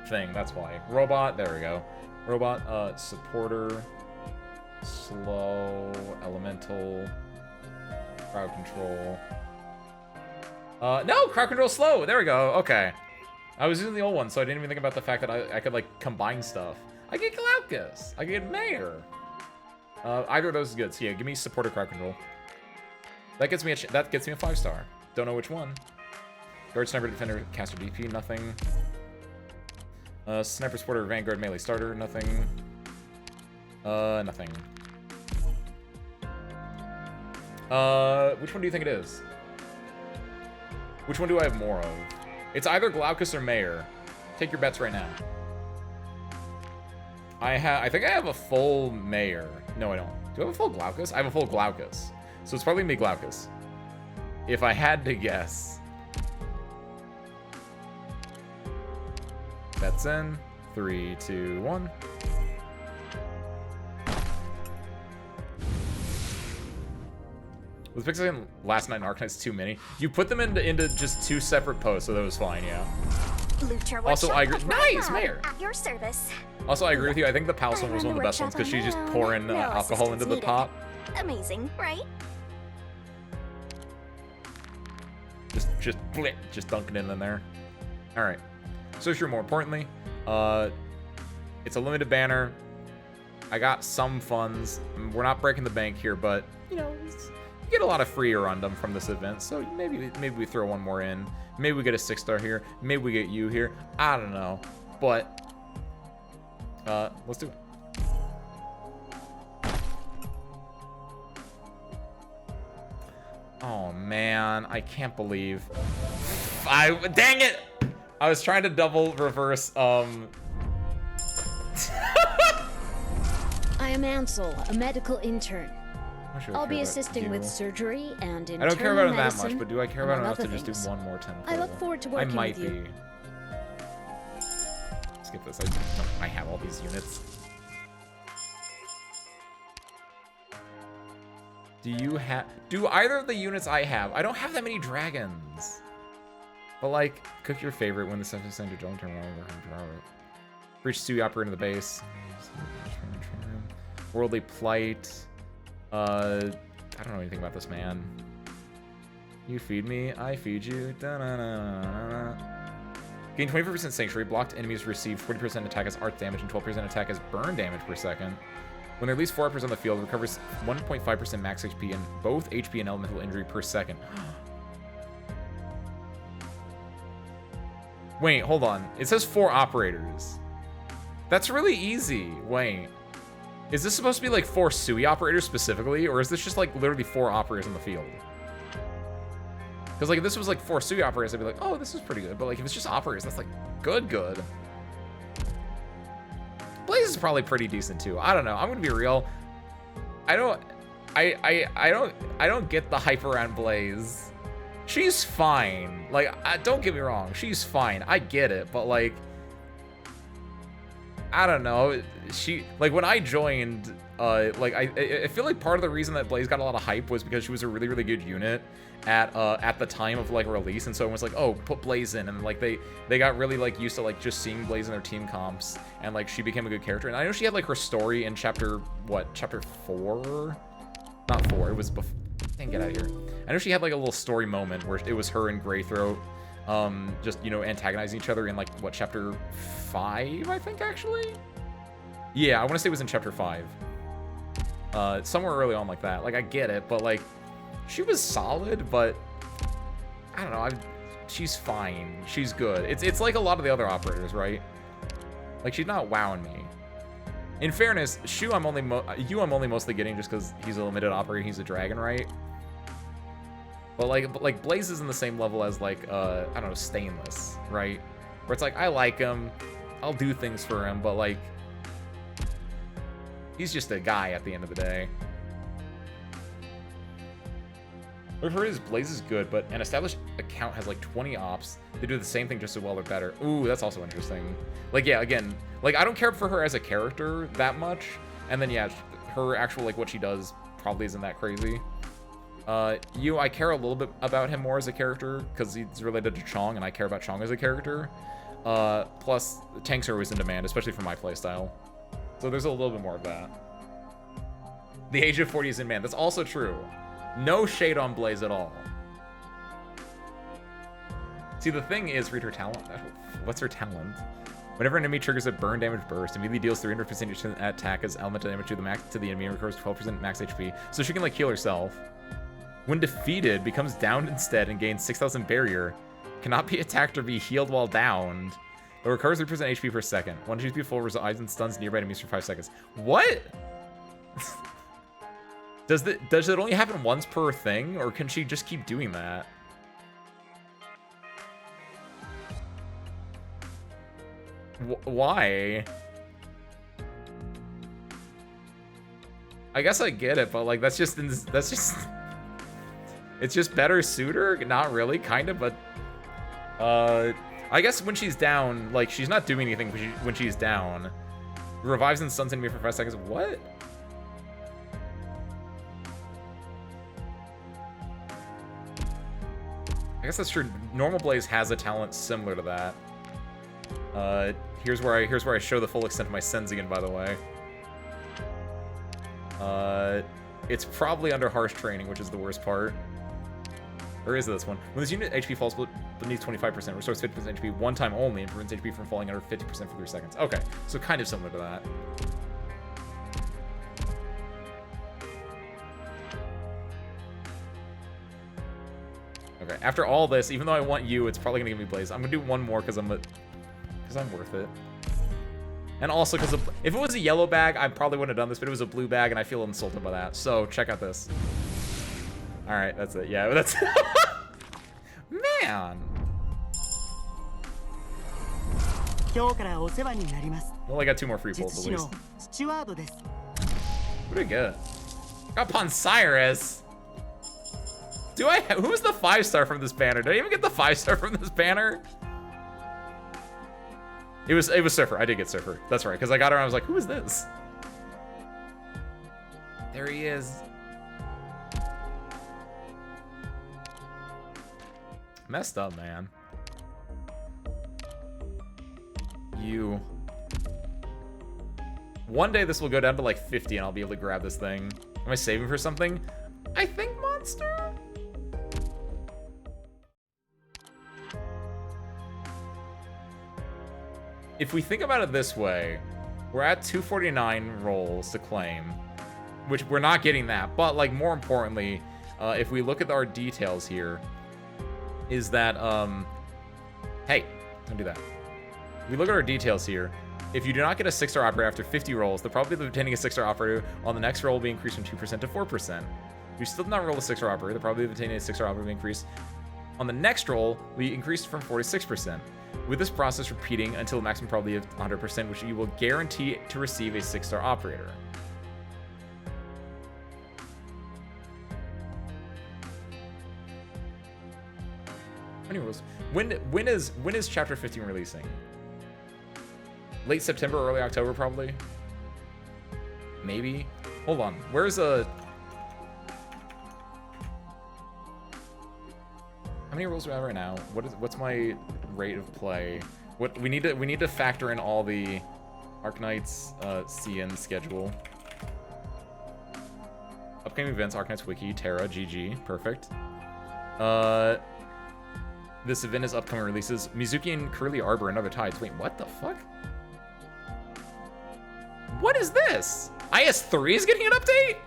thing, that's why. Robot, there we go. Robot, supporter... Slow... Elemental... Crowd control... no! Crowd control slow! There we go, okay. I was using the old one, so I didn't even think about the fact that I could, like, combine stuff. I get Glaucus! I get Mayor! Either of those is good. So yeah, give me supporter crowd control. That gets me a 5-star. Don't know which one. Guard, sniper, defender, caster, DP, nothing. Sniper, supporter, vanguard, melee, starter, nothing. Nothing. Which one do you think it is? Which one do I have more of? It's either Glaucus or Mayor. Take your bets right now. I think I have a full Mayor. No, I don't. Do I have a full Glaucus? I have a full Glaucus. So it's probably gonna be Glaucus. If I had to guess. Bets in. 3, 2, 1. Was Pixel last night in Arknights too many? You put them into just 2 separate posts, so that was fine, yeah. Also, I agree. Nice, Mayor. At your service. Also, I agree with you. I think the Palace one was one of the best ones because she's just pouring alcohol into the pot. Amazing, right? Just dunking it in there. All right. So sure. More importantly, it's a limited banner. I got some funds. We're not breaking the bank here, but you know, you get a lot of free Arundum from this event. So maybe we throw one more in. Maybe we get a 6-star here. Maybe we get you here. I don't know, but let's do it. Oh man, I can't believe dang it! I was trying to double reverse I am Ansel, a medical intern. I'll be assisting with surgery and internal medicine. I don't care about him that much, but do I care about enough to things. just do one more 10? I look forward to working I might with you. be. Skip this. I have all these units. Do either of the units I have? I don't have that many dragons. But like, cook your favorite when the stuff is sent to don't turn around. Reach Sui operator in the base. Worldly plight. I don't know anything about this man. You feed me, I feed you. Gain 24% sanctuary. Blocked enemies receive 40% attack as art damage and 12% attack as burn damage per second. When there are at least 4 uppers on the field, recovers 1.5% max HP and both HP and elemental injury per second. Wait, hold on. It says 4 operators. That's really easy. Wait. Is this supposed to be like 4 Sui operators specifically, or is this just like literally 4 operators on the field? Because like if this was like 4 Sui operators, I'd be like, oh, this is pretty good. But like if it's just operators, that's like good. Blaze is probably pretty decent too. I don't know. I'm gonna be real. I don't get the hype around Blaze. She's fine. Like, don't get me wrong. She's fine. I get it, but like, I don't know. Like when I joined, like I feel like part of the reason that Blaze got a lot of hype was because she was a really, really good unit at the time of like release, and so it was like, oh, put Blaze in, and like they got really like used to like just seeing Blaze in their team comps, and like she became a good character. And I know she had like her story in chapter 4? Not 4. It was before. Dang, get out of here. I know she had like a little story moment where it was her and Greythroat, just, you know, antagonizing each other in like what, chapter 5, I think, actually. Yeah, I want to say it was in chapter 5. Somewhere early on like that. Like, I get it, but like, she was solid, but I don't know. She's fine. She's good. It's like a lot of the other operators, right? Like, she's not wowing me. In fairness, Shu I'm only mostly getting just because he's a limited operator, he's a dragon, right? But like Blaze is in the same level as like I don't know, Stainless, right? Where it's like I like him, I'll do things for him, but like he's just a guy at the end of the day. I've heard his Blaze is good, but an established account has like 20 ops. They do the same thing just as well or better. Ooh, that's also interesting. Like, yeah, again, like I don't care for her as a character that much. And then, yeah, her actual, like what she does probably isn't that crazy. I care a little bit about him more as a character because he's related to Chong and I care about Chong as a character. Plus, tanks are always in demand, especially for my playstyle. So there's a little bit more of that. The age of 40 is in man. That's also true. No shade on Blaze at all. See, the thing is, read her talent. What's her talent? Whenever an enemy triggers a burn damage burst, immediately deals 300% attack as elemental damage to the enemy and recovers 12% max HP. So she can like heal herself. When defeated, becomes downed instead and gains 6,000 barrier. Cannot be attacked or be healed while downed. But recovers 3% HP per second. One HP full resides and stuns nearby enemies for 5 seconds. What? Does it only happen once per thing, or can she just keep doing that? Why? I guess I get it, but like that's just it's just better suitor. Not really, kind of, but I guess when she's down, like she's not doing anything when she's down. Revives and stuns enemy for 5 seconds. What? I guess that's true. Normal Blaze has a talent similar to that. Here's where I show the full extent of my Senzian, by the way. It's probably under harsh training, which is the worst part. Or is it this one? When this unit HP falls beneath 25%, restores 50% HP one time only, and prevents HP from falling under 50% for 3 seconds. Okay, so kind of similar to that. Okay, after all this, even though I want you, it's probably gonna give me Blaze. I'm gonna do one more because I'm worth it. And also because if it was a yellow bag, I probably wouldn't have done this, but it was a blue bag, and I feel insulted by that. So check out this. All right, that's it. Yeah, that's man. Well, I got 2 more free pulls at least. What do I get? Got Ponsiris. Who's the 5-star from this banner? Did I even get the 5-star from this banner? It was Surfer. I did get Surfer. That's right, because I got her and I was like, who is this? There he is. Messed up, man. One day this will go down to like 50 and I'll be able to grab this thing. Am I saving for something? I think monster? If we think about it this way, we're at 249 rolls to claim, which we're not getting that, but like more importantly, if we look at our details here, is that, hey, don't do that. We look at our details here. If you do not get a 6-star operator after 50 rolls, the probability of obtaining a 6-star operator on the next roll will be increased from 2% to 4%. If you still do not roll a 6-star operator, the probability of obtaining a 6-star operator will be increased on the next roll will be increased from 4 to 6%. With this process repeating until a maximum probability of 100%, which you will guarantee to receive a 6-star operator. How many rolls? When is chapter 15 releasing? Late September, early October, probably. Maybe. Hold on. Where's a? How many rolls do I have right now? What's my rate of play? We need to factor in all the Arknights CN schedule. Upcoming events: Arknights Wiki, Terra, GG, perfect. This event is upcoming releases: Mizuki and Curly Arbor and Other Tides. Wait, what the fuck? What is this? IS3 is getting an update?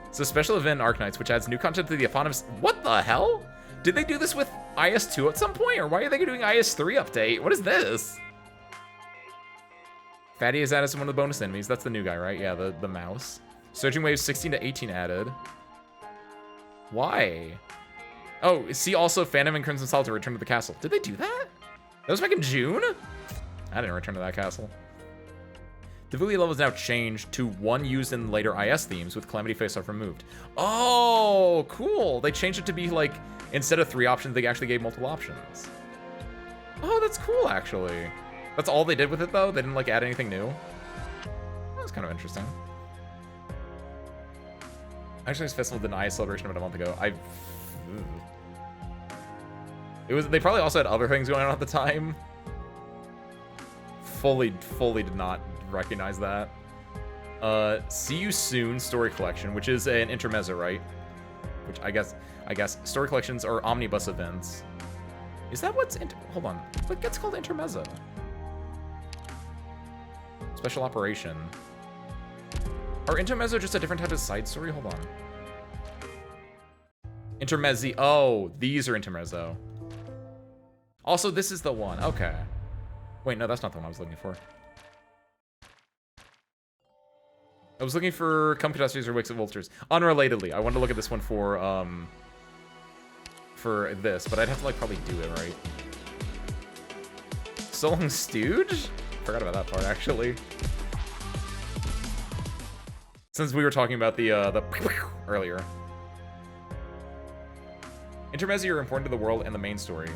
It's a special event in Arknights, which adds new content to the eponymous. What the hell? Did they do this with IS2 at some point, or why are they doing IS3 update? What is this? Fatty is added as one of the bonus enemies. That's the new guy, right? Yeah, the mouse. Surging Wave 16 to 18 added. Why? Oh, see also Phantom and Crimson Solitaire return to the castle. Did they do that? That was back in June? I didn't return to that castle. Difficulty level is now changed to one used in later IS themes with Calamity Face-Off removed. Oh, cool. They changed it to be like, instead of 3 options, they actually gave multiple options. Oh, that's cool, actually. That's all they did with it, though? They didn't, like, add anything new? That was kind of interesting. Actually, this festival did an IS celebration about a month ago. They probably also had other things going on at the time. Fully did not recognize that. See You Soon story collection, which is an intermezzo, right? Which I guess story collections are omnibus events. Is that what's hold on? What gets called intermezzo? Special operation. Are intermezzo just a different type of side story? Hold on. Intermezzi. Oh, these are intermezzo. Also, this is the one. Okay. Wait, no, that's not the one I was looking for. I was looking for Come Catastrophes or Wicks of Vultures. Unrelatedly, I wanted to look at this one for this, but I'd have to, like, probably do it, right? So Long Stooge? Forgot about that part, actually. Since we were talking about the earlier. Intermezzi are important to the world and the main story.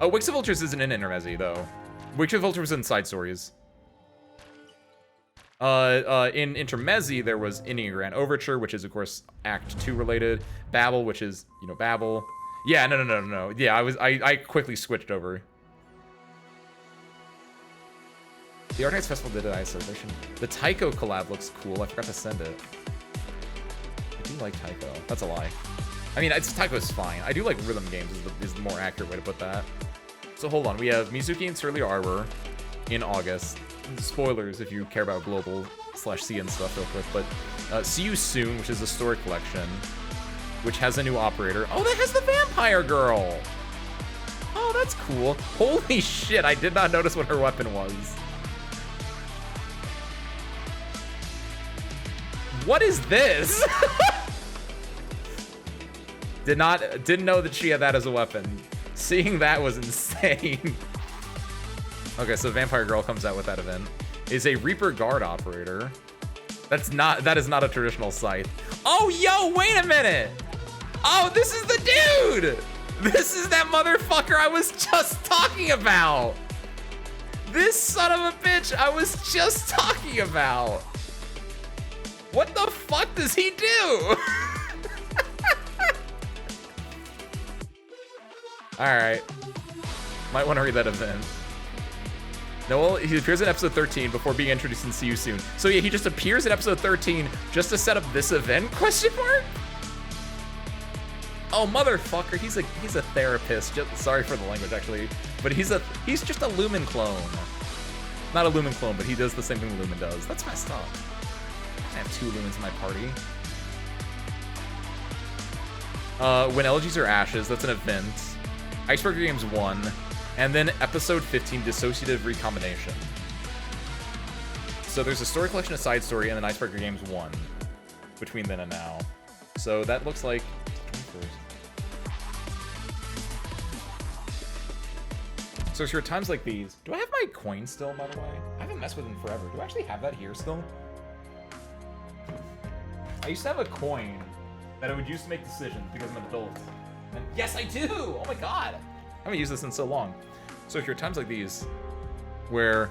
Oh, Wicks of Vultures isn't in Intermezzi, though. Wicks of Vultures was in side stories. In Intermezzi, there was Indian Grand Overture, which is, of course, Act 2 related. Babel, which is, you know, Babel. Yeah, no. Yeah, I quickly switched over. The Arknights Festival did an IS celebration. The Taiko collab looks cool. I forgot to send it. I do like Taiko. That's a lie. I mean, Taiko's fine. I do like rhythm games is the more accurate way to put that. So hold on. We have Mizuki and Surly Arbor in August. Spoilers if you care about global/CN stuff real quick. But See You Soon, which is a story collection, which has a new operator. Oh, that has the vampire girl. Oh, that's cool. Holy shit, I did not notice what her weapon was. What is this? Didn't know that she had that as a weapon. Seeing that was insane. Okay, so Vampire Girl comes out with that event. Is a Reaper Guard operator. That is not a traditional scythe. Oh, yo, wait a minute. Oh, this is the dude. This is that motherfucker I was just talking about. This son of a bitch I was just talking about. What the fuck does he do? Alright. Might want to read that event. No, well, he appears in episode 13 before being introduced in See You Soon. So yeah, he just appears in episode 13 just to set up this event, question mark? Oh, motherfucker, he's a therapist. Sorry for the language, actually. But he's just a Lumen clone. Not a Lumen clone, but he does the same thing Lumen does. That's messed up. I have 2 Lumens in my party. When Elegies Are Ashes, that's an event. Icebreaker Games 1. And then episode 15, Dissociative Recombination. So there's a story collection, a side story, and then Icebreaker Games 1. Between then and now. So that looks like... So there are times like these. Do I have my coin still, by the way? I haven't messed with them forever. Do I actually have that here still? I used to have a coin that I would use to make decisions because I'm an adult. And yes, I do! Oh my god! I haven't used this in so long. So if you're times like these, where,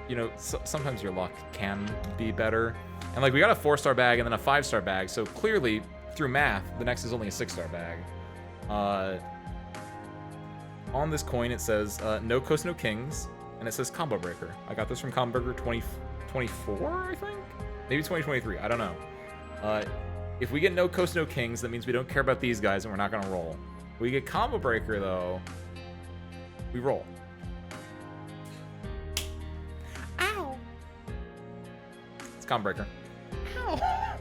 you know, sometimes your luck can be better. And like, we got a 4-star bag and then a 5-star bag, so clearly, through math, the next is only a 6-star bag. On this coin, it says, no Coast, no Kings, and it says Combo Breaker. I got this from Combo Breaker 2024, I think? Maybe 2023, I don't know. If we get no Coast, no Kings, that means we don't care about these guys and we're not gonna roll. If we get Combo Breaker, though, we roll. Ow! It's Combo Breaker. Ow!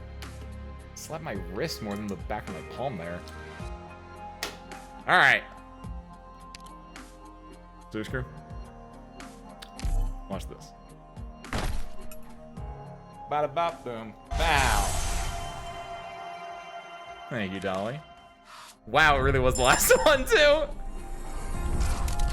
Slapped my wrist more than the back of my palm there. Alright. Screw. Watch this. bada bop, boom, bow. Thank you, Dolly. Wow, it really was the last one too.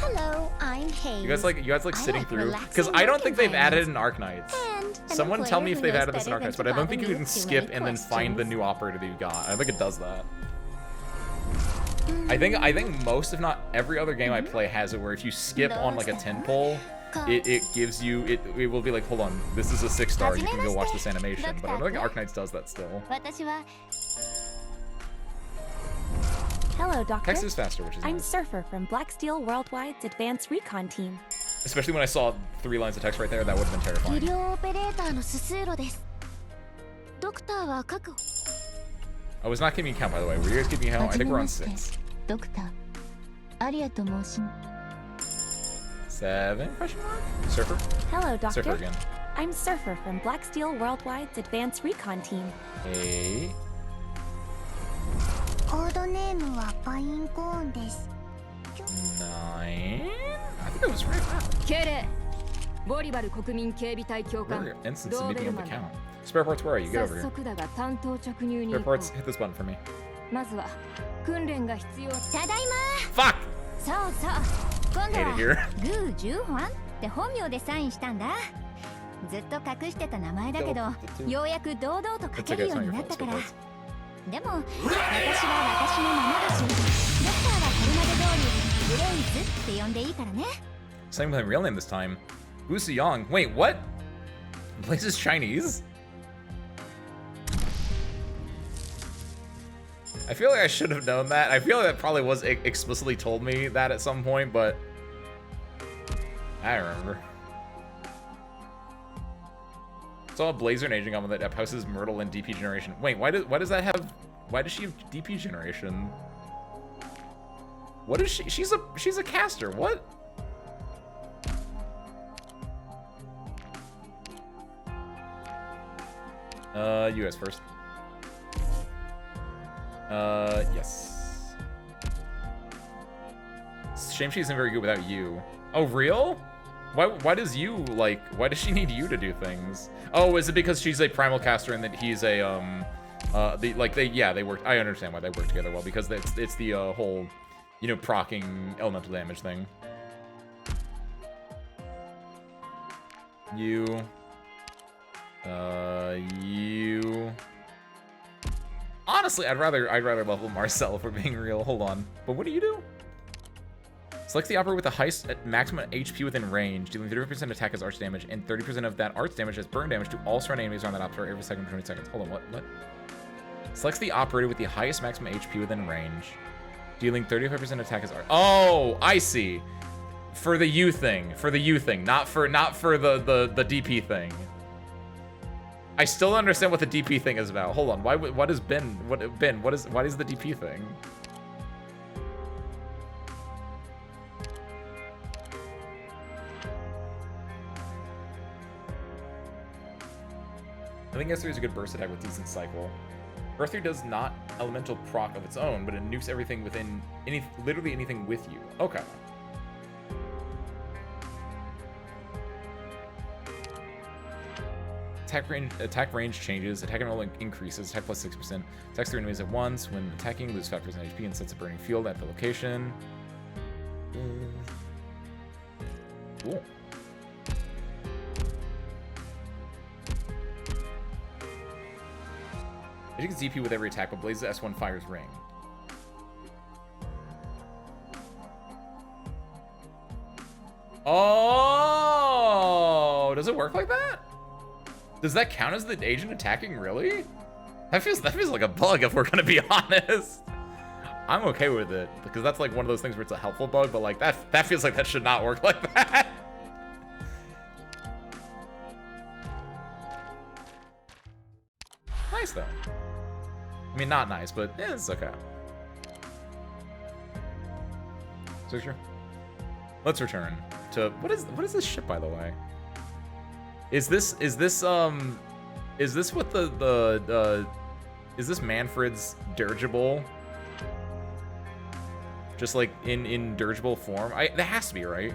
Hello, I'm Hayes. You guys like I sitting like through? relaxing Because I don't work think they've added environments. an Arknights. And Someone tell me if they've added this in Arknights, but I don't think you can too skip many and then find the questions. new operator that you got. I don't think it does that. I think most, if not every other game I play has it where if you skip on like a 10 pole, it gives you it will be like, hold on, this is a 6-star, you can go watch this animation. But I don't think Arknights does that still. Hello, Doctor. Text is faster, which is I'm nice. Surfer from Black Steel Worldwide's Advanced Recon Team. Especially when I saw 3 lines of text right there, that would have been 医 terrifying. 療オペレーターのススーロです。ドクターは確保。 I was not keeping count, by the way. Were you guys keeping count? I think we're on 6. ドクター、アリアと申します。 7? Question mark? Surfer? Hello, Doctor. Surfer again. I'm Surfer from Black Steel Worldwide's Advanced Recon Team. 8. コードネームはパインコーンです。 9? I think it was right. Wow. 敬礼ボリバル国民警備隊教官 Really instance ド of ー me ベ being ル able マ to ン count. Spare parts, where are you? Get 早 over here. 速だが担当直入に Spare 行こう parts, hit this button for me. まずは訓練が必要ただい Fuck! ま。そうそう。今度 Hate は it here. グー・ジューファンって本名でサインしたんだ。ずっと隠してた名前だけど、ようやく堂々と書 It's け okay, る it's よう not に your なっ fault. た Spare から。 parts. でも、私は私のままだし、ドクターはこれまで通りブレイズって呼んでいいからね。 Saying my real name this time. Wu Siyong. Wait, what? Blaze is Chinese? I feel like I should have known that. I feel like that probably was explicitly told me that at some point, but I don't remember. Saw a Blazer and aging on that houses Myrtle and DP generation. Wait, why does that have? Why does she have DP generation? What is she? She's a caster. What? US first. Yes. Shame she isn't very good without you. Oh, real? Why does you, like, why does she need you to do things? Oh, is it because she's a primal caster and that he's a, they work, I understand why they work together well, because it's the, whole, you know, proccing elemental damage thing. You. Honestly, I'd rather level Marcel if we're being real. Hold on. But what do you do? Select the operator with the highest maximum HP within range, dealing 30% attack as arch damage, and 30% of that arch damage as burn damage to all surrounding enemies around that operator every second for 20 seconds. Hold on, what? Selects the operator with the highest maximum HP within range, dealing 35% attack as arch. Oh, I see. For the U thing, not for the DP thing. I still don't understand what the DP thing is about. Hold on, what is Ben? What is the DP thing? I think S3 is a good burst attack with decent cycle. Earth 3 does not elemental proc of its own, but it nukes everything within literally anything with you. Okay. Attack range changes. Attack and roll increases. Attack plus 6%. Attacks 3 enemies at once. When attacking, lose 5% HP and sets a burning field at the location. Cool. It takes DP with every attack, but blazes S1 fires ring. Oh, does it work like that? Does that count as the agent attacking, really? That feels like a bug, if we're gonna be honest. I'm okay with it, because that's like one of those things where it's a helpful bug, but like that feels like that should not work like that. Nice though. I mean, not nice, but it's okay. So sure. Let's return to what is this ship, by the way? Is this what is this Manfred's dirigible? Just like in dirigible form? That has to be, right?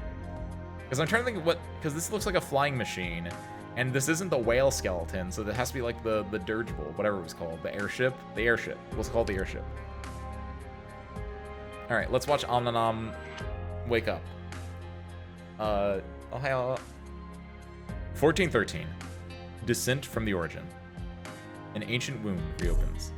Because I'm trying to think of because this looks like a flying machine. And this isn't the whale skeleton, so it has to be like the dirigible, whatever it was called. The airship? The airship. What's called the airship. Alright, let's watch Omnanam wake up. Ohio. 1413. Descent from the origin. An ancient wound reopens.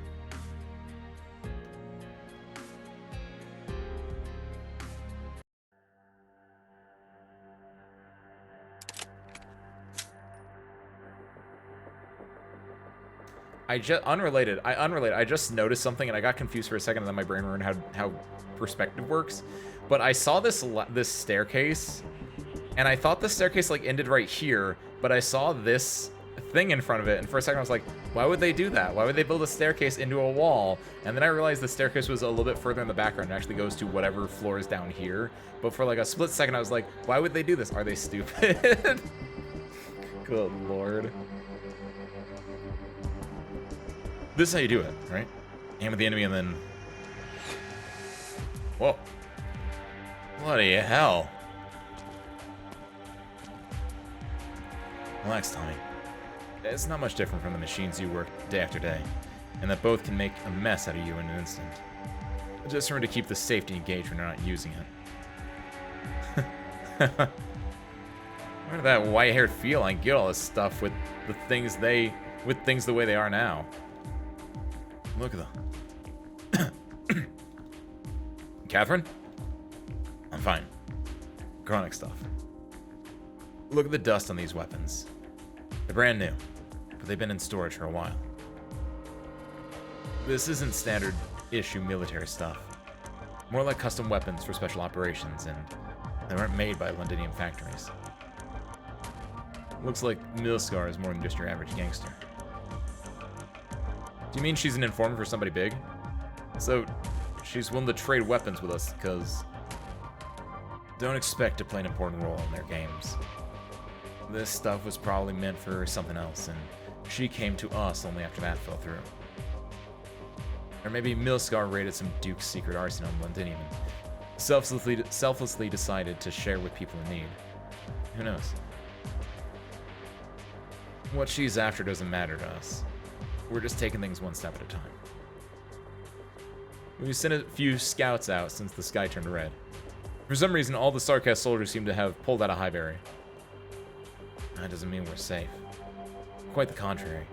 I just noticed something and I got confused for a second and then my brain learned how perspective works. But I saw this staircase and I thought the staircase like ended right here, but I saw this thing in front of it and for a second I was like, why would they do that? Why would they build a staircase into a wall? And then I realized the staircase was a little bit further in the background. It actually goes to whatever floor is down here. But for like a split second I was like, why would they do this? Are they stupid? Good lord. This is how you do it, right? Aim at the enemy and then... Whoa. Bloody hell. Relax, Tommy. It's not much different from the machines you work day after day, and that both can make a mess out of you in an instant. Just remember to keep the safety engaged when you're not using it. Where did that white-haired feline get all this stuff with the things the way they are now? Look at them. Catherine? I'm fine. Chronic stuff. Look at the dust on these weapons. They're brand new, but they've been in storage for a while. This isn't standard issue military stuff. More like custom weapons for special operations, and they weren't made by Londonium factories. Looks like Milskar is more than just your average gangster. Do you mean she's an informant for somebody big? So, she's willing to trade weapons with us, because... Don't expect to play an important role in their games. This stuff was probably meant for something else, and she came to us only after that fell through. Or maybe Milskar raided some Duke's secret arsenal in Londonium and selflessly decided to share with people in need. Who knows? What she's after doesn't matter to us. We're just taking things one step at a time. We've sent a few scouts out since the sky turned red. For some reason, all the Sarkaz soldiers seem to have pulled out of Highbury. That doesn't mean we're safe. Quite the contrary.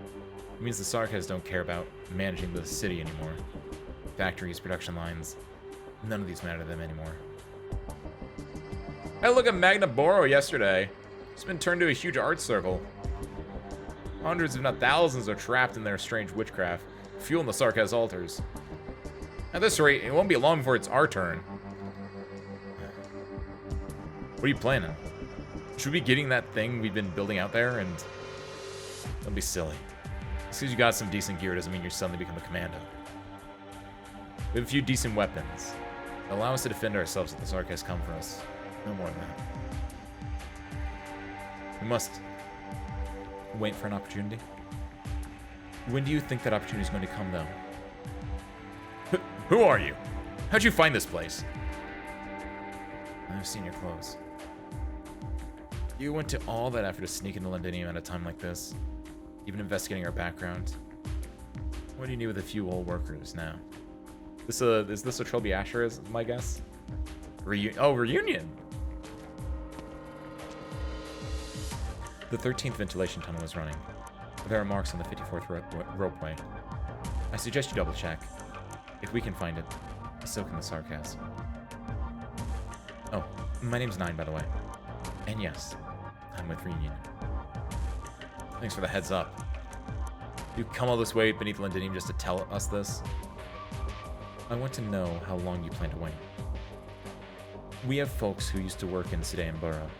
It means the Sarkaz don't care about managing the city anymore. Factories, production lines, none of these matter to them anymore. Hey, look at Magna Boro yesterday. It's been turned to a huge art circle. Hundreds, if not thousands, are trapped in their strange witchcraft, fueling the Sarkaz altars. At this rate, it won't be long before it's our turn. What are you planning? Should we be getting that thing we've been building out there and... Don't be silly. Just because you got some decent gear doesn't mean you're suddenly become a commando. We have a few decent weapons. They'll allow us to defend ourselves if the Sarkaz come for us. No more than that. We must... wait for an opportunity. When do you think that opportunity is going to come, though? Who are you? How'd you find this place? I've seen your clothes. You went to all that effort to sneak into Londonium at a time like this, even investigating our background. What do you need with a few old workers now? Is this a Trilby Asher, is my guess? Reunion! The 13th ventilation tunnel is running. There are marks on the 54th ropeway. I suggest you double check. If we can find it, so can the Sarkaz. Oh, my name's Nine, by the way. And yes, I'm with Reunion. Thanks for the heads up. You come all this way beneath Londonium just to tell us this? I want to know how long you plan to wait. We have folks who used to work in Sedan Borough.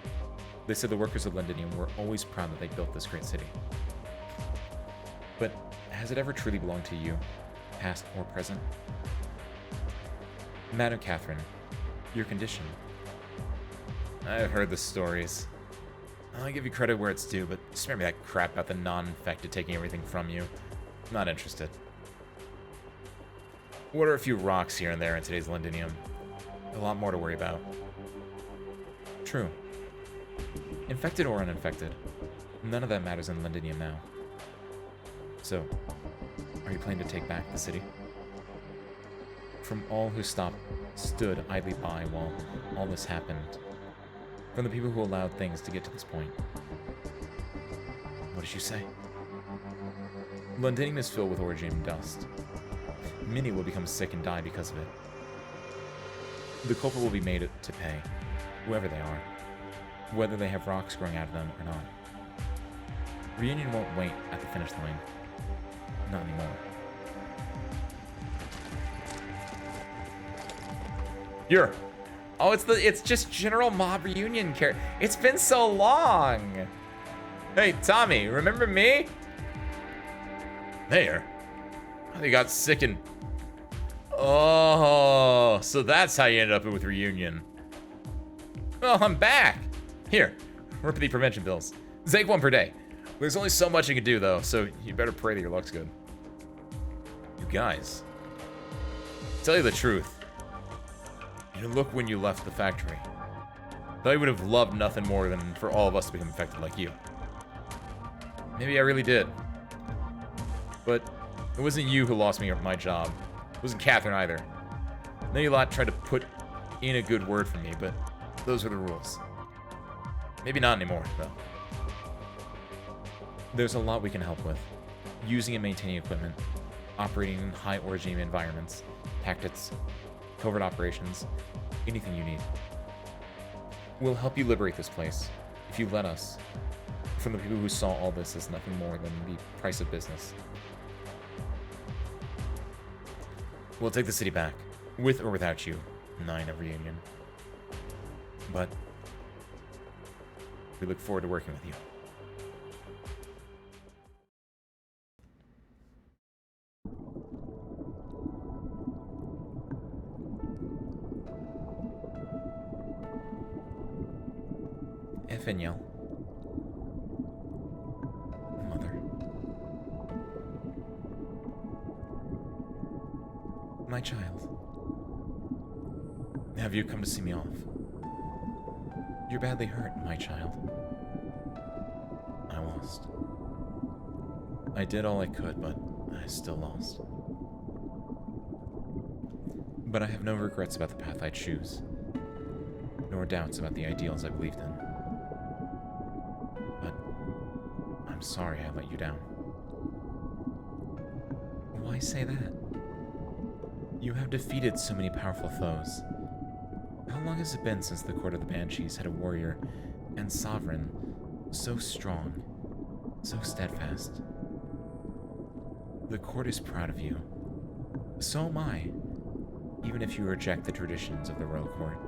They said the workers of Londonium were always proud that they built this great city. But has it ever truly belonged to you, past or present? Madam Catherine, your condition. I've heard the stories. I'll give you credit where it's due, but spare me that crap about the non-infected taking everything from you. I'm not interested. What are a few rocks here and there in today's Londonium? A lot more to worry about. True. Infected or uninfected, None of that matters in Londinium now. So, are you planning to take back the city? From all who stood idly by while all this happened. From the people who allowed things to get to this point. What did you say? Londinium is filled with origin dust. Many will become sick and die because of it. The culprit will be made to pay, whoever they are, whether they have rocks growing out of them or not. Reunion won't wait at the finish line. Not anymore. Oh, it's just General Mob Reunion character. It's been so long. Hey, Tommy, remember me? There. You got sick and... Oh, so that's how you ended up with Reunion. Well, I'm back. Here, rip the prevention pills. Take one per day. There's only so much you can do, though, so you better pray that your luck's good. You guys, tell you the truth. You look when you left the factory. Thought you would have loved nothing more than for all of us to become infected like you. Maybe I really did. But it wasn't you who lost me my job. It wasn't Catherine either. I know you lot tried to put in a good word for me, but those were the rules. Maybe not anymore, though. There's a lot we can help with. Using and maintaining equipment, operating in high origin environments, tactics, covert operations, anything you need. We'll help you liberate this place, if you let us, from the people who saw all this as nothing more than the price of business. We'll take the city back, with or without you, 9 of Reunion. But we look forward to working with you. Effignel. Mother. My child. Have you come to see me off? You're badly hurt, my child. I lost. I did all I could, but I still lost. But I have no regrets about the path I choose, nor doubts about the ideals I believed in. But I'm sorry I let you down. Why say that? You have defeated so many powerful foes. How long has it been since the court of the Banshees had a warrior and sovereign so strong, so steadfast? The court is proud of you. So am I, even if you reject the traditions of the royal court.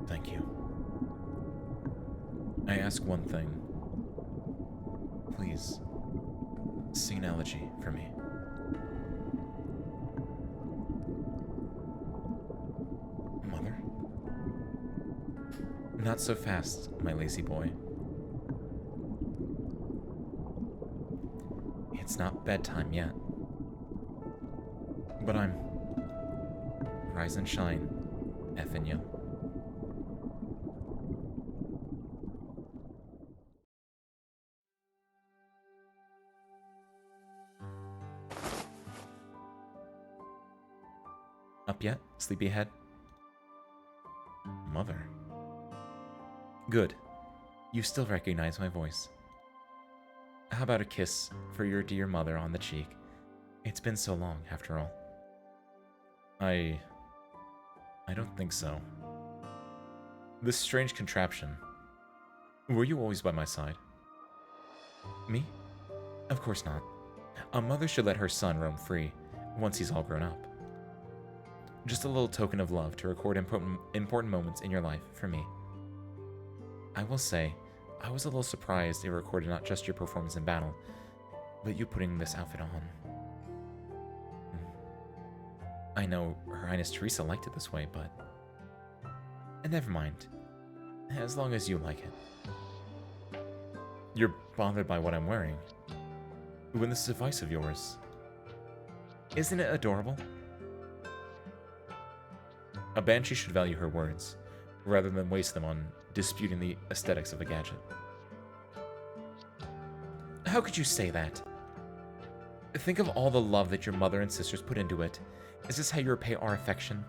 Thank you. I ask one thing. Please, sing an elegy for me. Mother? Not so fast, my lazy boy. It's not bedtime yet. But I'm... Rise and shine, Effignel. Up yet, sleepyhead? Mother. Good. You still recognize my voice. How about a kiss for your dear mother on the cheek? It's been so long, after all. I don't think so. This strange contraption. Were you always by my side? Me? Of course not. A mother should let her son roam free, once he's all grown up. Just a little token of love to record important moments in your life for me. I will say, I was a little surprised it recorded not just your performance in battle, but you putting this outfit on. I know Her Highness Teresa liked it this way, but... And never mind. As long as you like it. You're bothered by what I'm wearing. When this device of yours... Isn't it adorable? A banshee should value her words, rather than waste them on disputing the aesthetics of a gadget. How could you say that? Think of all the love that your mother and sisters put into it. Is this how you repay our affection?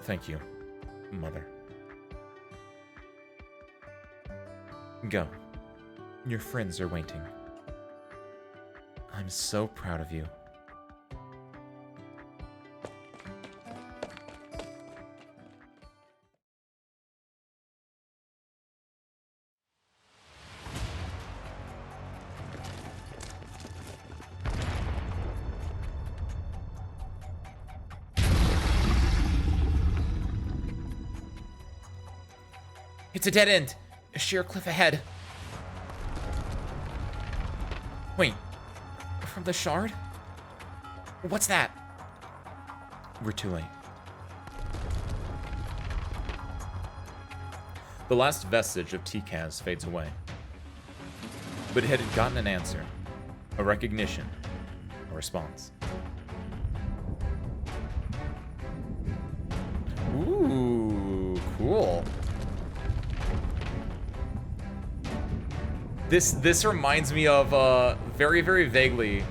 Thank you, Mother. Go. Your friends are waiting. I'm so proud of you. It's a dead end. A sheer cliff ahead. Wait. From the shard? What's that? We're too late. The last vestige of TCAS fades away. But it had gotten an answer. A recognition. A response. Ooh, cool. This reminds me of very, very vaguely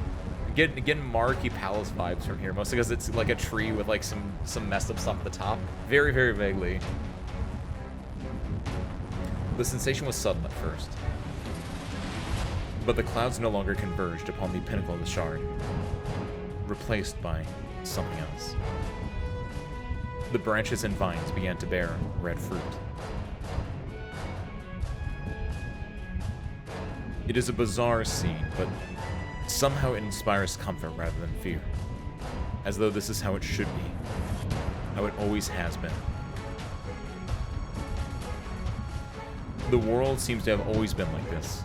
getting Marky Palace vibes from here, mostly because it's like a tree with like some messed up stuff at the top. Very, very vaguely. The sensation was sudden at first, but the clouds no longer converged upon the pinnacle of the shard, replaced by something else. The branches and vines began to bear red fruit. It is a bizarre scene, but somehow it inspires comfort rather than fear. As though this is how it should be. How it always has been. The world seems to have always been like this.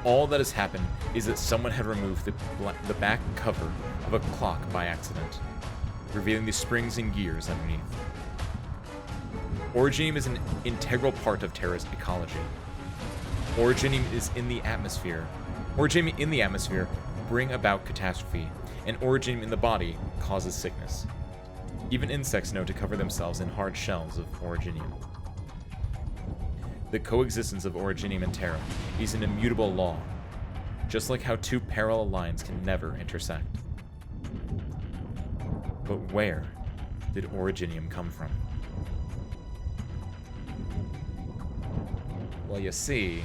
All that has happened is that someone had removed the back cover of a clock by accident, revealing the springs and gears underneath. Originium is an integral part of Terra's ecology. Originium is in the atmosphere. Originium in the atmosphere bring about catastrophe, and originium in the body causes sickness. Even insects know to cover themselves in hard shells of originium. The coexistence of originium and Terra is an immutable law, just like how two parallel lines can never intersect. But where did originium come from? Well, you see,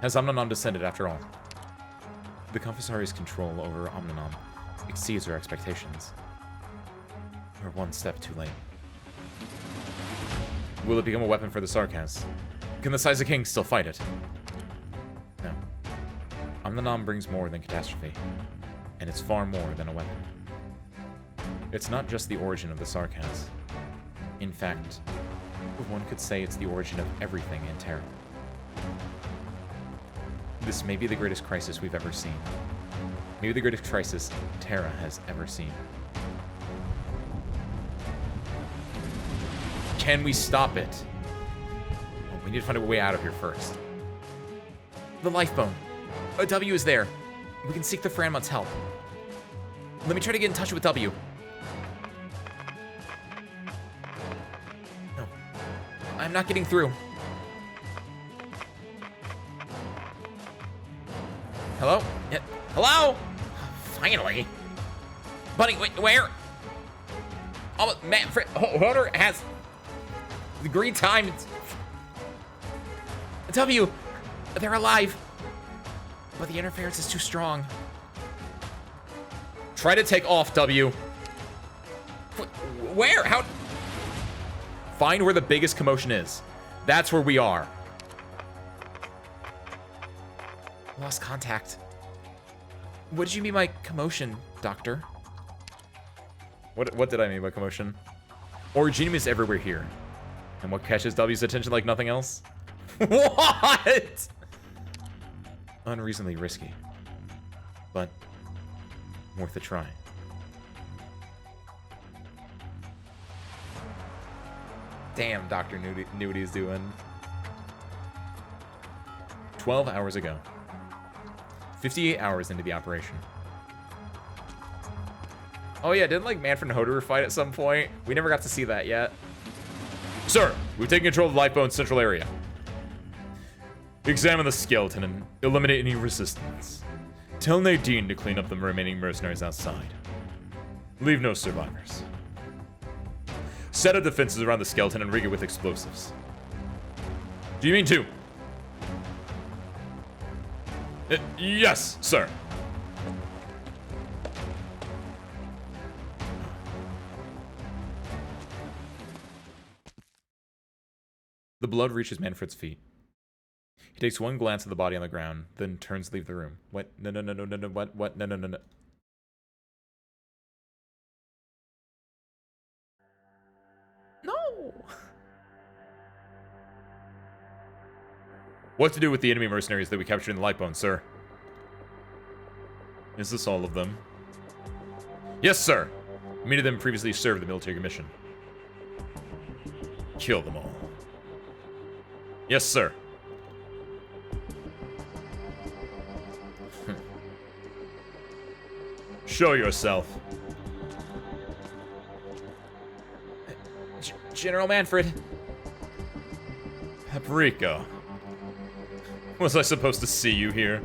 has Omnanom descended after all? The Confessori's control over Omnanom exceeds our expectations. We're one step too late. Will it become a weapon for the Sarkas? Can the Size of King still fight it? No. Omnanom brings more than catastrophe, and it's far more than a weapon. It's not just the origin of the Sarkas. In fact, one could say it's the origin of everything in Terra. This may be the greatest crisis we've ever seen. Maybe the greatest crisis Terra has ever seen. Can we stop it? Well, we need to find a way out of here first. The life bone. W is there. We can seek the Franmont's help. Let me try to get in touch with W. No. I'm not getting through. Hello? Yeah. Hello? Finally. Buddy, wait, where? Oh, man, Hunter has the green time. W, they're alive. But the interference is too strong. Try to take off, W. Where? How? Find where the biggest commotion is. That's where we are. Lost contact. What did you mean by commotion, Doctor? What did I mean by commotion? Originium is everywhere here. And what catches W's attention like nothing else? What? Unreasonably risky. But worth a try. Damn, Dr. knew what he was doing. 12 hours ago. 58 hours into the operation. Oh yeah, didn't like Manfred and Hoderer fight at some point? We never got to see that yet. Sir, we've taken control of the Lifebone's central area. Examine the skeleton and eliminate any resistance. Tell Nadine to clean up the remaining mercenaries outside. Leave no survivors. Set up defenses around the skeleton and rig it with explosives. Do you mean to? Yes, sir. The blood reaches Manfred's feet. He takes one glance at the body on the ground, then turns to leave the room. What? No, no, no, no, no, no, what? No, no, no, no. No! What to do with the enemy mercenaries that we captured in the Lightbone, sir? Is this all of them? Yes, sir. Many of them previously served the military commission. Kill them all. Yes, sir. Show yourself. General Manfred. Paprika. Was I supposed to see you here?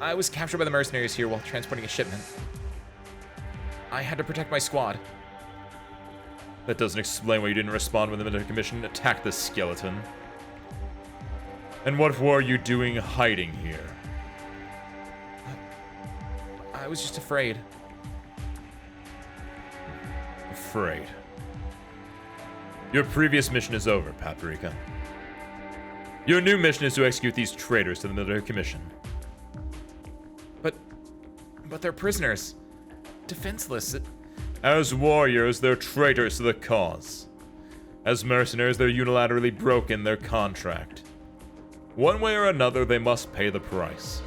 I was captured by the mercenaries here while transporting a shipment. I had to protect my squad. That doesn't explain why you didn't respond when the military commission attacked the skeleton. And what were you doing hiding here? I was just afraid. Afraid. Your previous mission is over, Paprika. Your new mission is to execute these traitors to the military commission. But they're prisoners. Defenseless. As warriors, they're traitors to the cause. As mercenaries, they're unilaterally broken their contract. One way or another, they must pay the price.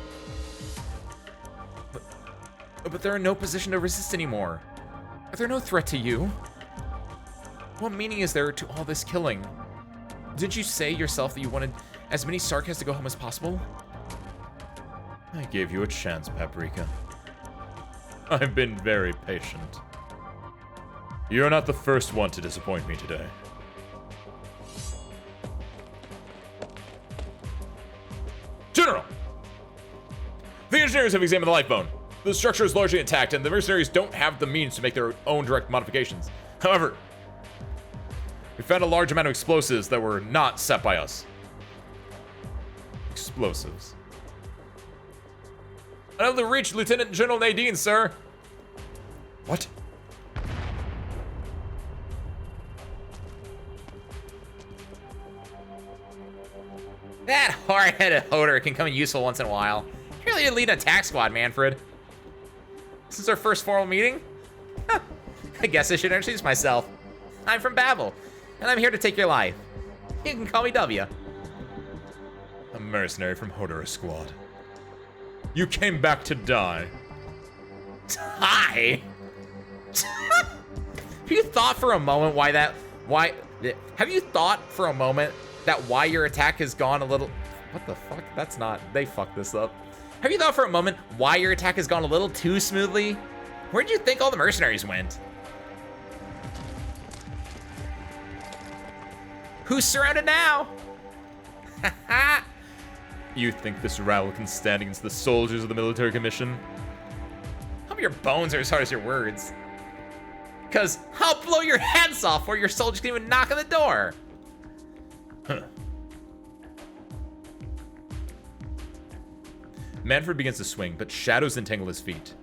But they're in no position to resist anymore. They're no threat to you. What meaning is there to all this killing? Didn't you say yourself that you wanted as many Sarkas to go home as possible? I gave you a chance, Paprika. I've been very patient. You're not the first one to disappoint me today. General! The engineers have examined the Lifebone. The structure is largely intact, and the mercenaries don't have the means to make their own direct modifications. However, we found a large amount of explosives that were not set by us. Explosives. Unable to reach Lieutenant General Nadine, sir. What? That hard-headed Hoderer can come in useful once in a while. You really didn't lead an attack squad, Manfred. This is our first formal meeting? Huh. I guess I should introduce myself. I'm from Babel, and I'm here to take your life. You can call me W. A mercenary from Hoderer Squad. You came back to die. Die? Have you thought for a moment have you thought for a moment that why your attack has gone a little... What the fuck? That's not... They fucked this up. Have you thought for a moment why your attack has gone a little too smoothly? Where'd you think all the mercenaries went? Who's surrounded now? You think this rabble can stand against the soldiers of the military commission? Hope your bones are as hard as your words. Cause I'll blow your heads off before your soldiers can even knock on the door. Huh. Manfred begins to swing, but shadows entangle his feet.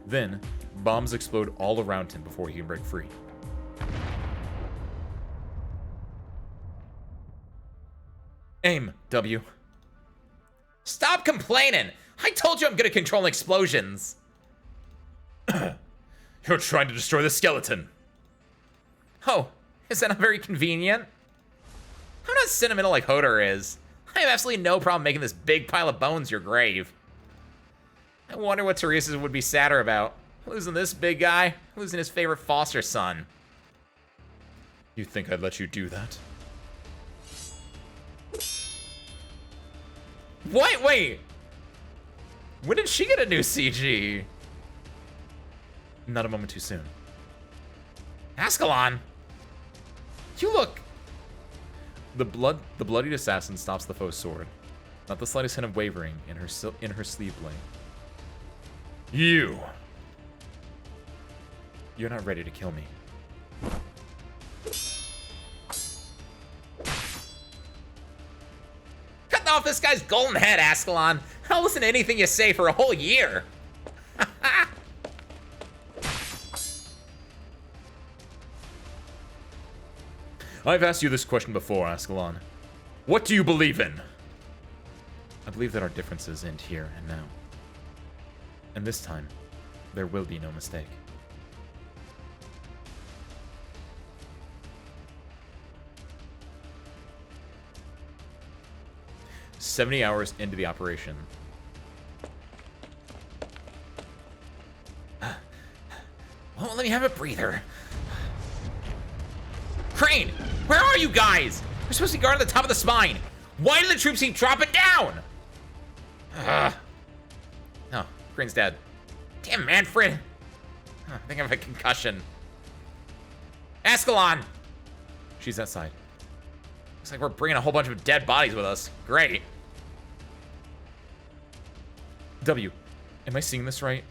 Then, bombs explode all around him before he can break free. Aim, W. Stop complaining! I told you I'm good at controlling explosions! You're trying to destroy the skeleton. Oh, is that not very convenient? I'm not sentimental like Hoderer is. I have absolutely no problem making this big pile of bones your grave. I wonder what Teresa's would be sadder about. Losing this big guy, losing his favorite foster son. You think I'd let you do that? Wait! When did she get a new CG? Not a moment too soon. Ascalon! You look... The bloodied assassin stops the foe's sword. Not the slightest hint of wavering in her sleeve blade. You! You're not ready to kill me. Cut off this guy's golden head, Ascalon! I'll listen to anything you say for a whole year! I've asked you this question before, Ascalon. What do you believe in? I believe that our differences end here and now. And this time, there will be no mistake. "70 hours into the operation. Won't let me have a breather. Crane! Where are you guys? We're supposed to guard at the top of the spine. Why do the troops keep dropping down? Oh, Crane's dead. Damn, Manfred. I think I have a concussion. Ascalon! She's outside. Looks like we're bringing a whole bunch of dead bodies with us. Great. W, am I seeing this right?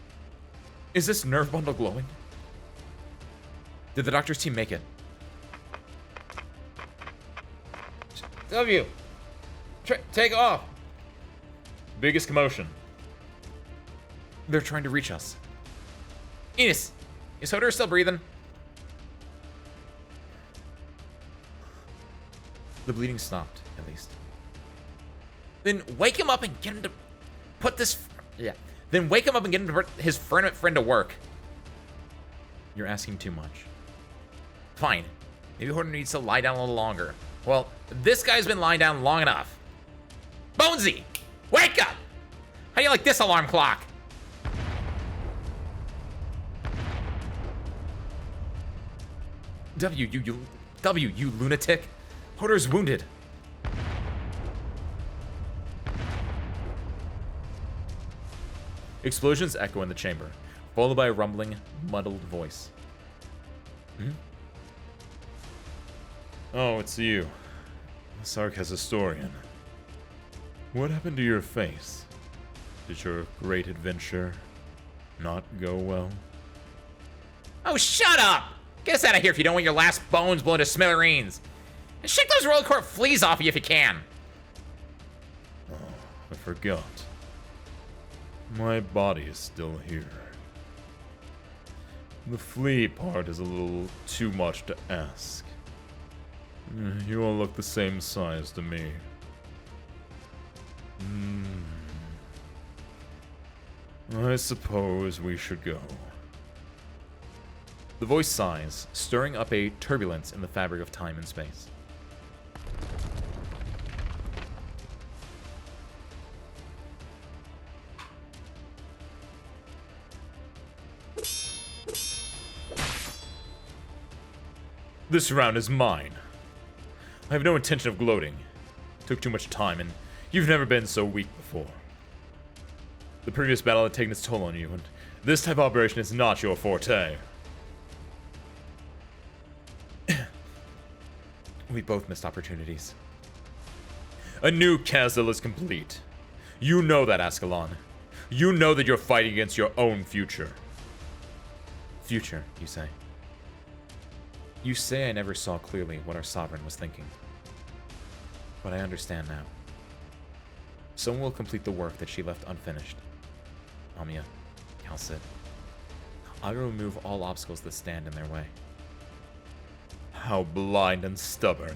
Is this nerve bundle glowing? Did the doctor's team make it? W, take off. Biggest commotion. They're trying to reach us. Enos, is Hodor still breathing? The bleeding stopped, at least. Then wake him up and get him to put this... Yeah. Then wake him up and get him to put his friend to work. You're asking too much. Fine. Maybe Hodor needs to lie down a little longer. Well, this guy's been lying down long enough. Bonesy! Wake up! How do you like this alarm clock? W, you lunatic. Hodor's wounded. Explosions echo in the chamber, followed by a rumbling, muddled voice. Oh, it's you. The Sarkaz historian. What happened to your face? Did your great adventure not go well? Oh, shut up! Get us out of here if you don't want your last bones blown to smithereens. And shake those roller court fleas off you if you can. Oh, I forgot. My body is still here. The flea part is a little too much to ask. You all look the same size to me. I suppose we should go. The voice sighs, stirring up a turbulence in the fabric of time and space. This round is mine. I have no intention of gloating. Took too much time, and you've never been so weak before. The previous battle had taken its toll on you, and this type of operation is not your forte. We both missed opportunities. A new Kazdil is complete. You know that, Ascalon. You know that you're fighting against your own future. Future, you say? You say I never saw clearly what our sovereign was thinking. But I understand now. Someone will complete the work that she left unfinished. Amia, Calcid. I will remove all obstacles that stand in their way. How blind and stubborn.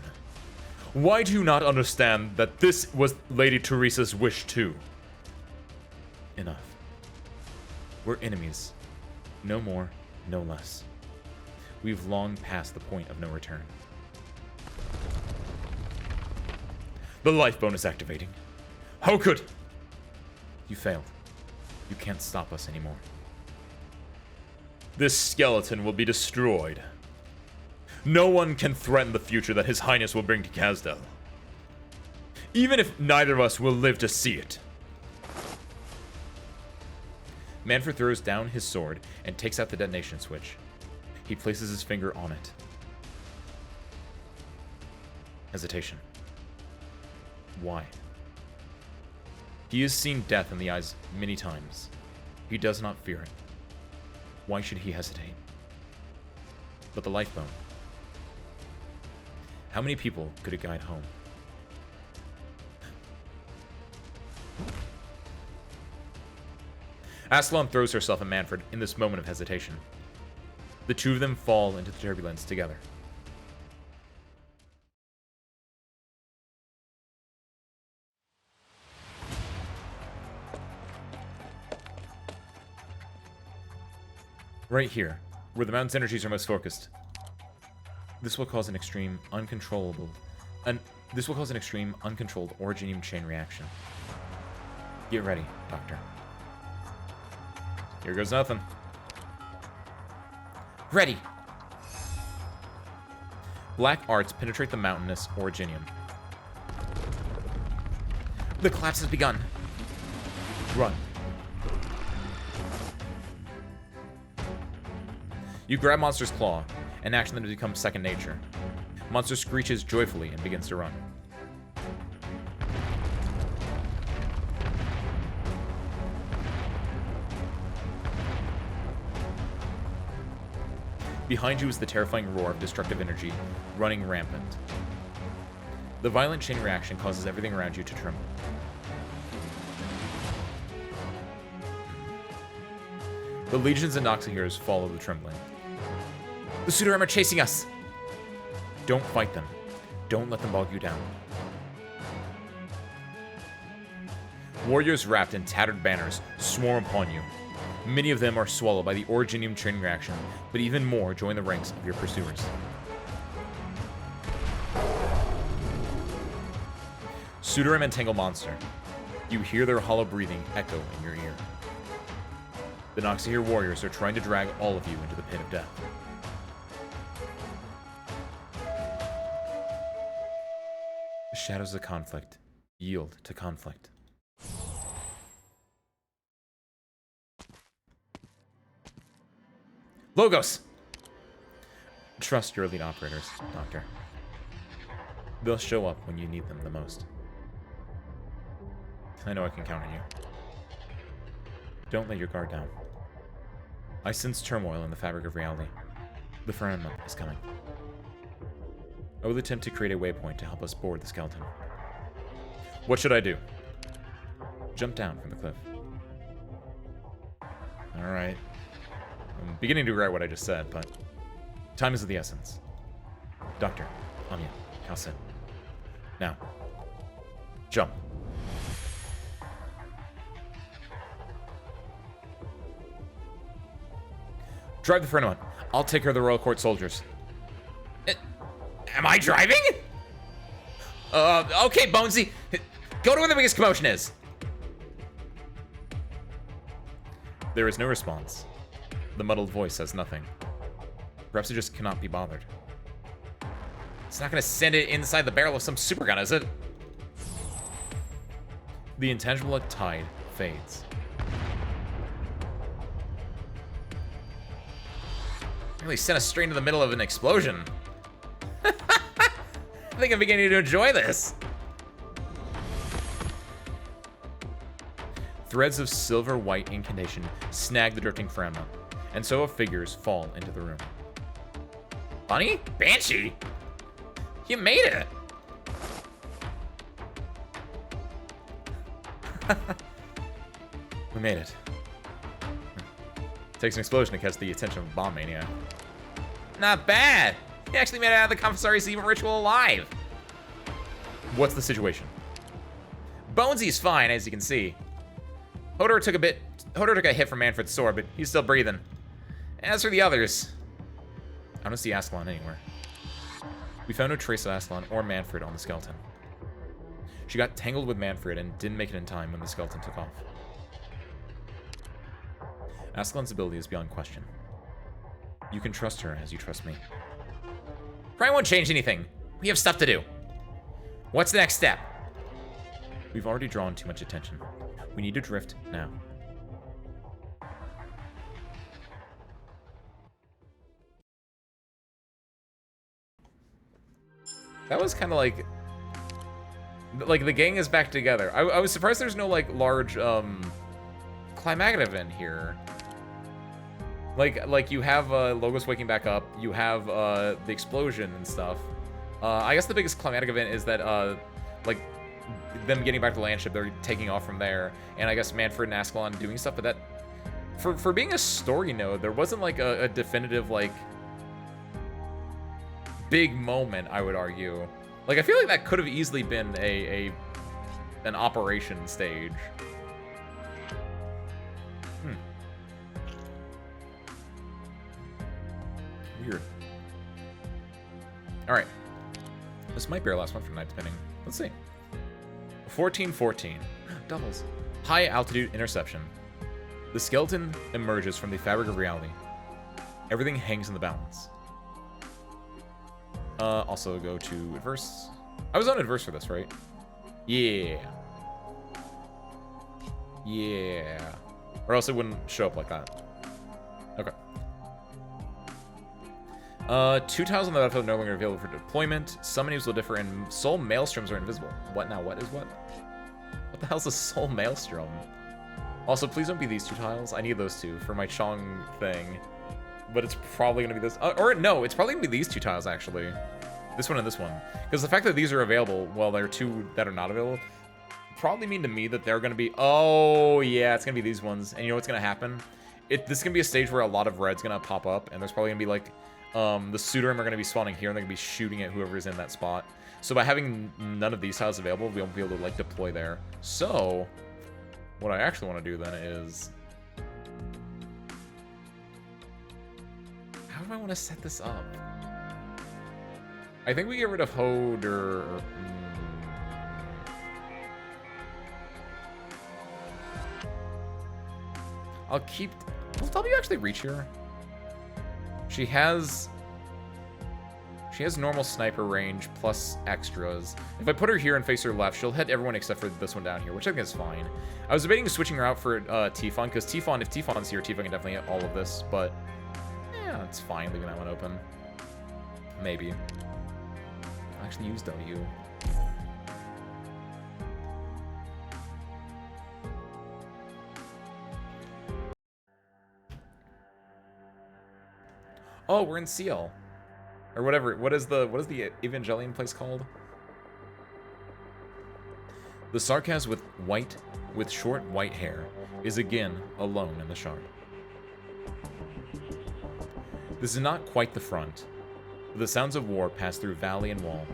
Why do you not understand that this was Lady Teresa's wish too? Enough. We're enemies. No more, no less. We've long passed the point of no return. The life bone is activating. How could... You failed. You can't stop us anymore. This skeleton will be destroyed. No one can threaten the future that His Highness will bring to Kazdel. Even if neither of us will live to see it. Manfred throws down his sword and takes out the detonation switch. He places his finger on it. Hesitation. Why? He has seen death in the eyes many times. He does not fear it. Why should he hesitate? But the life bone. How many people could it guide home? Ascalon throws herself at Manfred in this moment of hesitation. The two of them fall into the turbulence together. Right here, where the mountain's energies are most focused. This will cause an extreme, uncontrolled originium chain reaction. Get ready, Doctor. Here goes nothing. Ready! Black arts penetrate the mountainous originium. The collapse has begun. Run. You grab Monster's claw, an action that has become second nature. Monster screeches joyfully and begins to run. Behind you is the terrifying roar of destructive energy, running rampant. The violent chain reaction causes everything around you to tremble. The legions and Noxaheroes follow the trembling. The Pseudoram are chasing us! Don't fight them. Don't let them bog you down. Warriors wrapped in tattered banners swarm upon you. Many of them are swallowed by the originium chain reaction, but even more join the ranks of your pursuers. Pseudoram entangle Monster. You hear their hollow breathing echo in your ear. The Noxahero warriors are trying to drag all of you into the pit of death. The shadows of conflict yield to conflict. Logos! Trust your elite operators, Doctor. They'll show up when you need them the most. I know I can count on you. Don't let your guard down. I sense turmoil in the fabric of reality. The firmament is coming. I will attempt to create a waypoint to help us board the skeleton. What should I do? Jump down from the cliff. Alright. I'm beginning to regret what I just said, but time is of the essence. Doctor, Anya, Kalset. Now, jump. Drive the firmament. I'll take care of the Royal Court soldiers. Am I driving? Okay, Bonesy. Go to where the biggest commotion is. There is no response. The muddled voice says nothing. Perhaps it just cannot be bothered. It's not going to send it inside the barrel of some supergun, is it? The intangible tide fades. Really sent us straight into the middle of an explosion. I think I'm beginning to enjoy this. Threads of silver-white incantation snag the drifting firmament, and so figures fall into the room. Bunny? Banshee? You made it! We made it. Takes an explosion to catch the attention of a bomb maniac. Not bad! He actually made it out of the Confessori's even ritual alive! What's the situation? Bonesy's fine, as you can see. Hodor took a hit from Manfred's sword, but he's still breathing. As for the others, I don't see Ascalon anywhere. We found no trace of Ascalon or Manfred on the skeleton. She got tangled with Manfred and didn't make it in time when the skeleton took off. Ascalon's ability is beyond question. You can trust her as you trust me. Probably won't change anything. We have stuff to do. What's the next step? We've already drawn too much attention. We need to drift now. That was kind of like the gang is back together. I was surprised there's no like large climactic event here. Like you have Logos waking back up, you have the explosion and stuff. I guess the biggest climactic event is that like them getting back to the landship, they're taking off from there, and I guess Manfred and Ascalon doing stuff. But that for being a story node, there wasn't like a definitive like big moment, I would argue. Like I feel like that could have easily been an operation stage. Weird. All right. This might be our last one for night spinning. Let's see. 1414. Doubles. High altitude interception. The skeleton emerges from the fabric of reality. Everything hangs in the balance. Also go to adverse. I was on adverse for this, right? Yeah. Yeah. Or else it wouldn't show up like that. Okay. 2 tiles on the battlefield no longer available for deployment. Summonings will differ, and soul maelstroms are invisible. What now? What is what? What the hell's a soul maelstrom? Also, please don't be these 2 tiles. I need those 2 for my Chong thing. But it's probably gonna be this. Or no, it's probably gonna be these 2 tiles actually. This one and this one. Because the fact that these are available, while there are 2 that are not available, probably mean to me that they're gonna be. Oh yeah, it's gonna be these ones. And you know what's gonna happen? This is gonna be a stage where a lot of red's gonna pop up, and there's probably gonna be like. The Sudorim are going to be spawning here, and they're going to be shooting at whoever's in that spot. So by having none of these tiles available, we won't be able to, like, deploy there. So, what I actually want to do then is... How do I want to set this up? I think we get rid of Hode or... I'll keep... Will W actually reach here? She has normal sniper range plus extras. If I put her here and face her left, she'll hit everyone except for this one down here, which I think is fine. I was debating switching her out for Tifon, because Tifon, if Tifon's here, Tifon can definitely hit all of this, but yeah, it's fine leaving that one open. Maybe. I'll actually use W. Oh, we're in Seal. Or whatever. What is the Evangelion place called? The Sarkaz with short white hair is again alone in the shard. This is not quite the front. The sounds of war pass through valley and wall,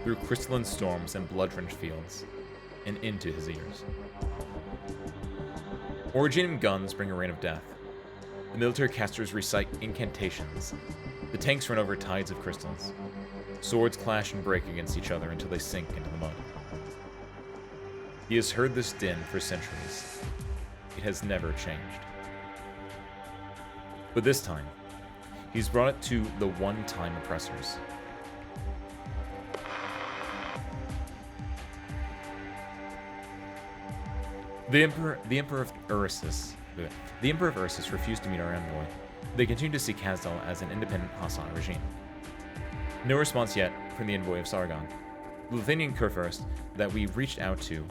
through crystalline storms and blood-drenched fields, and into his ears. Originating guns bring a rain of death. The military casters recite incantations. The tanks run over tides of crystals. Swords clash and break against each other until they sink into the mud. He has heard this din for centuries. It has never changed. But this time, he's brought it to the one-time oppressors. The Emperor of Ursus refused to meet our envoy. They continue to see Kazdal as an independent Hassan regime. No response yet from the envoy of Sargon. The Lithuanian Kurfürst that we reached out to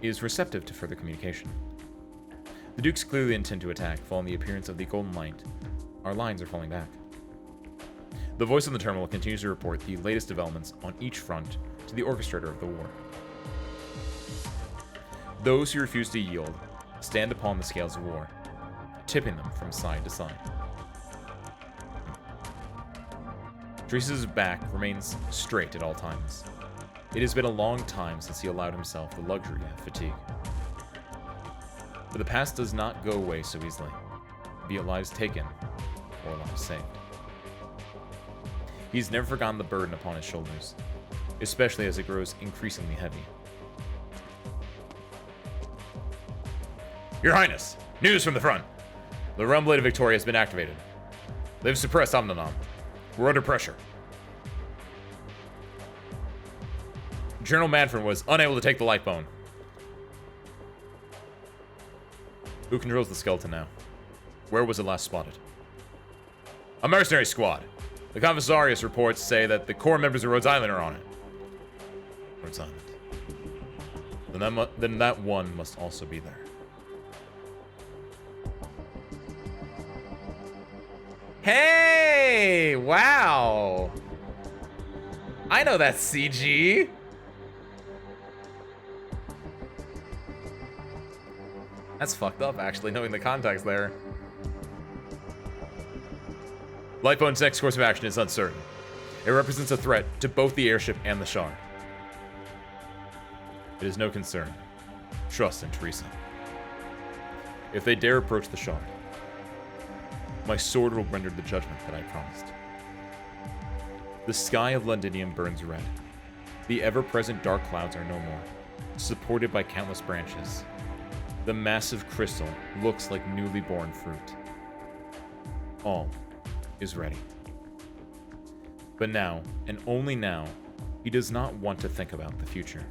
is receptive to further communication. The Dukes clearly intend to attack, following the appearance of the Golden Light. Our lines are falling back. The voice in the terminal continues to report the latest developments on each front to the orchestrator of the war. Those who refuse to yield stand upon the scales of war, tipping them from side to side. Drees' back remains straight at all times. It has been a long time since he allowed himself the luxury of fatigue. But the past does not go away so easily, be it lives taken or lives saved. He's never forgotten the burden upon his shoulders, especially as it grows increasingly heavy. Your Highness, news from the front. The Realm Blade of Victoria has been activated. They've suppressed Omnanom. We're under pressure. General Manfred was unable to take the light bone. Who controls the skeleton now? Where was it last spotted? A mercenary squad. The Conversarius reports say that the core members of Rhodes Island are on it. Or silent. Then that one must also be there. Hey! Wow! I know that's CG. That's fucked up, actually, knowing the context there. Lifebone's next course of action is uncertain. It represents a threat to both the airship and the shard. It is no concern. Trust in Teresa. If they dare approach the shard, my sword will render the judgment that I promised. The sky of Londinium burns red. The ever-present dark clouds are no more, supported by countless branches. The massive crystal looks like newly born fruit. All is ready. But now, and only now, he does not want to think about the future.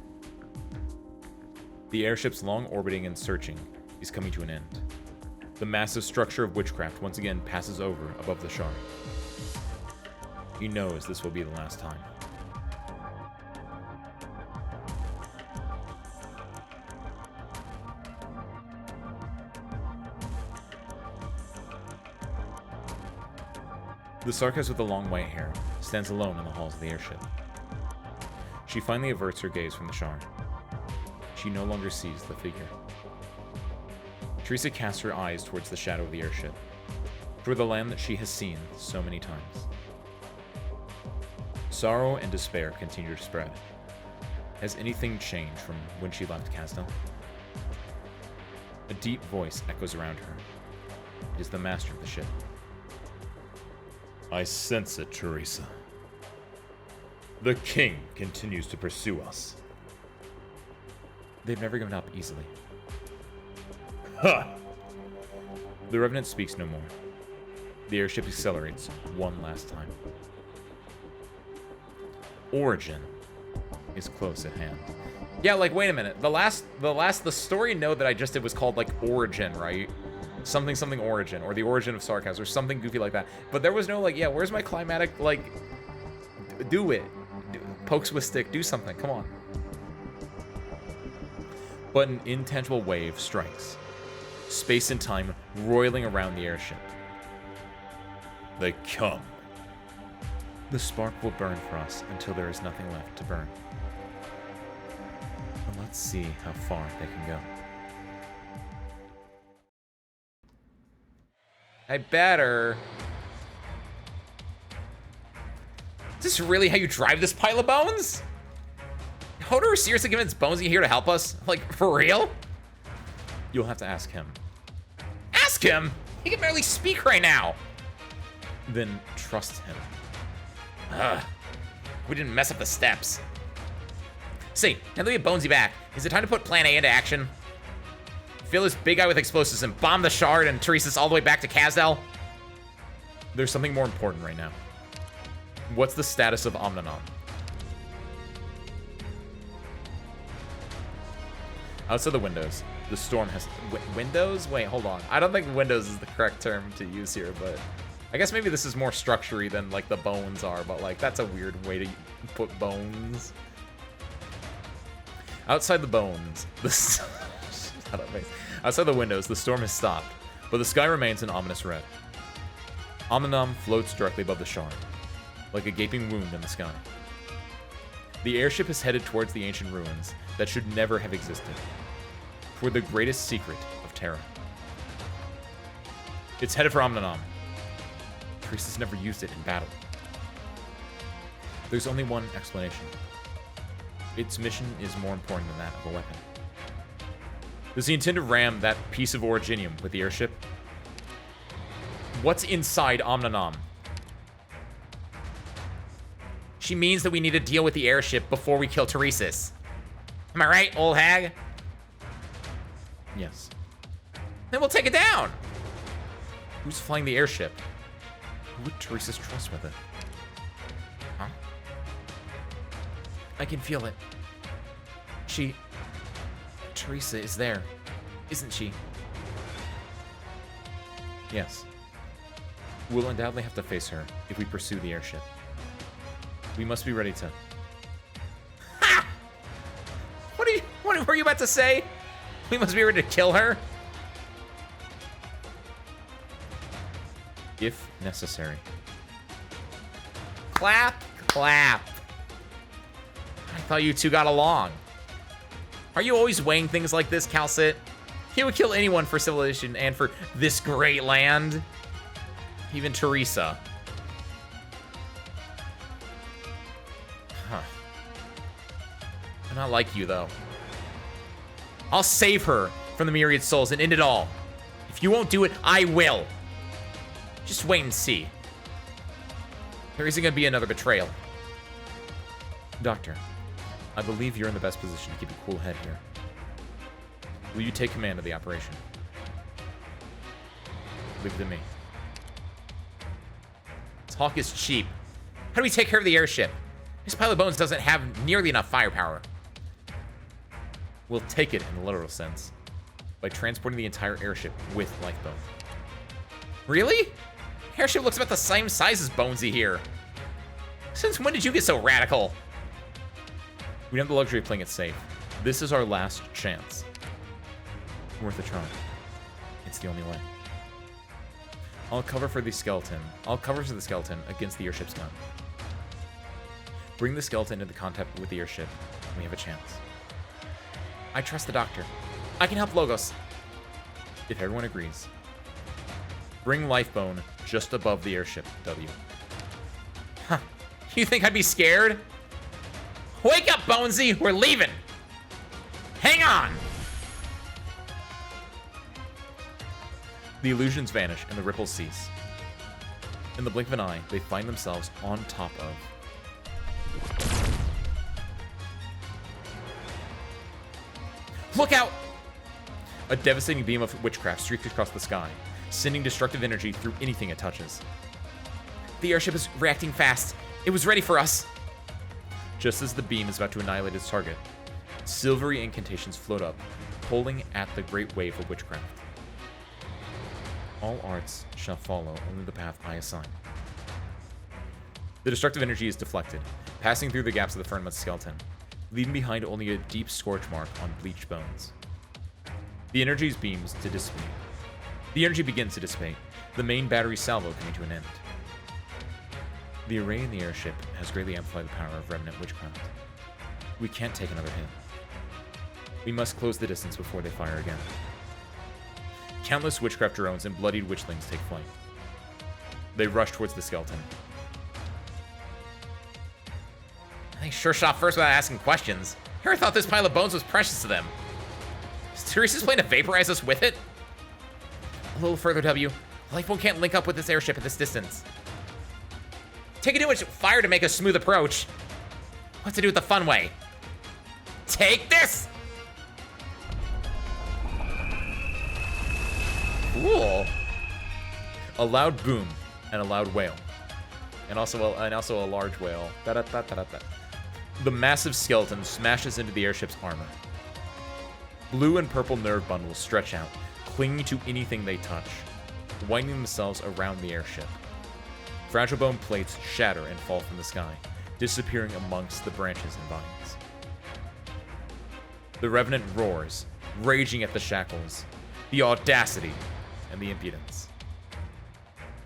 The airship's long orbiting and searching is coming to an end. The massive structure of witchcraft once again passes over above the shard. He knows this will be the last time. The Sarkaz with the long white hair stands alone in the halls of the airship. She finally averts her gaze from the shard. She no longer sees the figure. Teresa casts her eyes towards the shadow of the airship, toward the land that she has seen so many times. Sorrow and despair continue to spread. Has anything changed from when she left Kazdel? A deep voice echoes around her. It is the master of the ship. I sense it, Teresa. The king continues to pursue us. They've never given up easily. Ha! The Revenant speaks no more. The airship accelerates one last time. Origin is close at hand. Yeah, like, wait a minute. The story note that I just did was called, like, Origin, right? Something Origin, or the Origin of Sarkaz, or something goofy like that. But there was no, like, yeah, where's my climatic, like, do it. Pokes with stick, do something, come on. But an intangible wave strikes. Space and time roiling around the airship. They come. The spark will burn for us until there is nothing left to burn. And let's see how far they can go. I better. Is this really how you drive this pile of bones? Hodor seriously giving its bones here to help us? Like, for real? You'll have to ask him. Ask him? He can barely speak right now. Then trust him. Ugh. We didn't mess up the steps. See, now that we have Bonesy back, is it time to put Plan A into action? Fill this big guy with explosives and bomb the shard and Teresa's all the way back to Kazdel? There's something more important right now. What's the status of Omnanon? Outside the windows, the storm has... Windows? Wait, hold on. I don't think windows is the correct term to use here, but... I guess maybe this is more structure-y than, like, the bones are, but, like, that's a weird way to put bones. Outside the bones, outside the windows, the storm has stopped, but the sky remains an ominous red. Omnanon floats directly above the shard, like a gaping wound in the sky. The airship is headed towards the ancient ruins that should never have existed, toward the greatest secret of Terra. It's headed for Omnanon. Teresa's never used it in battle. There's only one explanation. Its mission is more important than that of a weapon. Does he intend to ram that piece of Originium with the airship? What's inside Omnanon? She means that we need to deal with the airship before we kill Teresa's. Am I right, old hag? Yes. Then we'll take it down. Who's flying the airship? Who would Teresa's trust with it? Huh? I can feel it. Teresa is there, isn't she? Yes. We'll undoubtedly have to face her if we pursue the airship. We must be ready to... Ha! What were you about to say? We must be ready to kill her? If necessary. Clap, clap. I thought you two got along. Are you always weighing things like this, Calcit? He would kill anyone for civilization and for this great land. Even Teresa. Huh. I'm not like you, though. I'll save her from the myriad souls and end it all. If you won't do it, I will. Just wait and see. There isn't going to be another betrayal. Doctor, I believe you're in the best position to keep a cool head here. Will you take command of the operation? Leave it to me. Talk is cheap. How do we take care of the airship? This pile of bones doesn't have nearly enough firepower. We'll take it in the literal sense by transporting the entire airship with Lifeboat. Really? Airship looks about the same size as Bonesy here. Since when did you get so radical? We don't have the luxury of playing it safe. This is our last chance. Worth a try. It's the only way. I'll cover for the skeleton. I'll cover for the skeleton against the airship's gun. Bring the skeleton into contact with the airship, and we have a chance. I trust the doctor. I can help Logos. If everyone agrees. Bring Lifebone just above the airship, W. Huh. You think I'd be scared? Wake up, Bonesy! We're leaving! Hang on! The illusions vanish and the ripples cease. In the blink of an eye, they find themselves on top of... Look out! A devastating beam of witchcraft streaks across the sky, sending destructive energy through anything it touches. The airship is reacting fast. It was ready for us. Just as the beam is about to annihilate its target, silvery incantations float up, pulling at the great wave of witchcraft. All arts shall follow only the path I assign. The destructive energy is deflected, passing through the gaps of the Fernmouth skeleton, leaving behind only a deep scorch mark on bleached bones. The energy begins to dissipate, the main battery salvo coming to an end. The array in the airship has greatly amplified the power of remnant witchcraft. We can't take another hit. We must close the distance before they fire again. Countless witchcraft drones and bloodied witchlings take flight. They rush towards the skeleton. They sure shot first without asking questions. Harry thought this pile of bones was precious to them. Is Teresa's plan to vaporize us with it? A little further, W. Lifeboat can't link up with this airship at this distance. Taking too much fire to make a smooth approach. What's to do with the fun way? Take this! Cool. A loud boom and a loud wail, and also a large wail. Da-da-da-da-da-da. The massive skeleton smashes into the airship's armor. Blue and purple nerve bundles stretch out, clinging to anything they touch, winding themselves around the airship. Fragile bone plates shatter and fall from the sky, disappearing amongst the branches and vines. The Revenant roars, raging at the shackles, the audacity, and the impudence.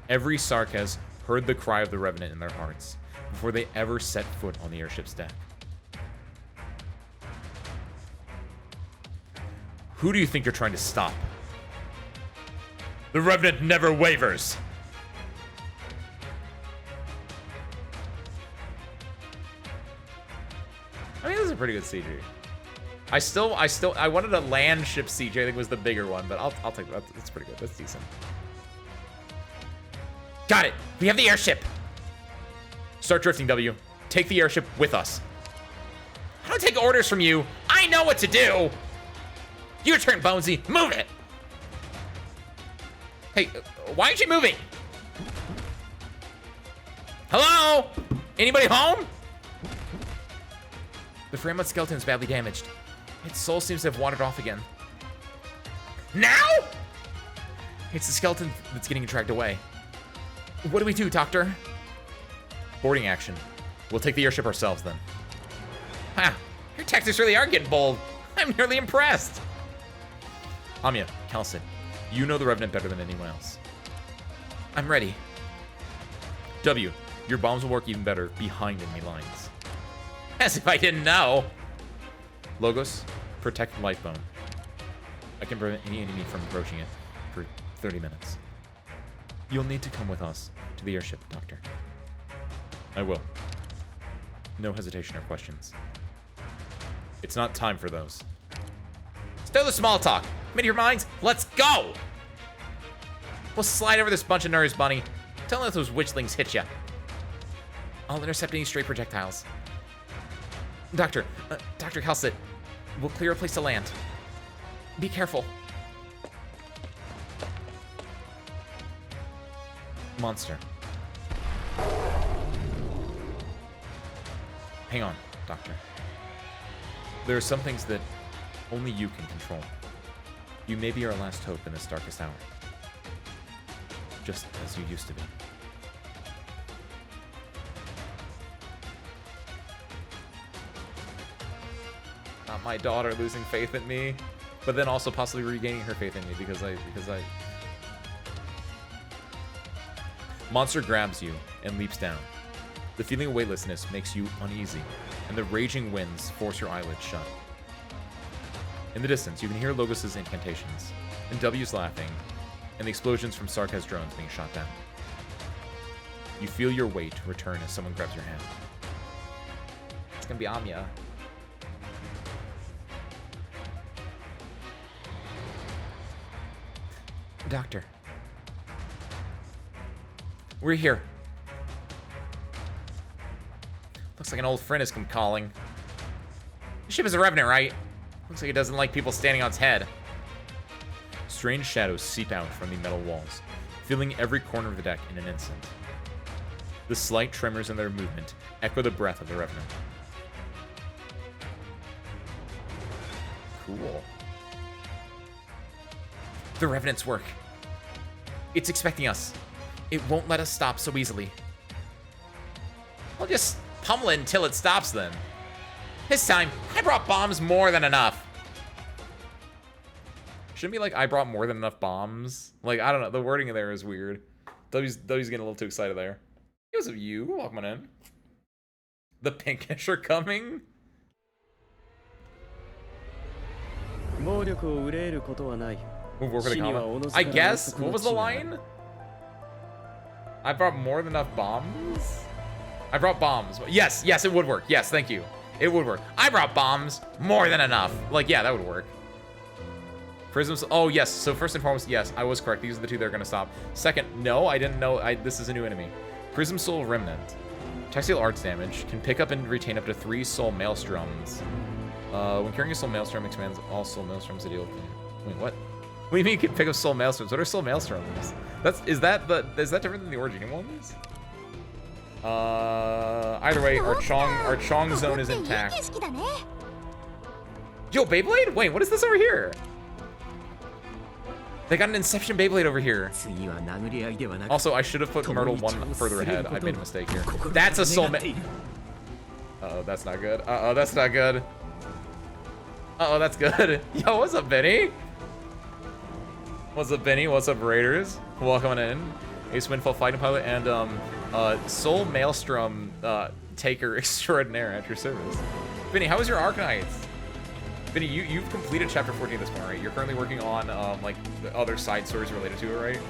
Every Sark has heard the cry of the Revenant in their hearts before they ever set foot on the airship's deck. Who do you think you're trying to stop? The Revenant never wavers! I mean, this is a pretty good CG. I wanted a land ship CG. I think was the bigger one, but I'll take that. That's pretty good. That's decent. Got it. We have the airship. Start drifting, W. Take the airship with us. I don't take orders from you. I know what to do. Your turn, Bonesy. Move it. Hey, why aren't you moving? Hello? Anybody home? The Framut skeleton is badly damaged. Its soul seems to have wandered off again. Now? It's the skeleton that's getting dragged away. What do we do, Doctor? Boarding action. We'll take the airship ourselves, then. Wow, your tactics really are getting bold. I'm nearly impressed. Amiya, Calcid, you know the Revenant better than anyone else. I'm ready. W, your bombs will work even better behind enemy lines. As if I didn't know. Logos, protect Lifebone. I can prevent any enemy from approaching it for 30 minutes. You'll need to come with us to the airship, Doctor. I will. No hesitation or questions. It's not time for those. Stow the small talk. Made your minds? Let's go! We'll slide over this bunch of nerves, Bunny. Tell them if those witchlings hit ya. I'll intercept any stray projectiles. Dr. Calcid, we'll clear a place to land. Be careful. Monster. Hang on, Doctor. There are some things that only you can control. You may be our last hope in this darkest hour. Just as you used to be. Not my daughter losing faith in me, but then also possibly regaining her faith in me because I... Monster grabs you and leaps down. The feeling of weightlessness makes you uneasy, and the raging winds force your eyelids shut. In the distance, you can hear Logos' incantations, and W's laughing, and the explosions from Sarkaz's drones being shot down. You feel your weight return as someone grabs your hand. It's gonna be Amiya. Doctor. We're here. Looks like an old friend has come calling. The ship is a Revenant, right? Looks like it doesn't like people standing on its head. Strange shadows seep out from the metal walls, filling every corner of the deck in an instant. The slight tremors in their movement echo the breath of the Revenant. Cool. The Revenant's work. It's expecting us. It won't let us stop so easily. I'll just pummel it until it stops then. This time, I brought bombs more than enough. Shouldn't be like, I brought more than enough bombs. Like, I don't know. The wording there is weird. W's getting a little too excited there. Here's of you. Welcome on in. The Pinkish are coming? Move over the comma. I guess? What was the line? I brought more than enough bombs? I brought bombs. Yes, it would work. Yes, thank you. It would work. I brought bombs more than enough. Like, yeah, that would work. Prisms. Oh, yes. So first and foremost, yes, I was correct. These are the two that are going to stop. Second, no, I didn't know. This is a new enemy. Prism Soul Remnant. Textile arts damage. Can pick up and retain up to 3 Soul Maelstroms. When carrying a Soul Maelstrom, expands all Soul Maelstroms that deal. Wait, what? What do you mean you can pick up Soul Maelstroms? What are Soul Maelstroms? Is that different than the original ones? Either way, our Chong zone is intact. Yo, Beyblade? Wait, what is this over here? They got an Inception Beyblade over here. Also, I should have put Myrtle one further ahead. I made a mistake here. That's a Soul Uh-oh, that's not good. Uh-oh, that's not good. Uh-oh, that's good. Yo, what's up, Benny? What's up, Benny? What's up, Raiders? Welcome in. Ace Windfall Fighting Pilot and Soul Maelstrom Taker Extraordinaire at your service. Benny, how was your Arknights? Benny, you've completed Chapter 14 at this point, right? You're currently working on like the other side stories related to it, right?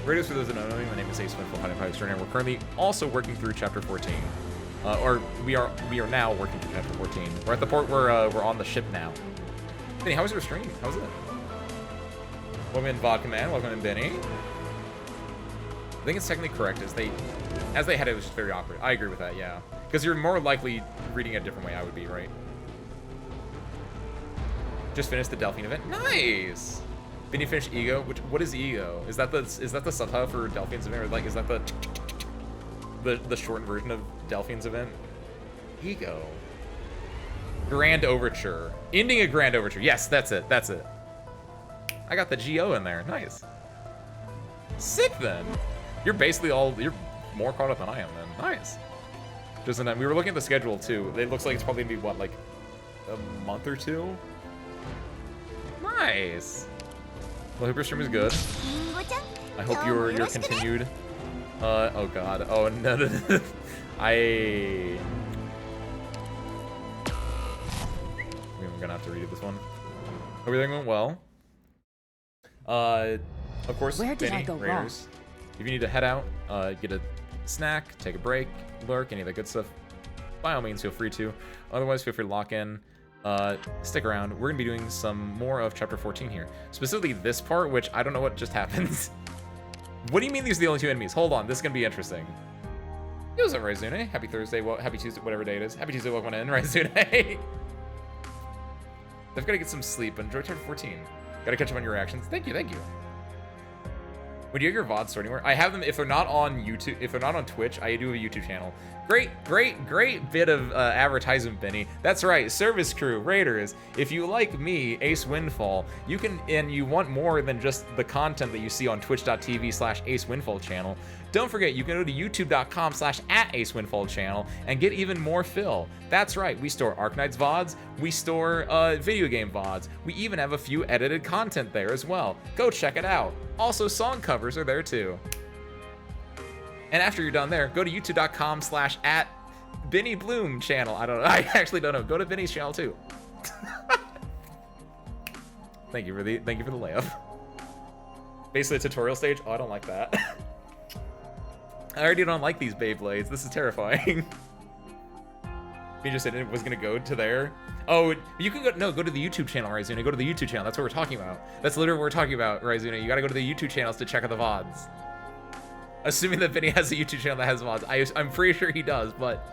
Raiders, for those that don't know me, my name is Ace Windfall Fighting Pilot Extraordinaire. We're currently also working through Chapter 14. Or we are now working through Chapter 14. We're at the point where we're on the ship now. Benny, how was your stream? How was it? Welcome in, Vodka Man. Welcome in, Benny. I think it's technically correct. As they had it was just very awkward. I agree with that, yeah. Because you're more likely reading it a different way, I would be, right? Just finished the Delphine event. Nice! Benny finished Ego. What is Ego? Is that the subtitle for Delphine's event? Or like is that the shortened version of Delphine's event? Ego. Grand Overture. Ending a Grand Overture. Yes, that's it. That's it. I got the GO in there. Nice. Sick then. You're more caught up than I am then. Nice. Just in time. We were looking at the schedule too. It looks like it's probably gonna be what, like a month or two. Nice. Well, I hope your stream is good. I hope your continued. Oh god. Oh no. I'm gonna have to read this one. Hope everything went well. Of course, Where did I Benny, go Raiders. wrong? If you need to head out, get a snack, take a break, lurk, any of that good stuff, by all means, feel free to. Otherwise, feel free to lock in. Stick around. We're gonna be doing some more of chapter 14 here. Specifically this part, which I don't know what just happened. What do you mean these are the only two enemies? Hold on, this is gonna be interesting. Yo, what's up, Raizune? Happy Thursday, well, happy Tuesday, whatever day it is. Happy Tuesday, welcome in, Raizune. I've gotta get some sleep, but enjoy chapter 14. Gotta catch up on your reactions. Thank you, thank you. Would you have your VODs store anywhere? I have them if they're not on YouTube, if they're not on Twitch, I do have a YouTube channel. Great bit of advertisement, Benny. That's right, service crew, Raiders. If you like me, Ace Windfall, you can, and you want more than just the content that you see on twitch.tv/AceWindfall channel, don't forget, you can go to youtube.com/@AceWindfall channel and get even more fill. That's right, we store Arknights VODs, we store video game VODs, we even have a few edited content there as well. Go check it out. Also, song covers are there too. And after you're done there, go to youtube.com/@BennyBloom channel. I actually don't know. Go to Benny's channel too. Thank you for the layup. Basically a tutorial stage. Oh, I don't like that. I already don't like these Beyblades. This is terrifying. He just said it was gonna go to there. Oh, you can go. No, go to the YouTube channel, Raizuna. Go to the YouTube channel. That's what we're talking about. That's literally what we're talking about, Raizuna. You gotta go to the YouTube channels to check out the VODs. Assuming that Vinny has a YouTube channel that has VODs. I'm pretty sure he does, but...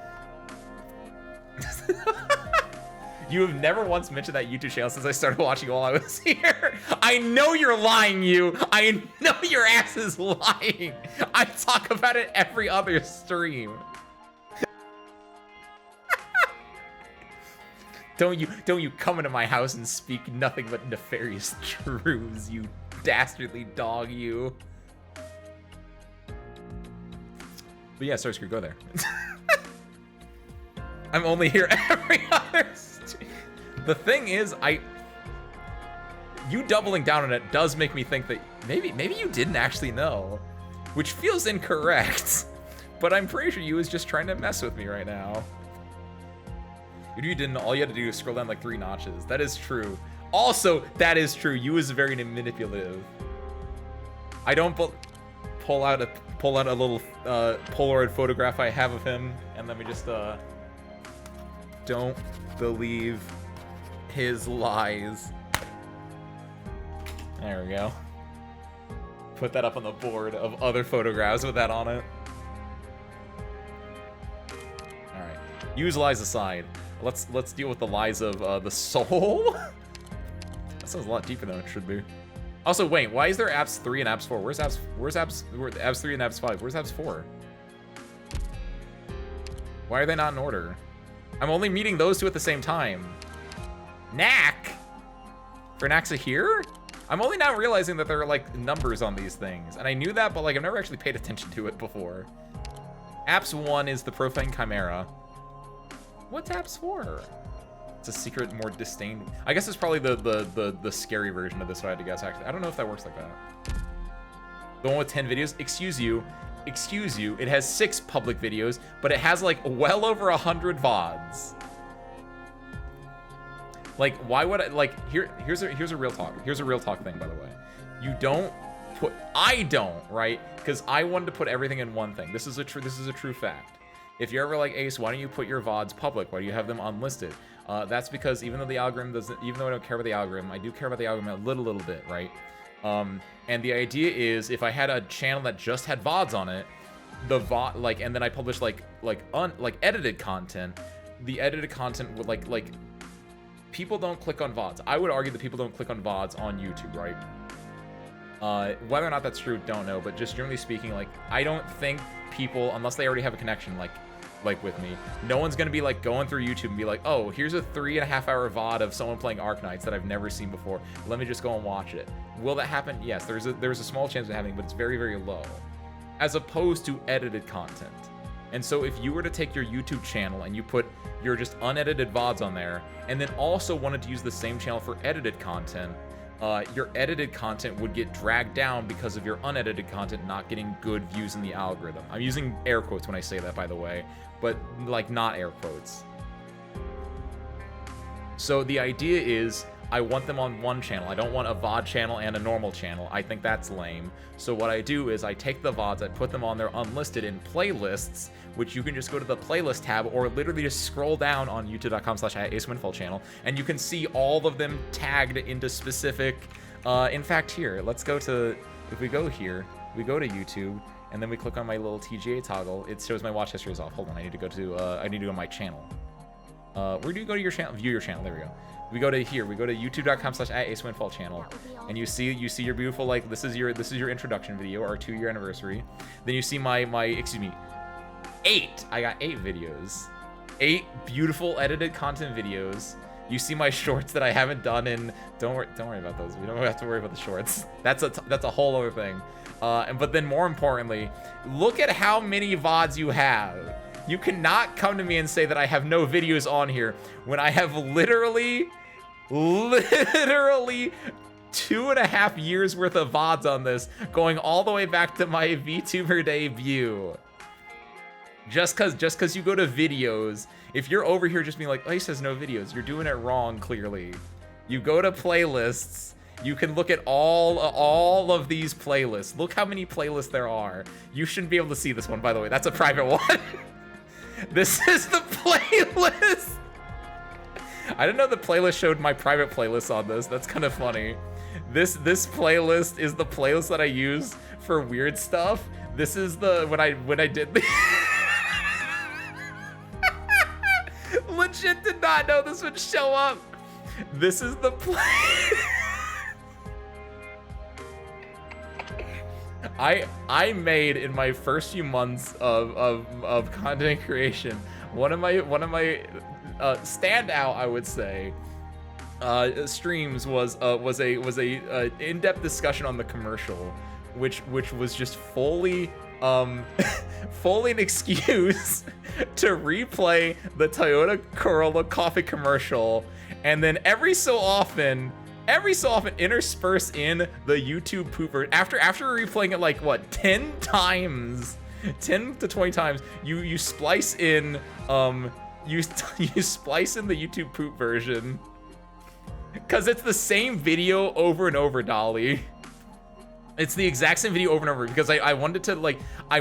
You have never once mentioned that YouTube channel since I started watching while I was here. I know you're lying, you. I know your ass is lying. I talk about it every other stream. Don't you come into my house and speak nothing but nefarious truths, you dastardly dog, you. But yeah, Starscrew, go there. I'm only here every other stream. The thing is, you doubling down on it does make me think that maybe you didn't actually know, which feels incorrect. But I'm pretty sure you was just trying to mess with me right now. If you didn't, all you had to do is scroll down like 3 notches. That is true. Also, that is true. You was very manipulative. I don't pull out a little Polaroid photograph I have of him, and let me just don't believe his lies. There we go. Put that up on the board of other photographs with that on it. All right. Use lies aside. Let's deal with the lies of the soul. That sounds a lot deeper than it should be. Also, wait, why is there Abs 3 and Abs 4? Where's Abs 3 and Abs 5? Where's Abs 4? Why are they not in order? I'm only meeting those two at the same time. Knack? For Naxa here? I'm only now realizing that there are like numbers on these things. And I knew that, but like I've never actually paid attention to it before. Apps 1 is the Profane Chimera. What's Apps 4? It's a secret, more disdained. I guess it's probably the scary version of this, if I had to guess, actually. I don't know if that works like that. The one with 10 videos? Excuse you, it has 6 public videos, but it has like well over 100 VODs. Like, why would I, like, here's a real talk. Here's a real talk thing, by the way. I don't, right? Because I wanted to put everything in one thing. This is a true fact. If you're ever like, Ace, why don't you put your VODs public? Why do you have them unlisted? That's because even though the algorithm doesn't, even though I don't care about the algorithm, I do care about the algorithm a little bit, right? And the idea is if I had a channel that just had VODs on it, the VOD, like, and then I published like edited content, the edited content would like people don't click on VODs. I would argue that people don't click on VODs on YouTube, right? Whether or not that's true, don't know, but just generally speaking, like, I don't think people, unless they already have a connection, like with me, no one's gonna be like going through YouTube and be like, oh, here's a 3.5-hour VOD of someone playing Arknights that I've never seen before. Let me just go and watch it. Will that happen? Yes, there's a small chance of happening, but it's very, very low. As opposed to edited content. And so if you were to take your YouTube channel and you put your just unedited VODs on there, and then also wanted to use the same channel for edited content, your edited content would get dragged down because of your unedited content not getting good views in the algorithm. I'm using air quotes when I say that, by the way, but like not air quotes. So the idea is I want them on one channel. I don't want a VOD channel and a normal channel. I think that's lame. So what I do is I take the VODs, I put them on there unlisted in playlists, which you can just go to the playlist tab or literally just scroll down on youtube.com/AceWindfall channel, and you can see all of them tagged into specific, in fact, here, let's go to, if we go here, we go to YouTube, and then we click on my little TGA toggle, it shows my watch history is off. Hold on, I need to go to my channel. Where do you go to your channel? View your channel, there we go. We go to here, we go to youtube.com/AceWindfall channel, and you see your beautiful, like, this is your introduction video, our 2-year anniversary. Then you see my excuse me, 8. I got 8 videos. 8 beautiful edited content videos. You see my shorts that I haven't done in, don't worry about those. We don't have to worry about the shorts. That's a whole other thing. But then more importantly, look at how many VODs you have. You cannot come to me and say that I have no videos on here when I have literally 2.5 years worth of VODs on this, going all the way back to my VTuber debut. Just cause you go to videos, if you're over here just being like, oh, he says no videos, you're doing it wrong, clearly. You go to playlists, you can look at all of these playlists. Look how many playlists there are. You shouldn't be able to see this one, by the way. That's a private one. This is the playlist. I didn't know the playlist showed my private playlist on this. That's kind of funny. This playlist is the playlist that I use for weird stuff. This is the when I did the legit did not know this would show up. This is the play. I made in my first few months of content creation one of my standout, I would say, streams was a in-depth discussion on the commercial, which was just fully fully an excuse to replay the Toyota Corolla coffee commercial, and then every so often intersperse in the YouTube pooper. After replaying it like what, 10 times, 10 to 20 times, you splice in you splice in the YouTube poop version, because it's the same video over and over, Dolly. It's the exact same video over and over, because I wanted to, like, I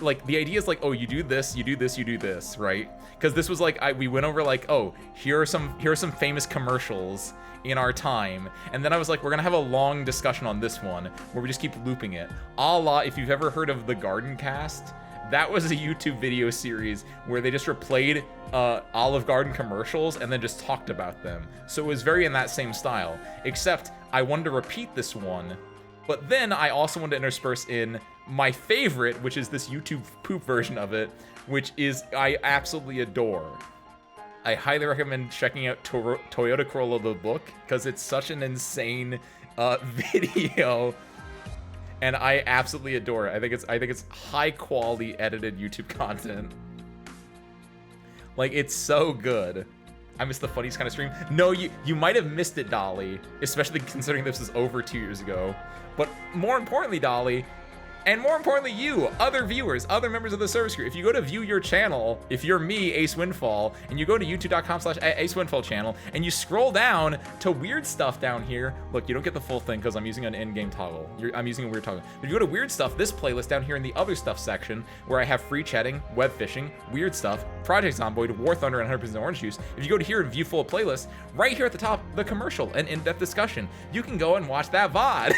like, the idea is like, oh, you do this, you do this, you do this, right? Because this was like, we went over like, oh, here are some famous commercials in our time, and then I was like, we're gonna have a long discussion on this one where we just keep looping it, a la, if you've ever heard of the Garden Cast, that was a YouTube video series where they just replayed Olive Garden commercials and then just talked about them. So it was very in that same style, except I wanted to repeat this one, but then I also wanted to intersperse in my favorite, which is this YouTube poop version of it, which is I absolutely adore. I highly recommend checking out Toyota Corolla the book, because it's such an insane video, and I absolutely adore it. I think it's high quality edited YouTube content. Like, it's so good. I missed the funniest kind of stream. No, you might have missed it, Dolly, especially considering this is over 2 years ago. But more importantly, Dolly, and more importantly, you, other viewers, other members of the service crew, if you go to view your channel, if you're me, Ace Windfall, and you go to youtube.com/AceWindfall channel, and you scroll down to weird stuff down here, look, you don't get the full thing because I'm using an in-game toggle. I'm using a weird toggle. But if you go to weird stuff, this playlist down here in the other stuff section, where I have free chatting, web fishing, weird stuff, Project Zomboid, War Thunder, and 100% Orange Juice, if you go to here and view full playlists, right here at the top, the commercial and in-depth discussion, you can go and watch that VOD.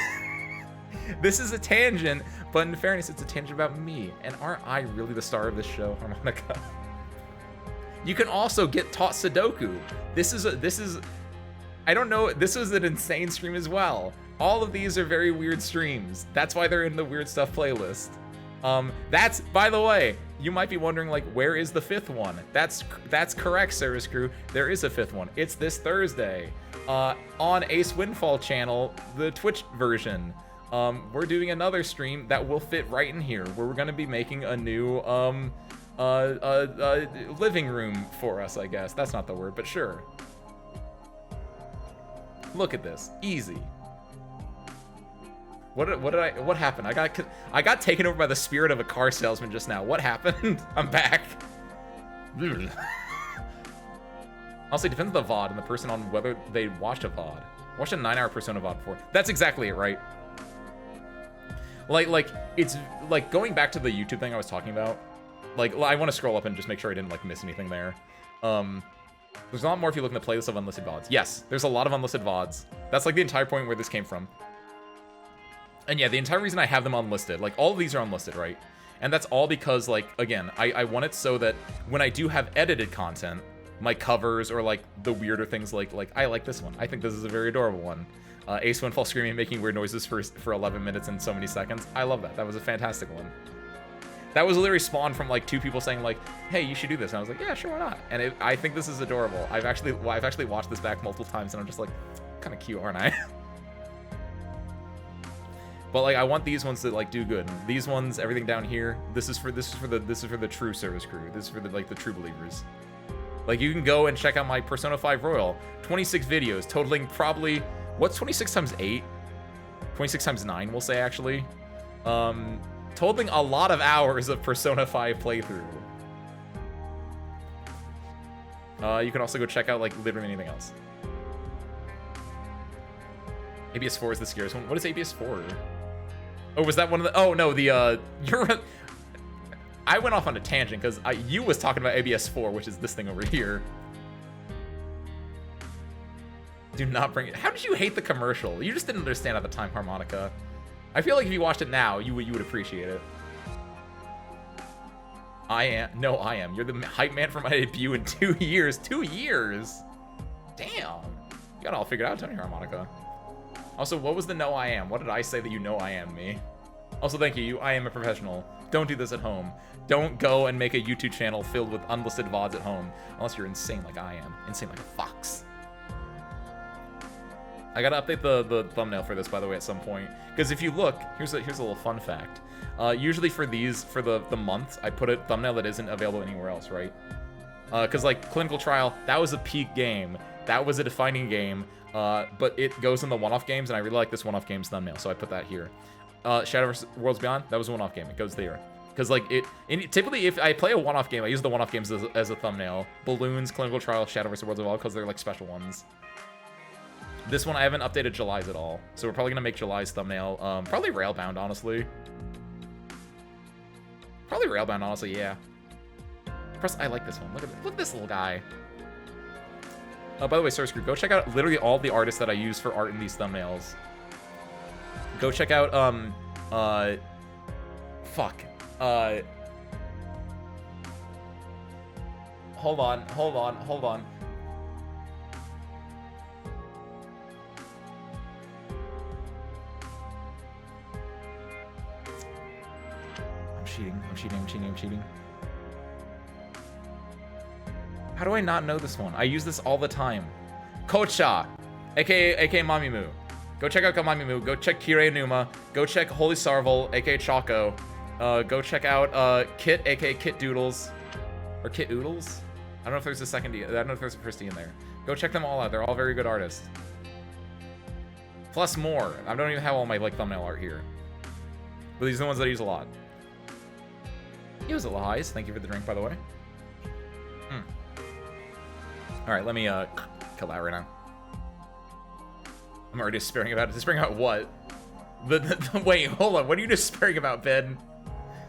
This is a tangent, but in fairness, it's a tangent about me. And aren't I really the star of this show, Harmonica? You can also get taught Sudoku. This is I don't know, this was an insane stream as well. All of these are very weird streams. That's why they're in the weird stuff playlist. That's, by the way, you might be wondering, like, where is the 5th one? That's correct, service crew. There is a 5th one. It's this Thursday on Ace Windfall channel, the Twitch version. We're doing another stream that will fit right in here, where we're gonna be making a new living room for us, I guess. That's not the word, but sure. Look at this. Easy. What happened? I got taken over by the spirit of a car salesman just now. What happened? I'm back. Also, it depends on the VOD and the person on whether they watched a VOD. Watched a 9-hour Persona VOD before. That's exactly it, right? Like, it's, like, going back to the YouTube thing I was talking about, like, I want to scroll up and just make sure I didn't, like, miss anything there. There's a lot more if you look in the playlist of unlisted VODs. Yes, there's a lot of unlisted VODs. That's, like, the entire point where this came from. And yeah, the entire reason I have them unlisted, like, all of these are unlisted, right? And that's all because, like, again, I want it so that when I do have edited content, my covers or, like, the weirder things like, I like this one. I think this is a very adorable one. Ace Windfall screaming and making weird noises for 11 minutes and so many seconds. I love that. That was a fantastic one. That was literally spawned from, like, 2 people saying, like, hey, you should do this. And I was like, yeah, sure, why not? And I think this is adorable. I've actually watched this back multiple times, and I'm just like, kind of cute, aren't I? But, like, I want these ones to, like, do good. And these ones, everything down here, this is for the true service crew. This is for the, like, the true believers. Like, you can go and check out my Persona 5 Royal. 26 videos, totaling probably, what's 26 times 8? 26 times 9, we'll say, actually. Totaling a lot of hours of Persona 5 playthrough. You can also go check out, like, literally anything else. ABS 4 is the scariest one. What is ABS 4? Oh, was that one of the... Oh, no, the, I went off on a tangent, because you was talking about ABS 4, which is this thing over here. Do not bring it... How did you hate the commercial? You just didn't understand at the time, Harmonica. I feel like if you watched it now, you would appreciate it. I am. No, I am. You're the hype man for my debut in 2 years. 2 years? Damn. You got it all figured out, Tony Harmonica. Also, what was the no I am? What did I say that you know I am me? Also, thank you. I am a professional. Don't do this at home. Don't go and make a YouTube channel filled with unlisted VODs at home. Unless you're insane like I am. Insane like a fox. I gotta update the thumbnail for this, by the way, at some point. Because if you look, here's a little fun fact. Usually for these, for the month, I put a thumbnail that isn't available anywhere else, right? Because, like, Clinical Trial, that was a peak game. That was a defining game. But it goes in the one-off games, and I really like this one-off games thumbnail, so I put that here. Shadow vs. Worlds Beyond, that was a one-off game. It goes there. Because, like, typically, if I play a one-off game, I use the one-off games as a thumbnail. Balloons, Clinical Trial, Shadow vs. Worlds Beyond, because they're, like, special ones. This one, I haven't updated July's at all. So we're probably going to make July's thumbnail. Probably Railbound, honestly. Probably Railbound, honestly, yeah. I like this one. Look at this little guy. By the way, Source Group, go check out literally all the artists that I use for art in these thumbnails. Go check out, hold on. I'm cheating. How do I not know this one? I use this all the time. Kocha, aka Mamimoo. Go check out Mamimoo. Go check Kirei Numa. Go check Holy Sarvel, aka Choco. Go check out Kit, aka Kit Doodles. Or Kit Oodles? I don't know if there's a second D. I don't know if there's a first D in there. Go check them all out. They're all very good artists. Plus more. I don't even have all my, like, thumbnail art here. But these are the ones that I use a lot. Use it, Lahais. Thank you for the drink, by the way. Alright, let me kill that right now. I'm already despairing about it. Despairing about what? Wait, hold on. What are you despairing about, Ben?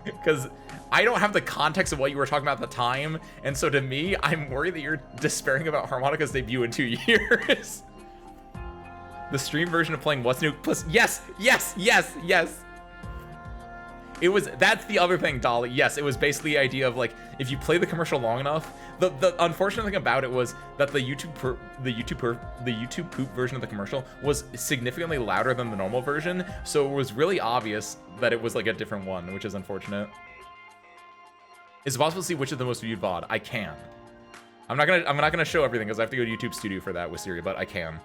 Because I don't have the context of what you were talking about at the time, and so to me, I'm worried that you're despairing about Harmonica's debut in 2 years. The stream version of playing What's New plus yes. That's the other thing, Dolly. Yes, it was basically the idea of, like, if you play the commercial long enough, the unfortunate thing about it was that the YouTube poop version of the commercial was significantly louder than the normal version, so it was really obvious that it was, like, a different one, which is unfortunate. Is it possible to see which is the most viewed VOD? I can. I'm not gonna show everything because I have to go to YouTube Studio for that with Siri, but I can.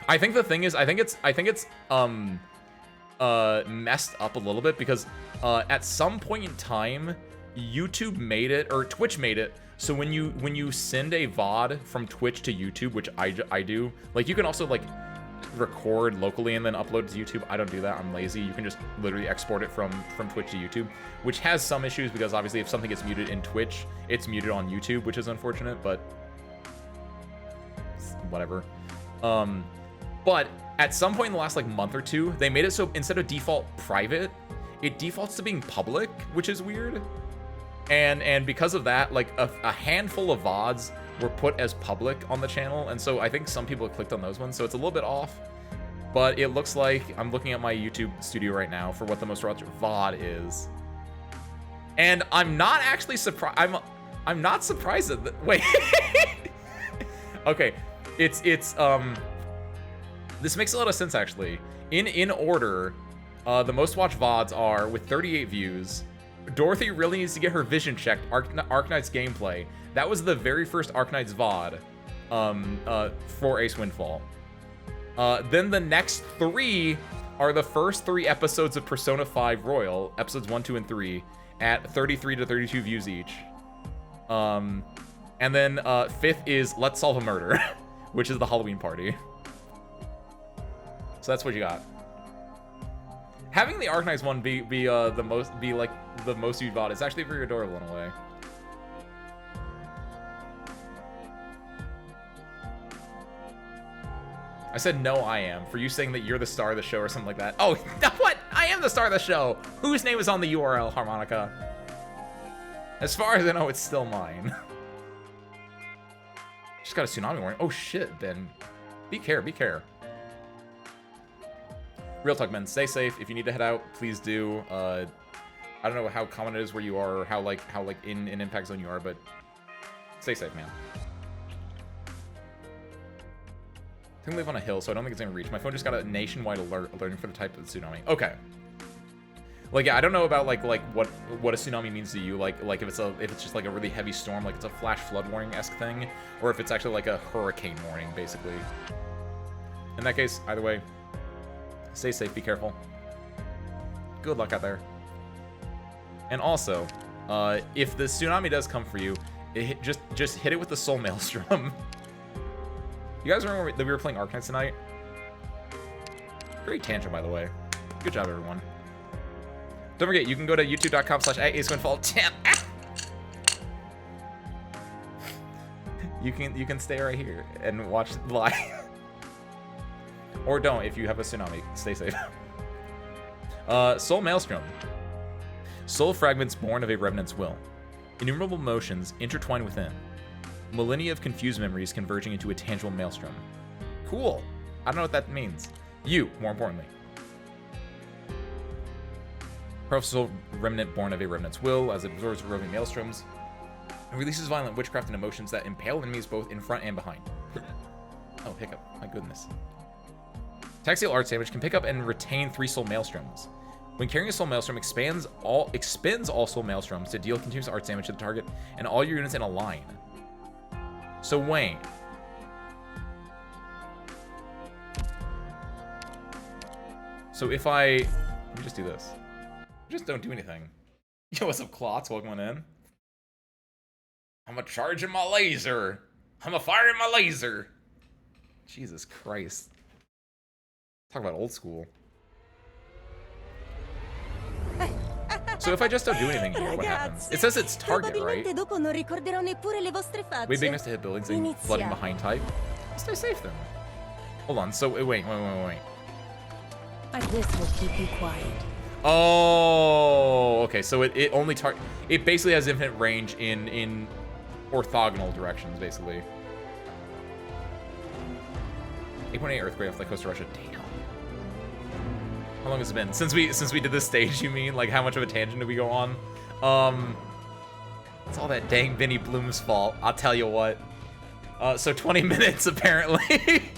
I think the thing is, I think it's messed up a little bit because at some point in time, YouTube made it, or Twitch made it, so when you send a VOD from Twitch to YouTube, which I do, like you can also like record locally and then upload to YouTube. I don't do that. I'm lazy. You can just literally export it from Twitch to YouTube, which has some issues because obviously if something gets muted in Twitch, it's muted on YouTube, which is unfortunate, but whatever. But at some point in the last like month or two, they made it so instead of default private, it defaults to being public, which is weird. And because of that, like a handful of VODs were put as public on the channel, and so I think some people clicked on those ones, so it's a little bit off. But it looks like I'm looking at my YouTube studio right now for what the most watched VOD is, and I'm not actually surprised. I'm not surprised at that. Wait, okay, it's this makes a lot of sense actually. In order, the most watched VODs are with 38 views. Dorothy really needs to get her vision checked. Arknights gameplay. That was the very first Arknights VOD for Ace Windfall. Then the next 3 are the first 3 episodes of Persona 5 Royal, episodes 1, 2, and 3, at 33 to 32 views each. And then 5th is Let's Solve a Murder, which is the Halloween party. So that's what you got. Having the Arknights one be the most viewed VOD is actually very adorable in a way. I said no, I am. For you saying that you're the star of the show or something like that. Oh, what? I am the star of the show. Whose name is on the URL, Harmonica? As far as I know, it's still mine. Just got a tsunami warning. Oh shit, Ben. Be care. Real talk, men. Stay safe. If you need to head out, please do. I don't know how common it is where you are, or how in an impact zone you are, but stay safe, man. I think I live on a hill, so I don't think it's gonna reach. My phone just got a nationwide alert alerting for the type of tsunami. Okay. Like, yeah, I don't know about like what a tsunami means to you. Like if it's just like a really heavy storm, like it's a flash flood warning-esque thing, or if it's actually like a hurricane warning, basically. In that case, either way, stay safe, be careful. Good luck out there. And also, if the tsunami does come for you, just hit it with the Soul Maelstrom. You guys remember that we were playing Arknights tonight? Great tangent, by the way. Good job, everyone. Don't forget, you can go to youtube.com/acewindfall. You can stay right here and watch live. Or don't if you have a tsunami. Stay safe. Soul Maelstrom. Soul fragments born of a revenant's will. Innumerable motions intertwined within. Millennia of confused memories converging into a tangible maelstrom. Cool. I don't know what that means. You, more importantly. Powerful soul remnant born of a remnant's will, as it absorbs roving maelstroms, and releases violent witchcraft and emotions that impale enemies both in front and behind. Oh, hiccup. My goodness. Taxial Arts damage can pick up and retain 3 soul maelstroms. When carrying a soul maelstrom, expends all soul maelstroms to deal continuous arts damage to the target and all your units in a line. So Wayne. So if let me just do this. Just don't do anything. Yo, what's up, Clots? Welcome on in. I'm a-charging my laser. I'm a-firing my laser. Jesus Christ. Talk about old school. So if I just don't do anything here, what happens? It says it's target, right? Way bigness to hit buildings and flooding behind type. Stay safe then. Hold on, so wait. This will keep you quiet. Oh, okay, so it only it basically has infinite range in orthogonal directions, basically. 8.8 earthquake off the coast of Russia. Damn. How long has it been? Since we did this stage, you mean? Like, how much of a tangent did we go on? It's all that dang Vinnie Bloom's fault. I'll tell you what. So 20 minutes, apparently.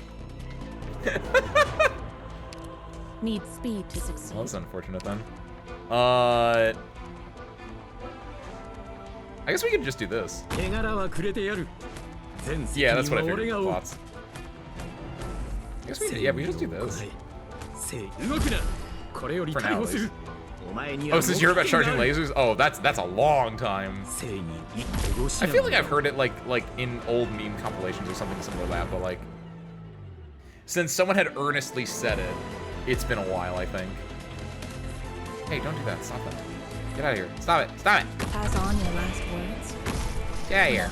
Need speed to succeed. Well, that's unfortunate then. I guess we could just do this. Yeah, that's what I figured. Thoughts. I guess we just do this. For now, at least. Oh, since you heard about charging lasers? Oh, that's a long time. I feel like I've heard it like in old meme compilations or something similar to that, but like since someone had earnestly said it, it's been a while, I think. Hey, don't do that. Stop that. Get out of here. Stop it. Stop it. Pass on your last words. Get out of here.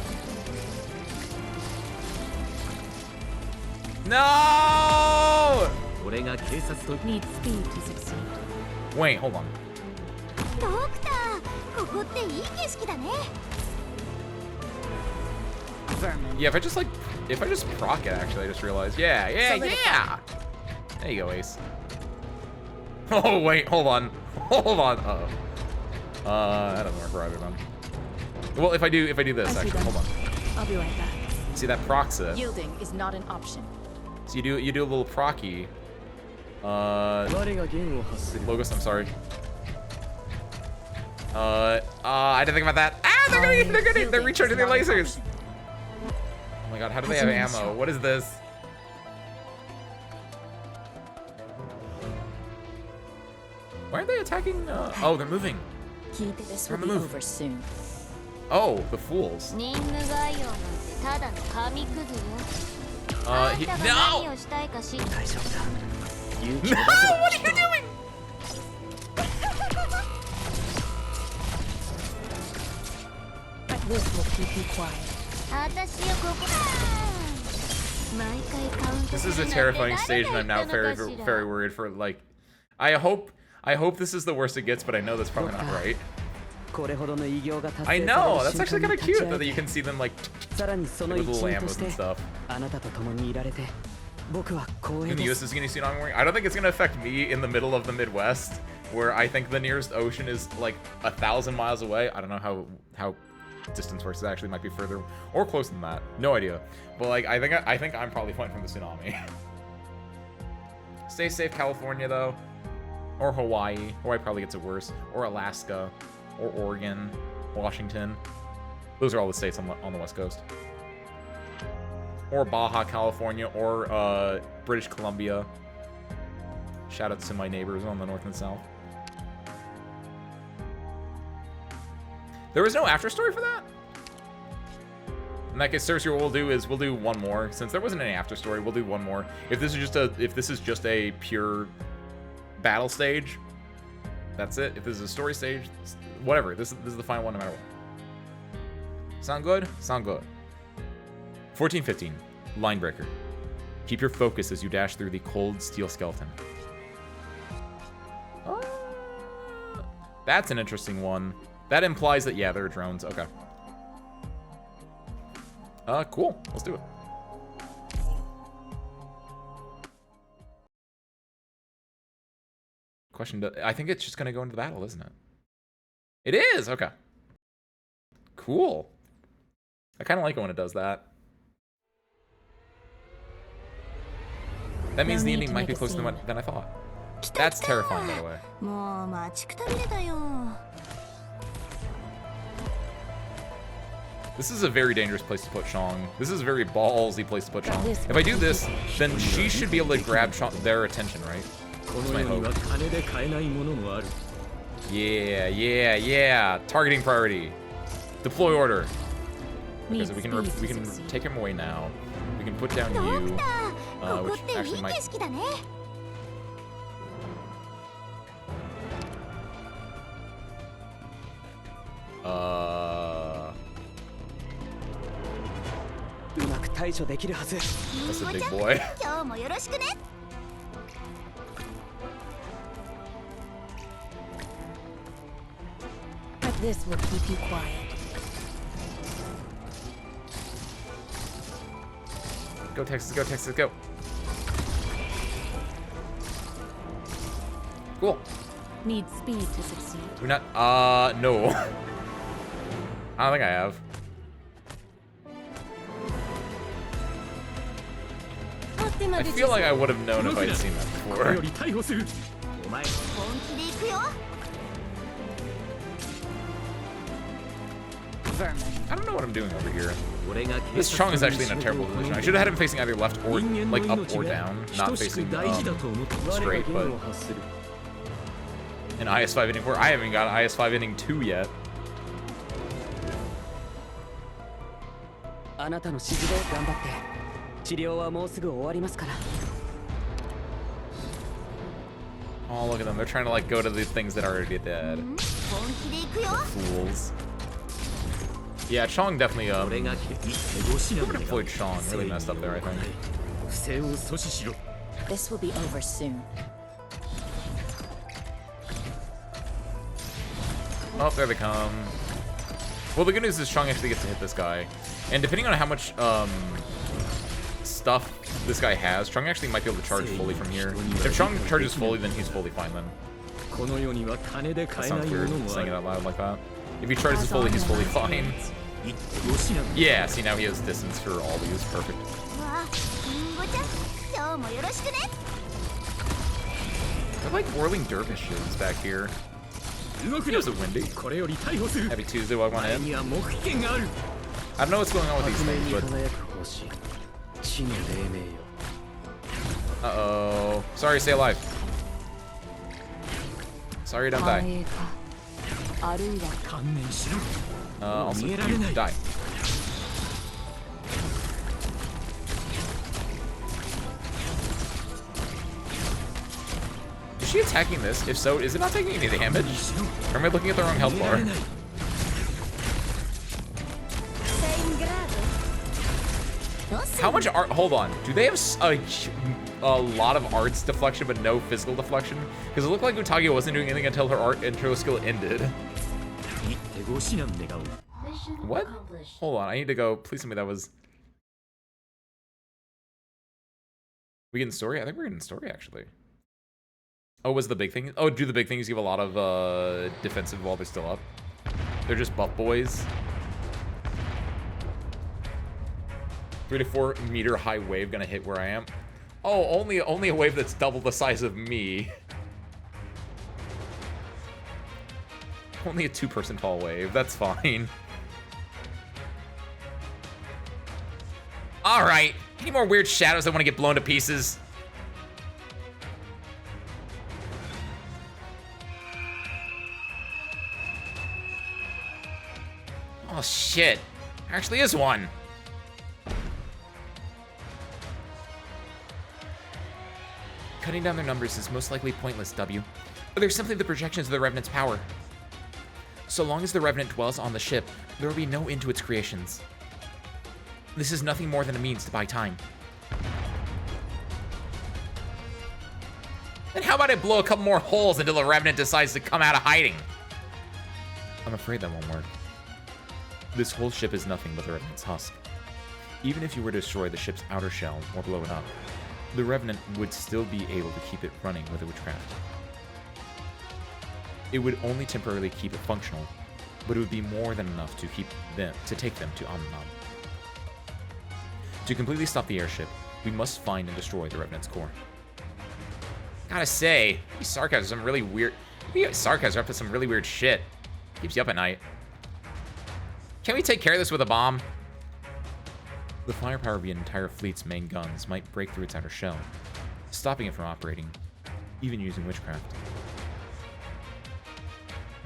No! Need speed to succeed. Wait, hold on. ドクター、ここっていい景色だね。 Vermin. Yeah, if I just proc it, actually, I just realized. Yeah. There you go, Ace. Oh, wait, hold on. Hold on. Uh-oh. That doesn't work for either of them. Well, if I do this, actually, hold on. I'll be right back. See, that procs it. Yielding is not an option. So you do a little procky. Logos, I'm sorry. I didn't think about that. Ah, they're recharging their lasers. Oh my god, how do they have ammo? What is this? Why aren't they attacking? Oh, they're moving. This On will the be move. over soon. Oh, the fools. 任務概要なんてただの紙くずよ。 No! あんたが何をしたいか知っ No! What are you doing? This will keep you quiet. 私よここ。毎回カウント This す is る a なんて terrifying stage, 誰 and が I'm 言 now ったのかしら。 very worried for like. I hope this is the worst it gets, but I know that's probably not right. I know, that's actually kind of cute that you can see them like with little ammos and stuff. In the US is gonna see what I'm wearing. I don't think it's gonna affect me in the middle of the Midwest, where I think the nearest ocean is like 1,000 miles away. I don't know how distance works. It actually might be further or closer than that. No idea. But like I think I'm probably fine from the tsunami. Stay safe, California, though. Or Hawaii. Hawaii probably gets it worse. Or Alaska. Or Oregon. Washington. Those are all the states on the West Coast. Or Baja, California. Or British Columbia. Shout out to my neighbors on the north and south. There was no after story for that? In that case, Cersei, what we'll do is we'll do one more. Since there wasn't any after story, we'll do one more. If this is just a pure battle stage, that's it. If this is a story stage, whatever. This is the final one no matter what. Sound good? Sound good. 1415, Linebreaker. Keep your focus as you dash through the cold steel skeleton. That's an interesting one. That implies that, yeah, they're drones. Okay. Cool. Let's do it. Question, I think it's just going to go into battle, isn't it? It is! Okay. Cool. I kind of like it when it does that. That means the ending might be closer than I thought. That's terrifying, by the way. もう待ちくたびれたよ。 This is a very dangerous place to put Shang. This is a very ballsy place to put Shang. If I do this, then she should be able to grab their attention, right? That's my hope. Yeah. Targeting priority. Deploy order. Okay, so we can take him away now. We can put down you, which actually might. That's a big boy. This will keep you quiet. Go Texas, go Texas, go. Cool. Need speed to succeed. Do not, no. I don't think I have. I feel like I would have known if I'd seen that before. I don't know what I'm doing over here. This Chong is actually in a terrible position. I should have had him facing either left or, like, up or down, not facing straight, but... An IS-5 ending 4? I haven't got an IS-5 ending 2 yet. あなたの指示で頑張って治療はもうすぐ終わりますから Oh, look at them. They're trying to, like, go to the things that are already dead. Fools. Yeah, Chong definitely, whoever deployed Chong really messed up there, I think. This will be over soon. Oh, there they come. Well, the good news is Chong actually gets to hit this guy. And depending on how much, stuff this guy has, Chong actually might be able to charge fully from here. If Chong charges fully, then he's fully fine then. That sounds weird, saying it out loud like that. If he charges fully, he's fully fine. Yeah, see, now he has distance for all these. Perfect. They're like whirling dervishes back here. Here's a windy. Happy Tuesday, welcome on in. I don't know what's going on with these things, but... Uh-oh. Sorry, stay alive. Sorry, don't die. Also, you die. Is she attacking this? If so, is it not taking any damage? Or am I looking at the wrong health bar? How much art? Hold on. Do they have a lot of arts deflection but no physical deflection? Because it looked like Utage wasn't doing anything until her art intro skill ended. What? Hold on. I need to go. Please tell me that was. We getting story? I think we're getting story actually. Oh, was the big thing? Oh, do the big things give a lot of defensive while they're still up? They're just buff boys. 3 to 4 meter high wave gonna hit where I am. Oh, only a wave that's double the size of me. Only a 2-person tall wave. That's fine. All right. Any more weird shadows that want to get blown to pieces? Oh shit! There actually is one. Cutting down their numbers is most likely pointless, W. But they're simply the projections of the Revenant's power. So long as the Revenant dwells on the ship, there will be no end to its creations. This is nothing more than a means to buy time. Then how about I blow a couple more holes until the Revenant decides to come out of hiding? I'm afraid that won't work. This whole ship is nothing but the Revenant's husk. Even if you were to destroy the ship's outer shell or blow it up, the Revenant would still be able to keep it running with a witchcraft. It would only temporarily keep it functional, but it would be more than enough to take them to Omnom. To completely stop the airship, we must find and destroy the Revenant's core. Gotta say, these Sarkaz are some really weird. Sarkaz are up to some really weird shit. Keeps you up at night. Can we take care of this with a bomb? The firepower of the entire fleet's main guns might break through its outer shell, stopping it from operating, even using witchcraft.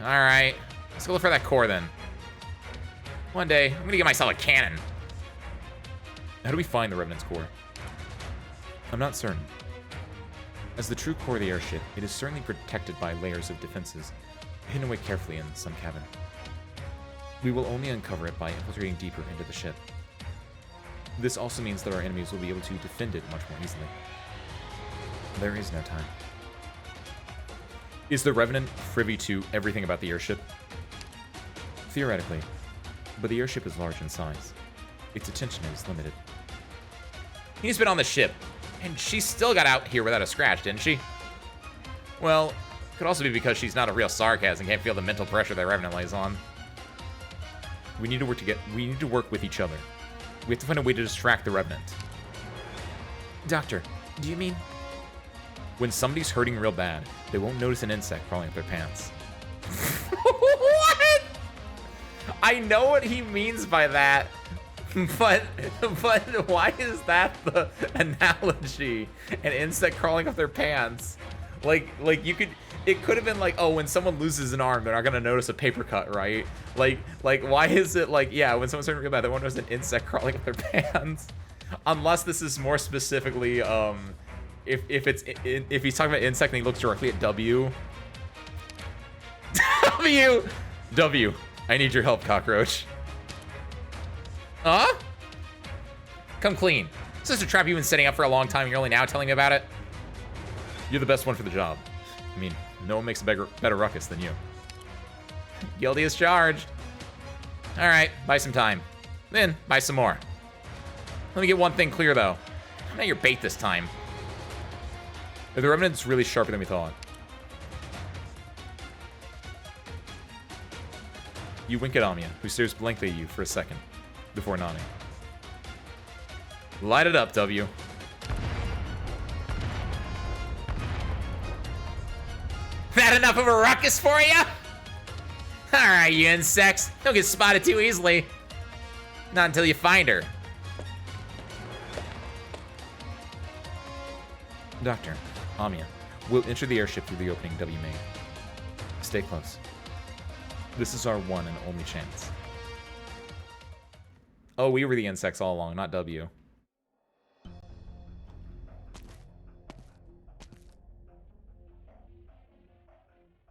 Alright, let's go look for that core then. One day, I'm gonna get myself a cannon. How do we find the Revenant's core? I'm not certain. As the true core of the airship, it is certainly protected by layers of defenses, hidden away carefully in some cabin. We will only uncover it by infiltrating deeper into the ship. This also means that our enemies will be able to defend it much more easily. There is no time. Is the Revenant privy to everything about the airship? Theoretically, but the airship is large in size. Its attention is limited. He's been on the ship, and she still got out here without a scratch, didn't she? Well, could also be because she's not a real Sarkaz and can't feel the mental pressure that Revenant lays on. We need to work with each other. We have to find a way to distract the Revenant. Doctor, do you mean? When somebody's hurting real bad, they won't notice an insect crawling up their pants. What? I know what he means by that, but why is that the analogy? An insect crawling up their pants. Like you could, it could have been like, oh, when someone loses an arm, they're not gonna notice a paper cut, right? Like why is it like, yeah, when someone's starting to get that, they won't notice an insect crawling up their pants? Unless this is more specifically, if he's talking about insect and he looks directly at W. W. I need your help, cockroach. Huh? Come clean. Is this a trap you've been setting up for a long time and you're only now telling me about it? You're the best one for the job. I mean, no one makes a better ruckus than you. Guilty as charged. All right, buy some time. Then buy some more. Let me get one thing clear, though. Not your bait this time. The Revenant's really sharper than we thought. You wink at Amiya, who stares blankly at you for a second, before nodding. Light it up, W. That enough of a ruckus for you? Alright, you insects. Don't get spotted too easily. Not until you find her. Doctor, Amiya, we'll enter the airship through the opening W made. Stay close. This is our one and only chance. Oh, we were the insects all along, not W.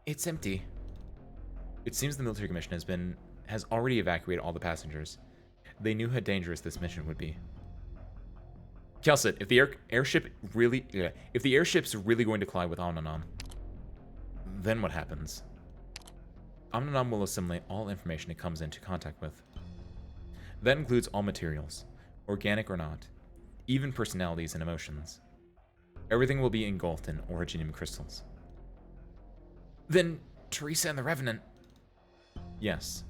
It's empty. It seems the military commission has already evacuated all the passengers. They knew how dangerous this mission would be. Kelsit, if the if the airship's really going to collide with Omnanom, then what happens? Omnanom will assimilate all information it comes into contact with. That includes all materials, organic or not, even personalities and emotions. Everything will be engulfed in originium crystals. Then Teresa and the Revenant... Yes.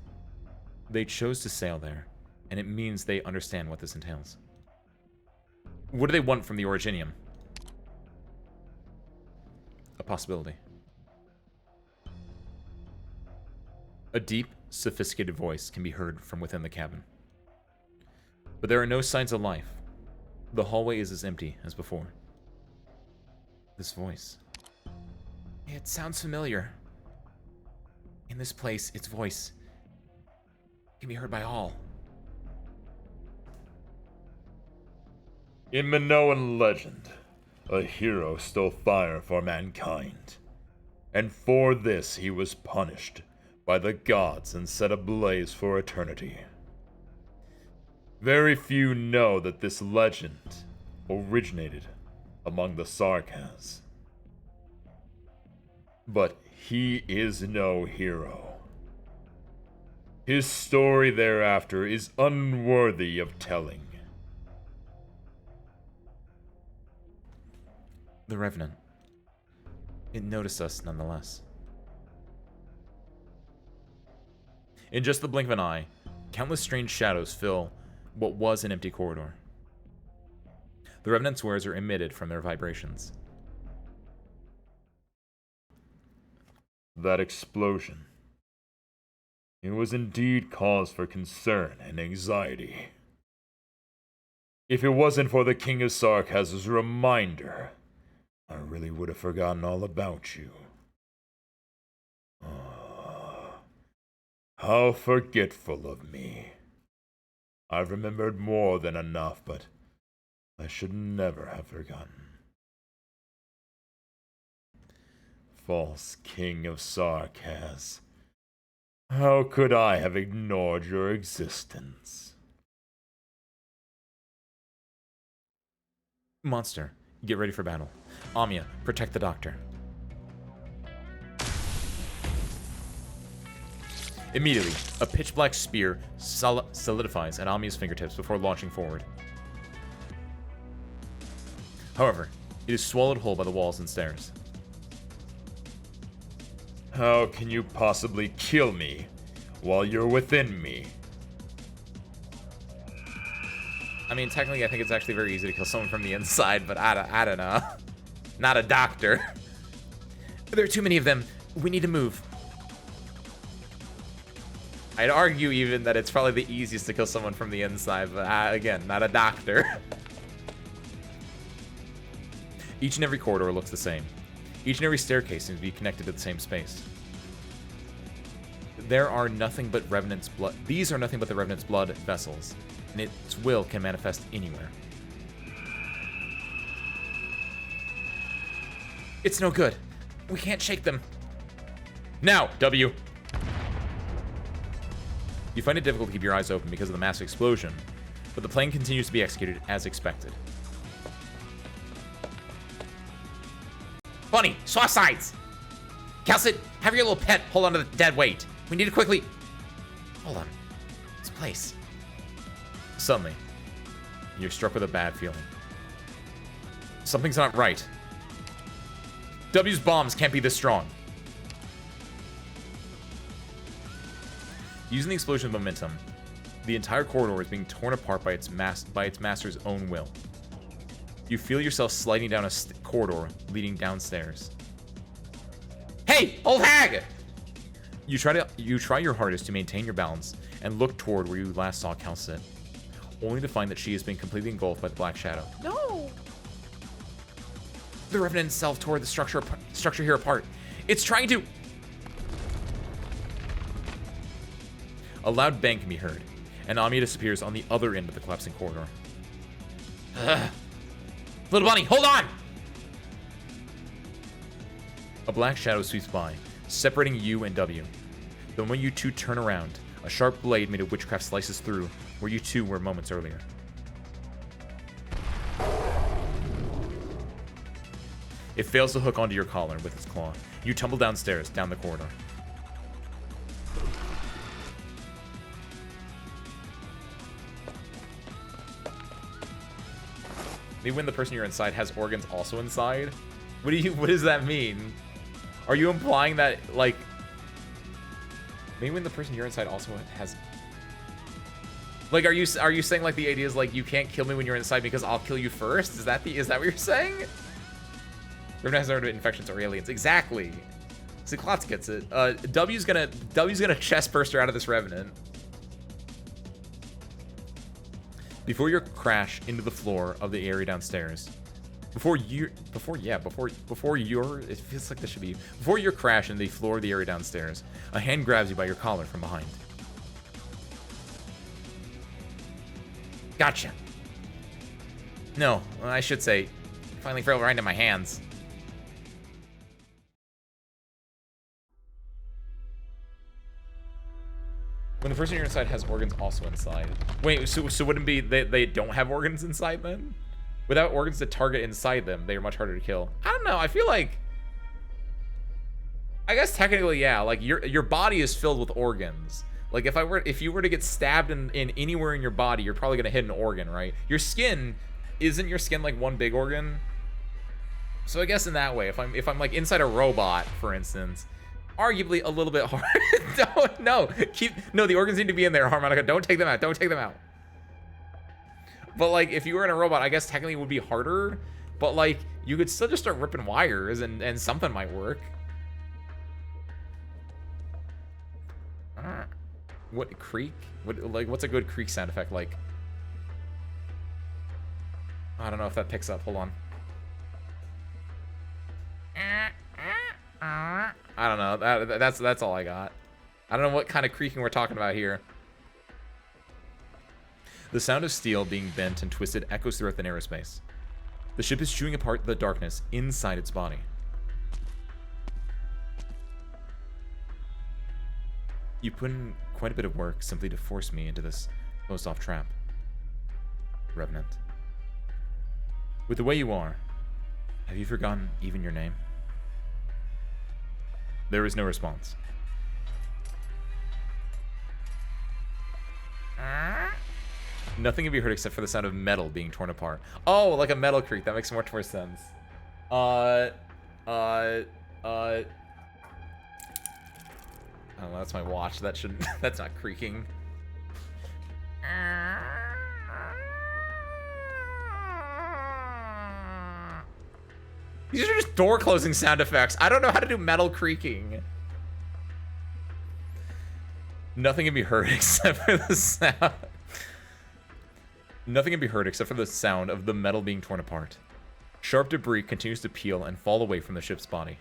They chose to sail there, and it means they understand what this entails. What do they want from the originium? A possibility. A deep, sophisticated voice can be heard from within the cabin. But there are no signs of life. The hallway is as empty as before. This voice... It sounds familiar. In this place, its voice can be heard by all. In Minoan legend, a hero stole fire for mankind, and for this he was punished by the gods and set ablaze for eternity. Very few know that this legend originated among the Sarkaz. But he is no hero. His story thereafter is unworthy of telling. The Revenant. It noticed us nonetheless. In just the blink of an eye, countless strange shadows fill what was an empty corridor. The Revenant's words are emitted from their vibrations. That explosion. It was indeed cause for concern and anxiety. If it wasn't for the King of Sarkaz's reminder, I really would have forgotten all about you. How forgetful of me. I've remembered more than enough, but I should never have forgotten. False King of Sarkaz. How could I have ignored your existence? Monster, get ready for battle. Amiya, protect the doctor. Immediately, a pitch-black spear solidifies at Amiya's fingertips before launching forward. However, it is swallowed whole by the walls and stairs. How can you possibly kill me while you're within me? I mean, technically, I think it's actually very easy to kill someone from the inside, but I don't know. Not a doctor. There are too many of them. We need to move. I'd argue even that it's probably the easiest to kill someone from the inside, but again, not a doctor. Each and every corridor looks the same. Each and every staircase seems to be connected to the same space. There are nothing but Revenant's blood. These are nothing but the Revenant's blood vessels, and its will can manifest anywhere. It's no good. We can't shake them. Now, W. You find it difficult to keep your eyes open because of the massive explosion, but the plan continues to be executed as expected. Bunny, swap sides! Calcit, have your little pet hold on to the dead weight. We need to quickly... Hold on. This place. Suddenly, you're struck with a bad feeling. Something's not right. W's bombs can't be this strong. Using the explosion of momentum, the entire corridor is being torn apart by its master's own will. You feel yourself sliding down a corridor leading downstairs. Hey, old hag! You try your hardest to maintain your balance and look toward where you last saw Calcit, only to find that she has been completely engulfed by the black shadow. No! The Revenant itself tore the structure here apart. It's trying to... A loud bang can be heard, and Amiya disappears on the other end of the collapsing corridor. Ugh. Little bunny, hold on! A black shadow sweeps by, separating you and W. The moment you two turn around, a sharp blade made of witchcraft slices through where you two were moments earlier. It fails to hook onto your collar with its claw. You tumble downstairs, down the corridor. Maybe when the person you're inside has organs also inside? What does that mean? Are you implying that, like... Maybe when the person you're inside also has... Like, are you saying, like, the idea is, like, you can't kill me when you're inside because I'll kill you first? Is that what you're saying? Revenant has learned infections or aliens. Exactly. See, Klotz gets it. W's gonna chest burst her out of this Revenant. Before you crash into the floor of the area downstairs, before you crash into the floor of the area downstairs, a hand grabs you by your collar from behind. Gotcha. No, I should say, finally fell right into my hands. When the person you're inside has organs also inside. Wait, so wouldn't it be they don't have organs inside then? Without organs to target inside them, they are much harder to kill. I don't know. I feel like... I guess technically, yeah. Like, your body is filled with organs. Like, if you were to get stabbed in anywhere in your body, you're probably gonna hit an organ, right? Your skin... Isn't your skin, like, one big organ? So I guess in that way, if I'm like, inside a robot, for instance... Arguably a little bit hard. No, the organs need to be in there, Harmonica. Don't take them out. Don't take them out. But like, if you were in a robot, I guess technically it would be harder. But like, you could still just start ripping wires, and something might work. What creak? What's a good creak sound effect like? I don't know if that picks up. Hold on. I don't know. That's all I got. I don't know what kind of creaking we're talking about here. The sound of steel being bent and twisted echoes throughout the narrow space. The ship is chewing apart the darkness inside its body. You put in quite a bit of work simply to force me into this closed-off trap, Revenant. With the way you are, have you forgotten even your name? There is no response. Nothing can be heard except for the sound of metal being torn apart. Oh, like a metal creak. That makes much more sense. Oh, that's my watch. That shouldn't... That's not creaking. These are just door closing sound effects. I don't know how to do metal creaking. Nothing can be heard except for the sound. Nothing can be heard except for the sound of the metal being torn apart. Sharp debris continues to peel and fall away from the ship's body.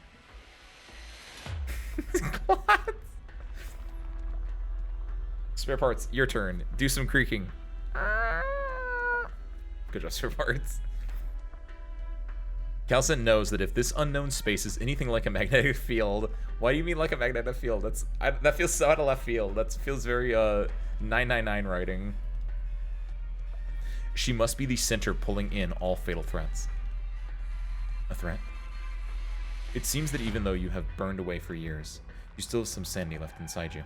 What? Spare parts, your turn. Do some creaking. Good job, spare parts. Calcit knows that if this unknown space is anything like a magnetic field... Why do you mean like a magnetic field? That feels so out of left field. That feels very 999 writing. She must be the center pulling in all fatal threats. A threat? It seems that even though you have burned away for years, you still have some sanity left inside you.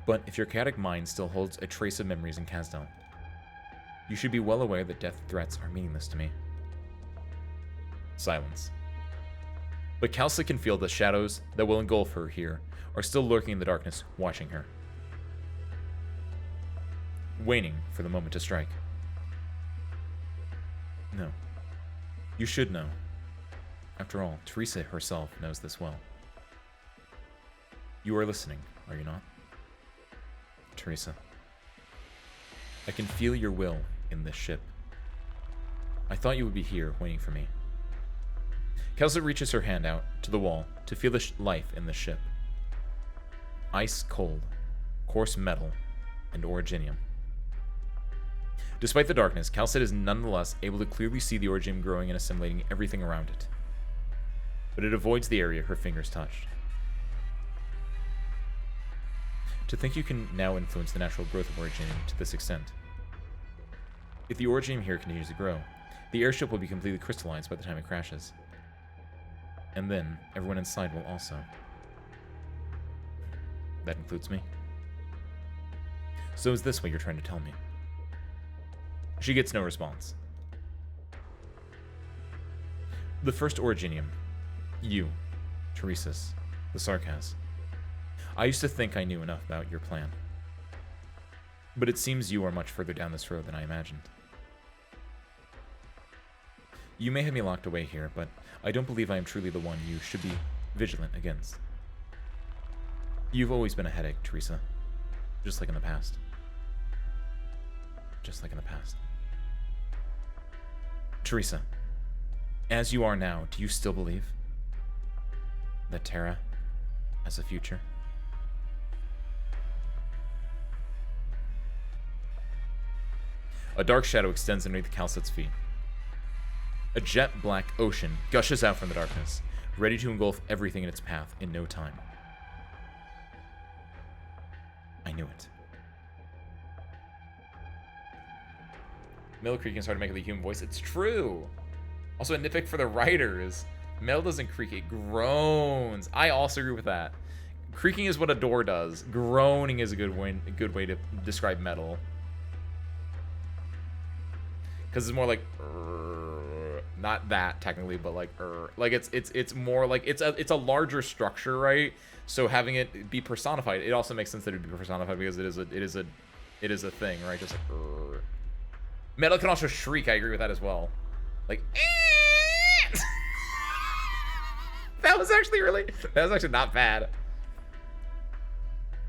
But if your chaotic mind still holds a trace of memories in Kazdel, you should be well aware that death threats are meaningless to me. Silence. But Calcit can feel the shadows that will engulf her here are still lurking in the darkness, watching her. Waiting for the moment to strike. No. You should know. After all, Teresa herself knows this well. You are listening, are you not? Teresa. I can feel your will in this ship. I thought you would be here waiting for me. Calcit reaches her hand out to the wall to feel the life in the ship. Ice cold, coarse metal, and originium. Despite the darkness, Calcit is nonetheless able to clearly see the originium growing and assimilating everything around it. But it avoids the area her fingers touched. To think you can now influence the natural growth of originium to this extent. If the originium here continues to grow, the airship will be completely crystallized by the time it crashes. And then, everyone inside will also. That includes me. So is this what you're trying to tell me? She gets no response. The first originium. You. Teresa's. The Sarkaz. I used to think I knew enough about your plan. But it seems you are much further down this road than I imagined. You may have me locked away here, but I don't believe I am truly the one you should be vigilant against. You've always been a headache, Teresa. Just like in the past. Just like in the past. Teresa, as you are now, do you still believe that Terra has a future? A dark shadow extends underneath Calcit's feet. A jet-black ocean gushes out from the darkness, ready to engulf everything in its path in no time. I knew it. Mel creaking started making the human voice. It's true. Also, a nitpick for the writers. Mel doesn't creak, it groans. I also agree with that. Creaking is what a door does. Groaning is a good way to describe metal. Because it's more like, not that technically, but like, like it's more like it's a larger structure, right? So having it be personified, it also makes sense that it would be personified because it is a thing, right? Just like, metal can also shriek. I agree with that as well. Like, that was actually not bad.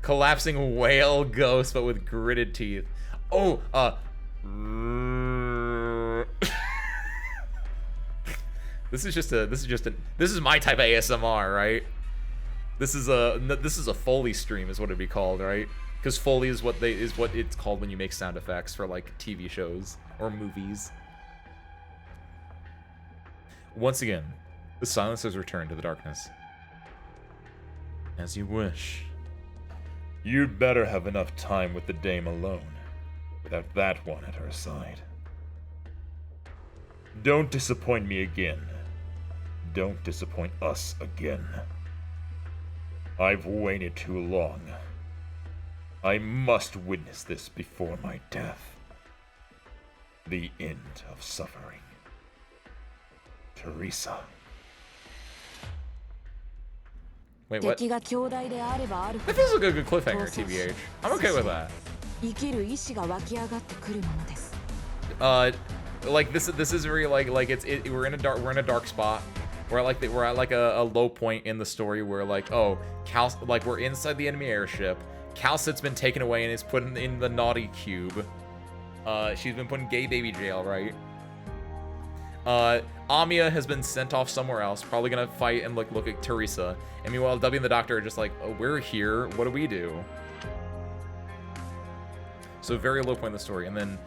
Collapsing whale ghost, but with gritted teeth. Oh, this is my type of ASMR, right? This is a Foley stream, is what it'd be called, right? Because Foley is what it's called when you make sound effects for like TV shows or movies. Once again, the silence has returned to the darkness. As you wish. You'd better have enough time with the dame alone, without that one at her side. Don't disappoint me again. Don't disappoint us again. I've waited too long. I must witness this before my death. The end of suffering. Teresa. Wait, what? That feels like a good cliffhanger, TBH. I'm okay with that. Like this is very like we're in a dark spot. We're at like a low point in the story where like, oh, like we're inside the enemy airship. Calcit's been taken away and is put in the naughty cube. She's been put in gay baby jail, right? Amiya has been sent off somewhere else, probably gonna fight and look at Teresa. And meanwhile, W and the Doctor are just like, oh, we're here. What do we do? So very low point in the story. And then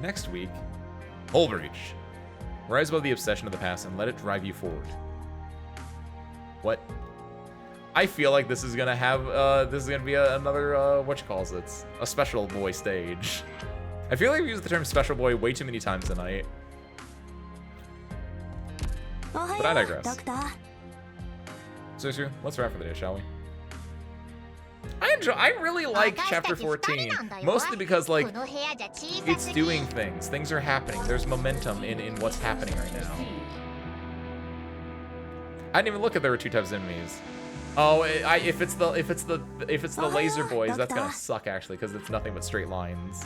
next week, Hull Breach. Rise above the obsession of the past and let it drive you forward. What? I feel like this is gonna have be another whatchamacallits, a special boy stage. I feel like we used the term special boy way too many times tonight. But I digress. So let's wrap for the day, shall we? I really like chapter 14, mostly because like it's doing things. Things are happening. There's momentum in what's happening right now. I didn't even look at there were 2 types of enemies. Oh, if it's the laser boys, that's gonna suck actually, because it's nothing but straight lines.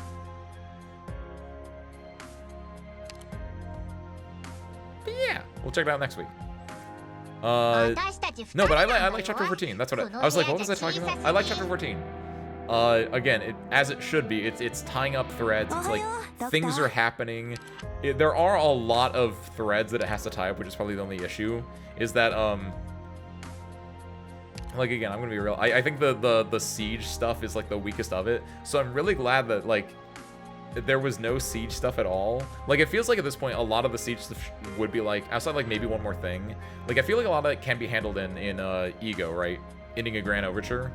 But yeah, we'll check it out next week. No, but I like chapter 14. That's what I was like. What was I talking about? I like chapter 14. Again, as it should be. It's tying up threads. It's like things are happening. There are a lot of threads that it has to tie up, which is probably the only issue. Is that like again, I'm gonna be real. I think the siege stuff is like the weakest of it. So I'm really glad that like there was no siege stuff at all. Like, it feels like at this point, a lot of the siege stuff would be like, outside like maybe one more thing. Like, I feel like a lot of it can be handled in Ego, right? Ending a Grand Overture.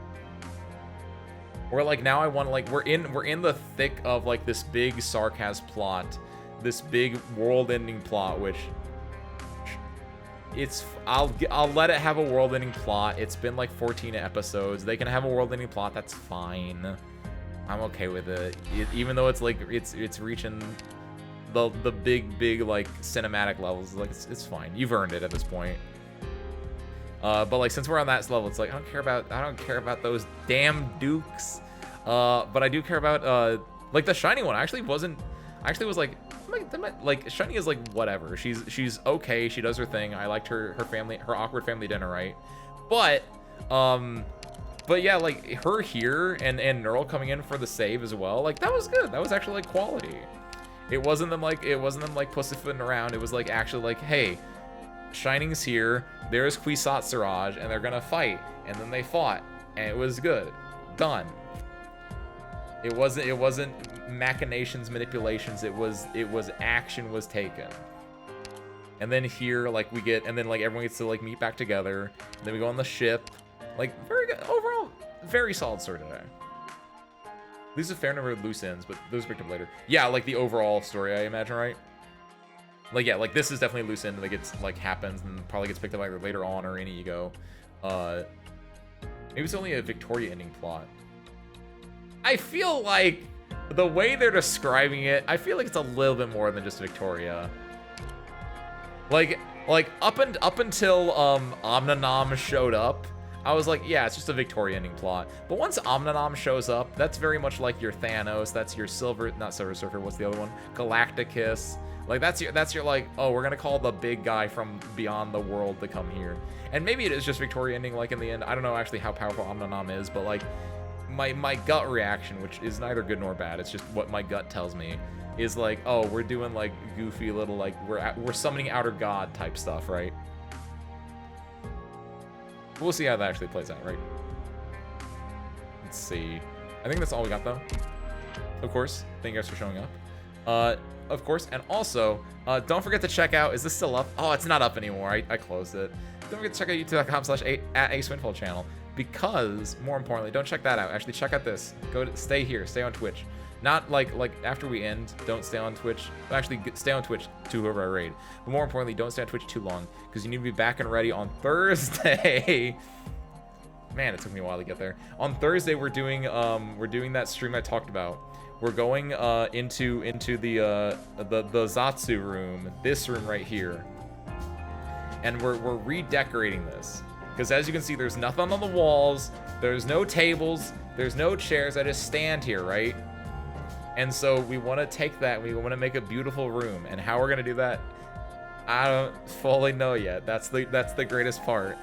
Or like now I want to like, we're in the thick of like this big Sarkaz plot, this big world-ending plot, which I'll let it have a world-ending plot. It's been like 14 episodes. They can have a world-ending plot. That's fine. I'm okay with it, even though it's like it's reaching the big like cinematic levels. Like it's fine. You've earned it at this point. But like since we're on that level, it's like I don't care about those damn dukes. But I do care about like the shiny one. I was like Shiny is like whatever. She's okay. She does her thing. I liked her family, her awkward family dinner, right? But yeah, like her here and Neural coming in for the save as well. Like that was good. That was actually like quality. It wasn't them like pussyfooting around. It was like actually like, hey, Shining's here. There's Kwisatz Siraj, and they're gonna fight. And then they fought, and it was good. Done. It wasn't machinations, manipulations. It was action was taken. And then here, like and then like everyone gets to like meet back together. And then we go on the ship. Like, very good. Overall, very solid story today. These are fair number of loose ends, but those are picked up later. Yeah, like the overall story, I imagine, right? Like, yeah, like this is definitely a loose end that gets, like, happens and probably gets picked up either later on or in Ego. Maybe it's only a Victoria ending plot. I feel like the way they're describing it, I feel like it's a little bit more than just Victoria. Like up until Omnanam showed up, I was like, yeah, it's just a Victoria ending plot. But once Omnanam shows up, that's very much like your Thanos. That's your not Silver Surfer. What's the other one? Galacticus. Like that's your like, oh, we're gonna call the big guy from beyond the world to come here. And maybe it is just Victoria ending. Like in the end, I don't know actually how powerful Omnanam is, but like my gut reaction, which is neither good nor bad, it's just what my gut tells me, is like, oh, we're doing like goofy little like we're summoning Outer God type stuff, right? We'll see how that actually plays out, right? Let's see. I think that's all we got, though. Of course. Thank you guys for showing up. Of course. And also, don't forget to check out... Is this still up? Oh, it's not up anymore. I closed it. Don't forget to check out youtube.com/@AceWindfall channel. Because, more importantly, don't check that out. Actually, check out this. Stay here. Stay on Twitch. Not like after we end, don't stay on Twitch. Actually, stay on Twitch to whoever I raid. But more importantly, don't stay on Twitch too long because you need to be back and ready on Thursday. Man, it took me a while to get there. On Thursday, we're doing that stream I talked about. We're going into the Zatsu room, this room right here, and we're redecorating this because as you can see, there's nothing on the walls. There's no tables. There's no chairs. I just stand here, right? And so we want to take that, we want to make a beautiful room. And how we're going to do that, I don't fully know yet. That's the greatest part.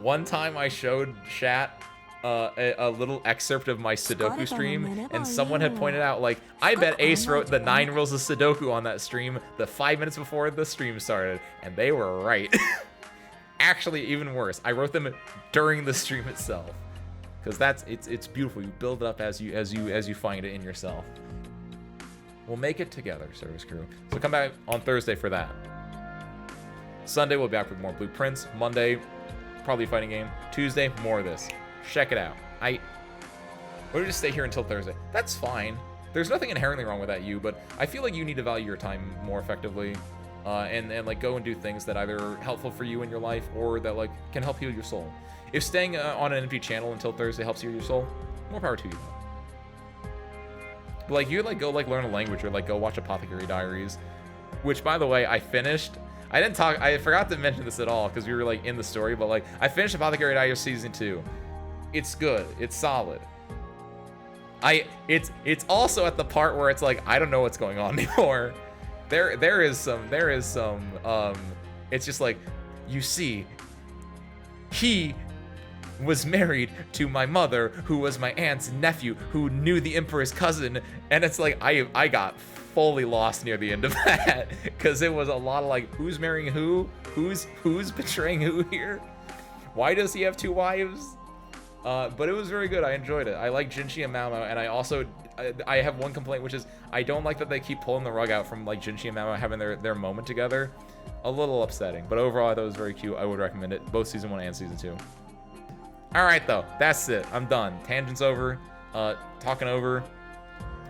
One time I showed chat a little excerpt of my Sudoku stream, and someone had pointed out, like, I bet Ace wrote the 9 rules of Sudoku on that stream the 5 minutes before the stream started, and they were right. Actually, even worse, I wrote them during the stream itself, because it's beautiful. You build it up as you find it in yourself. We'll make it together, service crew. So come back on Thursday for that. Sunday we'll be back with more blueprints. Monday, probably a fighting game. Tuesday, more of this. Check it out. We'll just stay here until Thursday. That's fine. There's nothing inherently wrong with that, but I feel like you need to value your time more effectively, and like go and do things that either are helpful for you in your life or that like can help heal your soul. If staying on an empty channel until Thursday helps heal your soul, more power to you. But like you like go like learn a language or like go watch Apothecary Diaries, which by the way I finished. I forgot to mention this at all because we were like in the story, but like I finished Apothecary Diaries season 2. It's good. It's solid. It's also at the part where it's like I don't know what's going on anymore. There is some it's just like, you see, he was married to my mother, who was my aunt's nephew, who knew the emperor's cousin, and it's like I got fully lost near the end of that because it was a lot of like, who's marrying who, who's betraying who here, why does he have 2 wives? But it was very good. I enjoyed it. I like Jinshi and Mao Mao, and I also I have one complaint, which is I don't like that they keep pulling the rug out from like Jinshi and Mao Mao having their moment together. A little upsetting, but overall I thought it was very cute. I would recommend it, both season 1 and season 2. All right though, that's it. I'm done. Tangents over. Talking over.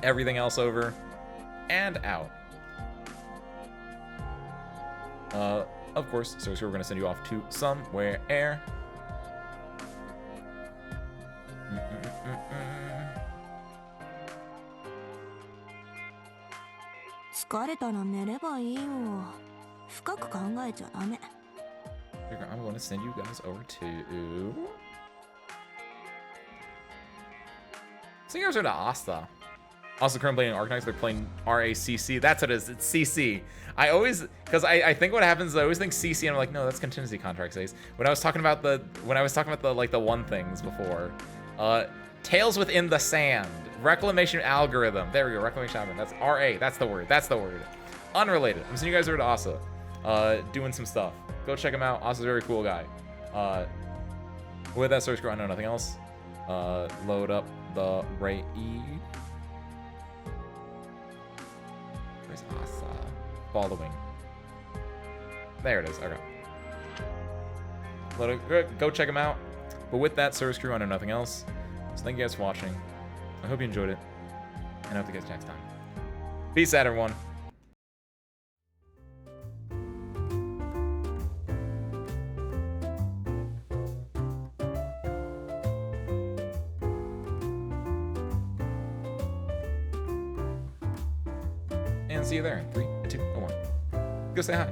Everything else over. And out. Of course, so we're gonna send you off to somewhere. I'm going to send you guys over to... So you guys are to Asta. Also currently playing Arknights, they're playing RACC. That's what it is, it's CC. I always, because I think what happens is I always think CC and I'm like, no, that's contingency contract says. When I was talking about the like the one things before, Tales Within the Sand, Reclamation Algorithm. There we go, Reclamation Algorithm. That's RA, that's the word. Unrelated. I'm sending you guys over to Asa, doing some stuff. Go check him out. Asa's a very cool guy. With that source, I know nothing else. Load up the raid. Where's Asa? Following. There it is. Okay. Go check him out. But with that, service crew, I know nothing else. So thank you guys for watching. I hope you enjoyed it. And I hope to get you next time. Peace out, everyone. And see you there in 3, 2, 1. Go say hi.